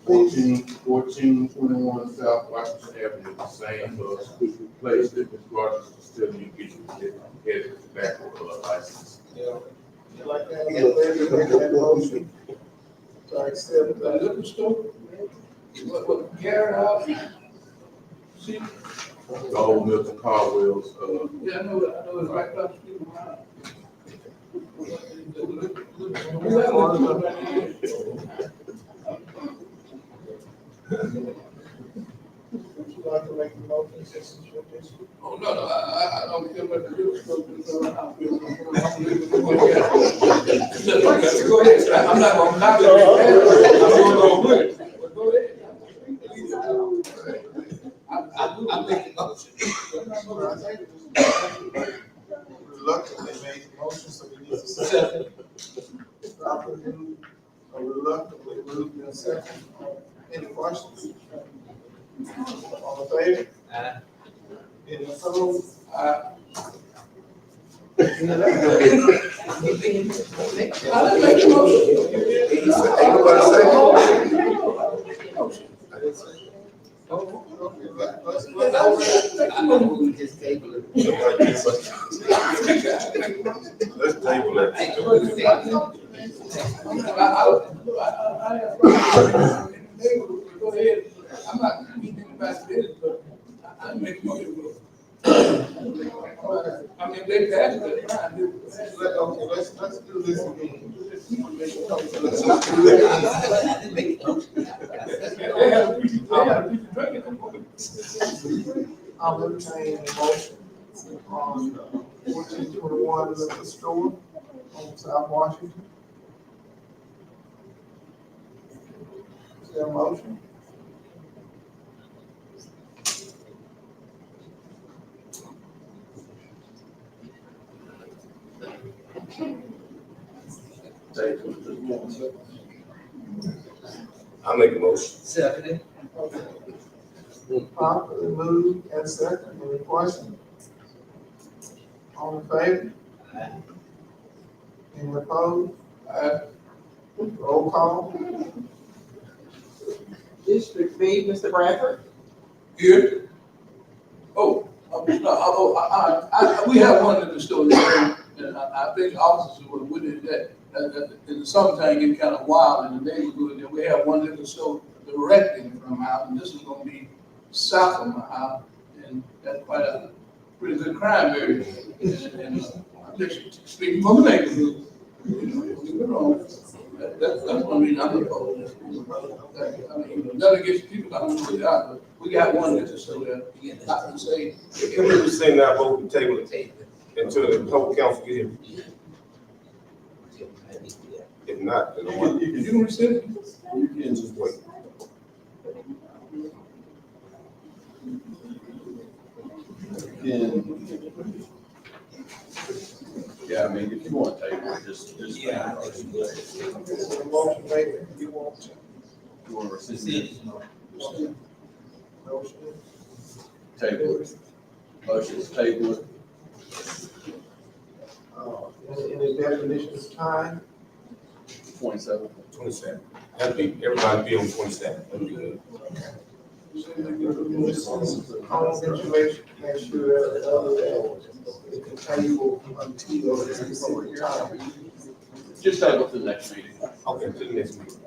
please? 1421 South Washington Avenue, the same place that Ms. Rogers was telling you get a tobacco license. Yeah. You like that? Make that motion. To accept The liquor store? What, Garrett House? See, The old Milton Caldwell's, yeah, I know it's right across the street from my house. Would you like to make a motion since it's your district? Oh, no, I don't care what the liquor store is. Go ahead, I'm not gonna be mad. I'm going on with it. But go ahead. I make a motion. Reluctantly made the motion, so we need a second. Properly moved, or reluctantly moved in a second. Any questions? All in favor? Any opposed? I didn't make a motion. We just table it. let's table it. Go ahead. I'm not keeping anybody business, make a motion. I mean, they passed it, fine. Okay, let's do this again. I'll entertain a motion on 1421 Liquor Store on South Washington. Is there a motion? I make a motion. Second. Properly moved and second, any questions? All in favor? Any opposed? Roll call? District B, Mr. Bradford. Here? We have one in the store, and I think officers were with it, that in the summertime get kind of wild in the neighborhood, and we have one in the store directly from my house, and this is gonna be south of my house, and that's quite a pretty good crime area. And I'm just speaking from the neighborhood, you know, don't get me wrong. That's one reason I'm opposed. I mean, nothing against people that don't put it out, but we got one that's just so there, I can say. Can we just say that vote and table it until the whole council get here? If not, then what? You can rescind it. You can just wait. Yeah, I mean, if you want to take it, just. Yeah. Motion made, if you want to. You want to rescind it? Motion. Table it. Motion is table it. Any definition of time? 27. 27. That'd be, everybody be on 27. That'd be good. Home information, make sure that it can table until a specific time. Just table it to the next meeting. Okay, to the next meeting.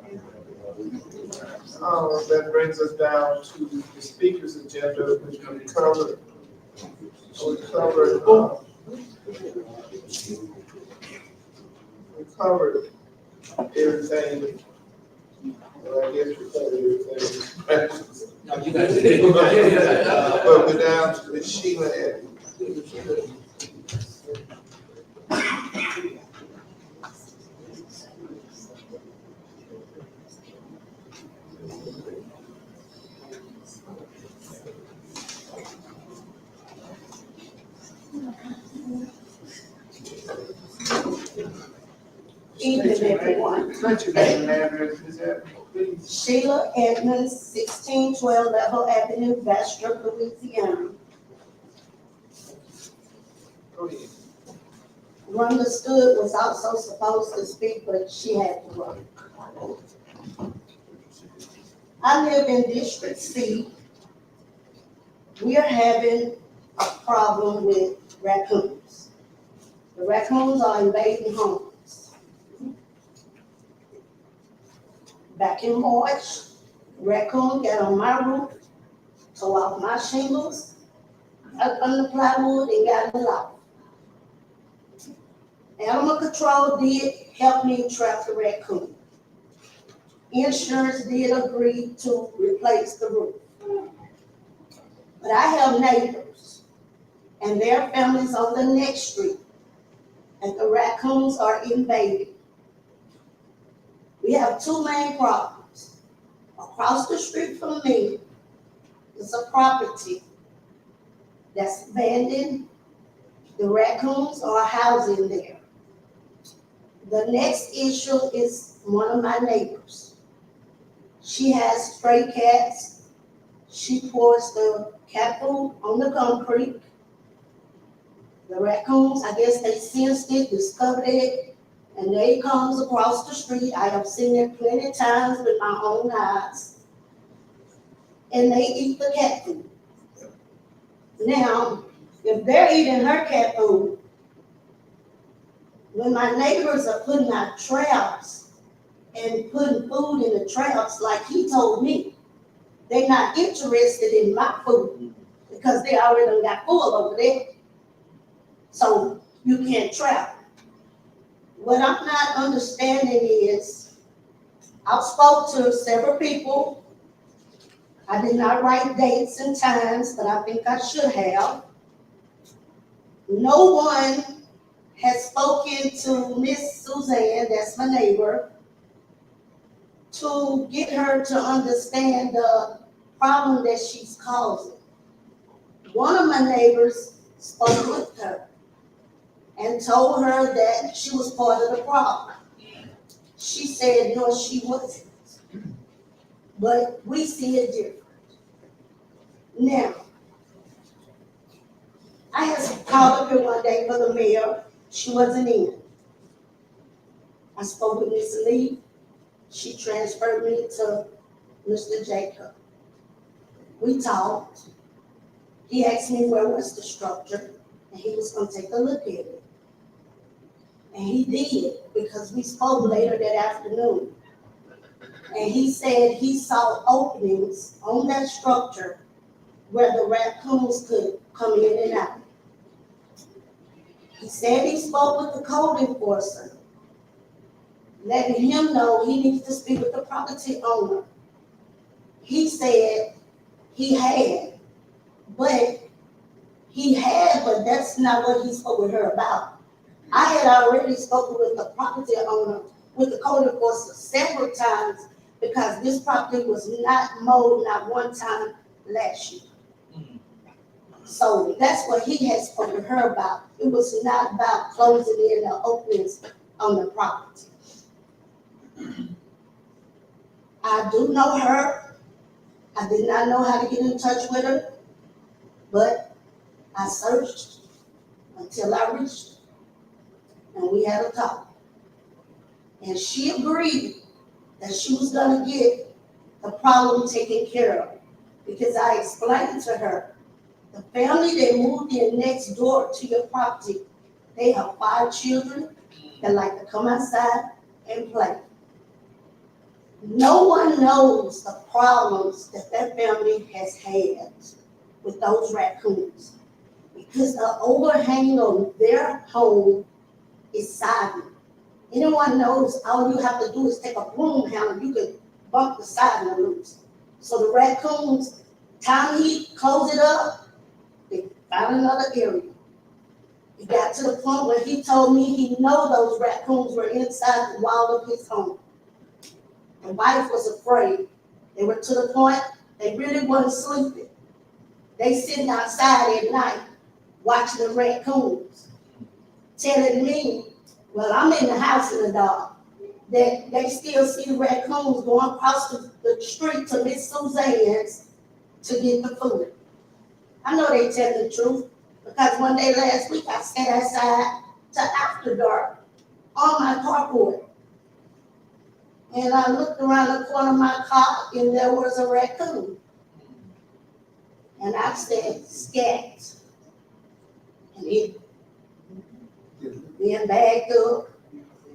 That brings us down to the speaker's agenda, which we covered. We covered everything. Well, I guess we covered everything. But we're down to the Sheila Eddy. Evening, everyone. What's your name and address, Ms. Eddy, please? Sheila Edmonds, 1612 Level Avenue, Bastrop, Louisiana. Go ahead. Rhonda Stood was also supposed to speak, but she had to work. I live in District C. We are having a problem with raccoons. The raccoons are invading homes. Back in March, raccoon got on my roof, tore off my shingles, up on the plywood and got it off. Animal control did help me trap the raccoon. Insurance did agree to replace the roof. But I have neighbors and their families on the next street, and the raccoons are invading. We have two main problems. Across the street from me is a property that's abandoned. The raccoons are housing there. The next issue is one of my neighbors. She has stray cats. She pours the cat food on the concrete. The raccoons, I guess they sensed it, discovered it, and they comes across the street. I have seen it plenty of times with my own eyes. And they eat the cat food. Now, if they're eating her cat food, when my neighbors are putting out traps and putting food in the traps like he told me, they're not interested in my food. because they already done got full over there. So you can't travel. What I'm not understanding is, I spoke to several people. I did not write dates and times, but I think I should have. No one has spoken to Miss Suzanne, that's my neighbor, to get her to understand the problem that she's causing. One of my neighbors spoke with her and told her that she was part of the problem. She said, no, she wasn't. But we see it different. Now, I had called up here one day for the mayor. She wasn't in. I spoke with Miss Lee. She transferred me to Mr. Jacob. We talked. He asked me where was the structure, and he was gonna take a look at it. And he did, because we spoke later that afternoon. And he said he saw openings on that structure where the raccoons could come in and out. He said he spoke with the code enforcer, letting him know he needs to speak with the property owner. He said he had, but that's not what he spoke with her about. I had already spoken with the property owner, with the code enforcer several times, because this property was not mowed not one time last year. So that's what he had spoken to her about. It was not about closing in the openings on the property. I do know her. I did not know how to get in touch with her, but I searched until I reached her, and we had a talk. And she agreed that she was gonna get the problem taken care of, because I explained to her, the family that moved in next door to your property, they have 5 children that like to come outside and play. No one knows the problems that that family has had with those raccoons, because the overhang on their home is siding. Anyone knows all you have to do is take a broom handle, you can bump the siding loose. So the raccoons, time he closed it up, they found another area. It got to the point where he told me he know those raccoons were inside the wall of his home. The wife was afraid. They were to the point they really weren't sleeping. They sitting outside at night watching the raccoons, telling me, well, I'm in the house in the dark, that they still see the raccoons going across the street to Miss Suzanne's to get the food. I know they tell the truth, because one day last week I sat outside till after dark on my carport. And I looked around the corner of my car and there was a raccoon. And I said, scat. And it then bagged up.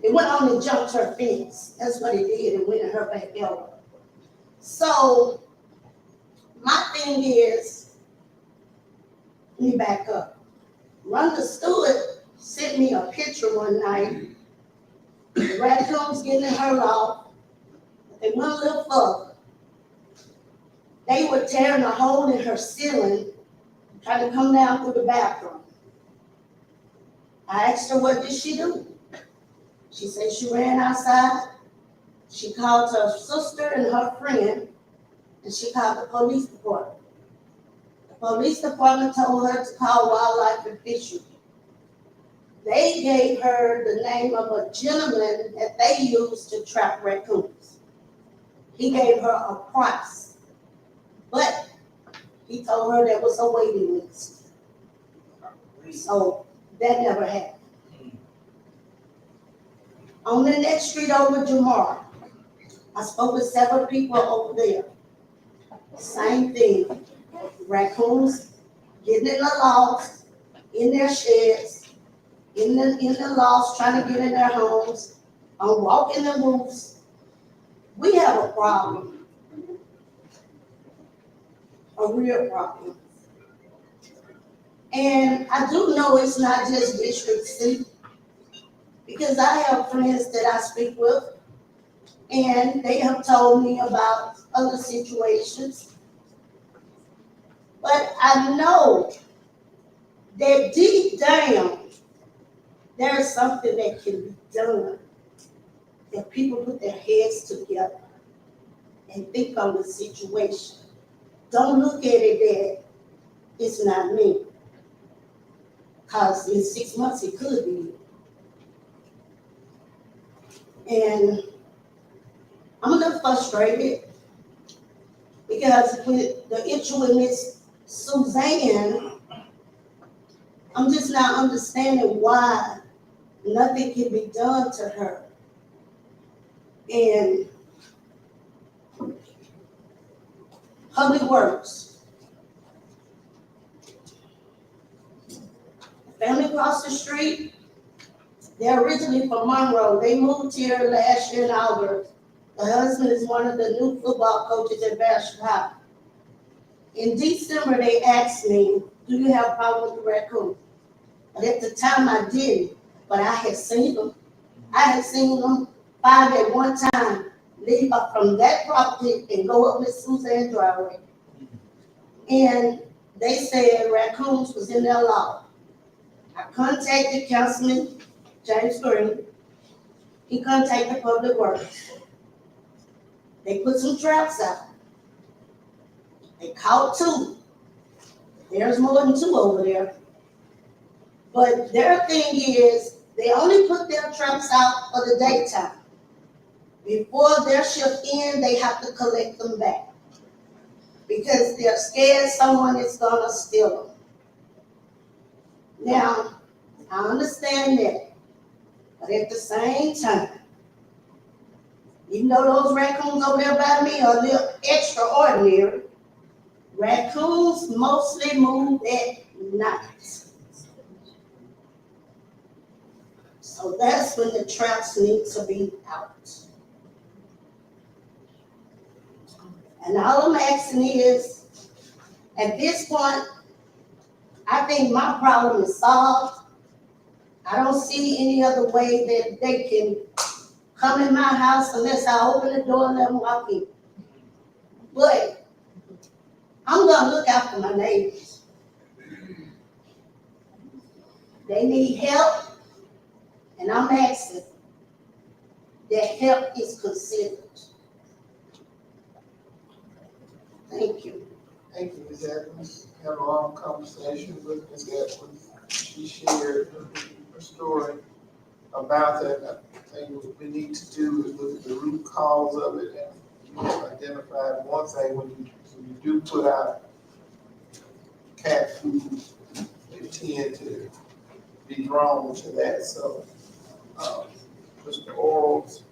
It went on and jumped her fence. That's what it did. It went in her backyard. So my thing is, let me back up. Rhonda Stewart sent me a picture one night. The raccoons getting in her loft. They went a little further. They were tearing a hole in her ceiling, trying to come down through the bathroom. I asked her, what did she do? She said she ran outside. She called her sister and her friend, and she called the police department. The police department told her to call Wildlife and Fisheries. They gave her the name of a gentleman that they used to trap raccoons. He gave her a price, but he told her there was a waiting list. So that never happened. On the next street over Jamar, I spoke with several people over there. Same thing. Raccoons getting in the lofts, in their sheds, in the lofts, trying to get in their homes, on walking the roofs. We have a problem, a real problem. And I do know it's not just District C, because I have friends that I speak with, and they have told me about other situations. But I know that deep down, there's something that can be done. If people put their heads together and think on the situation. Don't look at it that it's not me. Cause in 6 months it could be. And I'm a little frustrated because with the issue with Miss Suzanne, I'm just not understanding why nothing can be done to her. And Public Works, family across the street, they're originally from Monroe. They moved here last year in August. The husband is one of the new football coaches at Bastrop High. In December, they asked me, do you have a problem with the raccoon? But at the time I didn't, but I had seen them. I had seen them 5 at one time leave up from that property and go up Miss Suzanne driveway. And they said raccoons was in their law. I contacted Councilman James Green. He contacted Public Works. They put some traps out. They caught 2. There's more than 2 over there. But their thing is, they only put their traps out for the daytime. Before their shift ends, they have to collect them back. Because they're scared someone is gonna steal them. Now, I understand that. But at the same time, even though those raccoons over there by me are a little extraordinary, raccoons mostly move at night. So that's when the traps need to be out. And all I'm asking is, at this point, I think my problem is solved. I don't see any other way that they can come in my house unless I open the door and let them walk in. But I'm gonna look out for my neighbors. They need help, and I'm asking that help is considered. Thank you. Thank you, Ms. Evans. Had a long conversation with Ms. Evans. She shared her story about that. I think what we need to do is look at the root cause of it, and you have identified one thing when you do put out cat food, they tend to be drawn to that. So, Mr. Orals,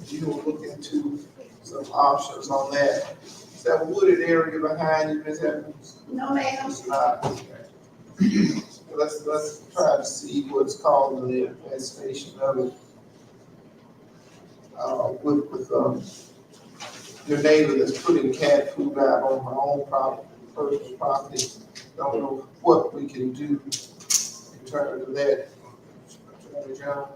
you will look into some options on that. Is that wooded area behind you, Ms. Evans? No, ma'am. It's not. Let's try to see what's causing the infestation of it. With your neighbor that's putting cat food out on her own property, personal property. Don't know what we can do in terms of that. Attorney Jones?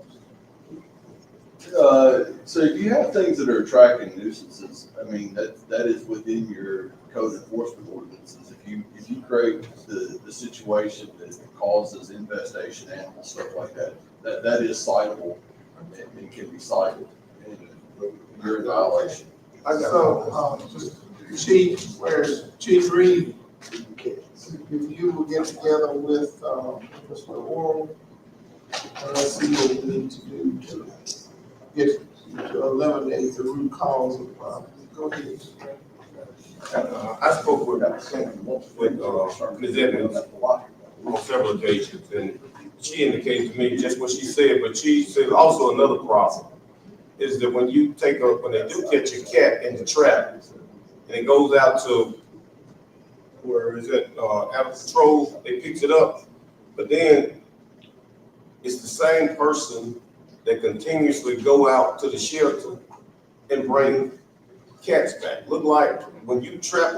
So if you have things that are attracting nuisances, I mean, that is within your code enforcement ordinances. If you create the situation that causes infestation, animals, stuff like that, that is citable and can be cited, and you're in violation. Chief, where's Chief Reed? If you will get together with Mr. Oral, and let's see what we need to do to eliminate the root cause of the problem. Go ahead. I spoke with Ms. Evans on several occasions, and she indicated to me just what she said, but she said also another problem is that when they do catch a cat in the trap, and it goes out to, where is it, out of control, they picks it up, but then it's the same person that continuously go out to the shelter and bring cats back. Look like when you trap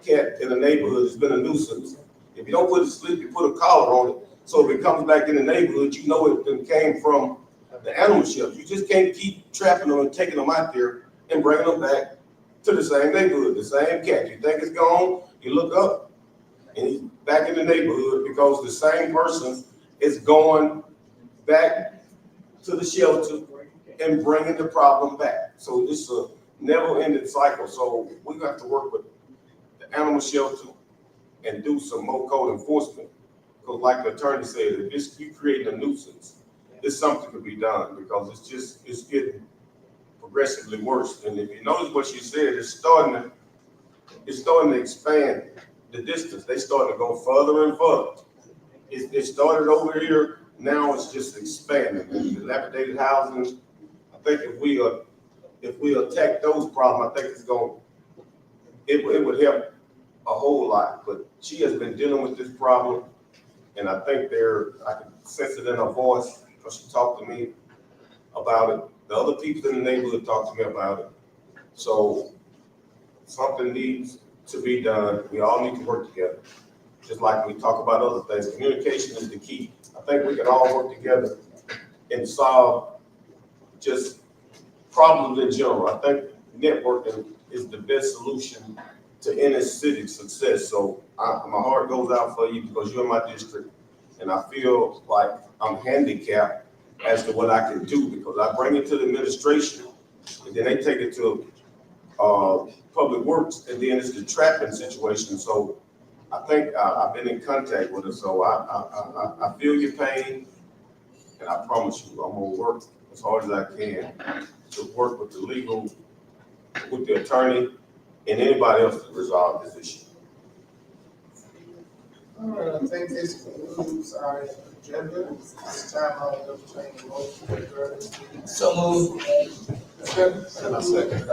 cat in the neighborhood, it's been a nuisance. If you don't put it to sleep, you put a collar on it, so if it comes back in the neighborhood, you know it done came from the animal shelter. You just can't keep trapping them and taking them out there and bringing them back to the same neighborhood, the same cat. You think it's gone, you look up, and he's back in the neighborhood because the same person is going back to the shelter and bringing the problem back. So it's a never-ending cycle. So we have to work with the animal shelter and do some more code enforcement. Because like the attorney said, if it's, you creating a nuisance, it's something to be done, because it's getting progressively worse. And if you notice what she said, it's starting to expand the distance. They starting to go further and further. It started over here, now it's just expanding. And dilapidated housing, I think if we attack those problems, I think it would help a whole lot. But she has been dealing with this problem, and I think I can sense it in her voice, because she talked to me about it. The other people in the neighborhood talked to me about it. So something needs to be done. We all need to work together. Just like we talk about other things, communication is the key. I think we can all work together and solve just problems in general. I think networking is the best solution to any city's success. So my heart goes out for you, because you're in my district, and I feel like I'm handicapped as to what I can do, because I bring it to the administration, and then they take it to Public Works, and then it's the trapping situation. So I think I've been in contact with her, so I feel your pain, and I promise you, I'm gonna work as hard as I can to work with the legal, with the attorney, and anybody else to resolve this issue. All right, I think this concludes our agenda. This time I'll entertain a motion to adjourn this meeting. So moved. And I second.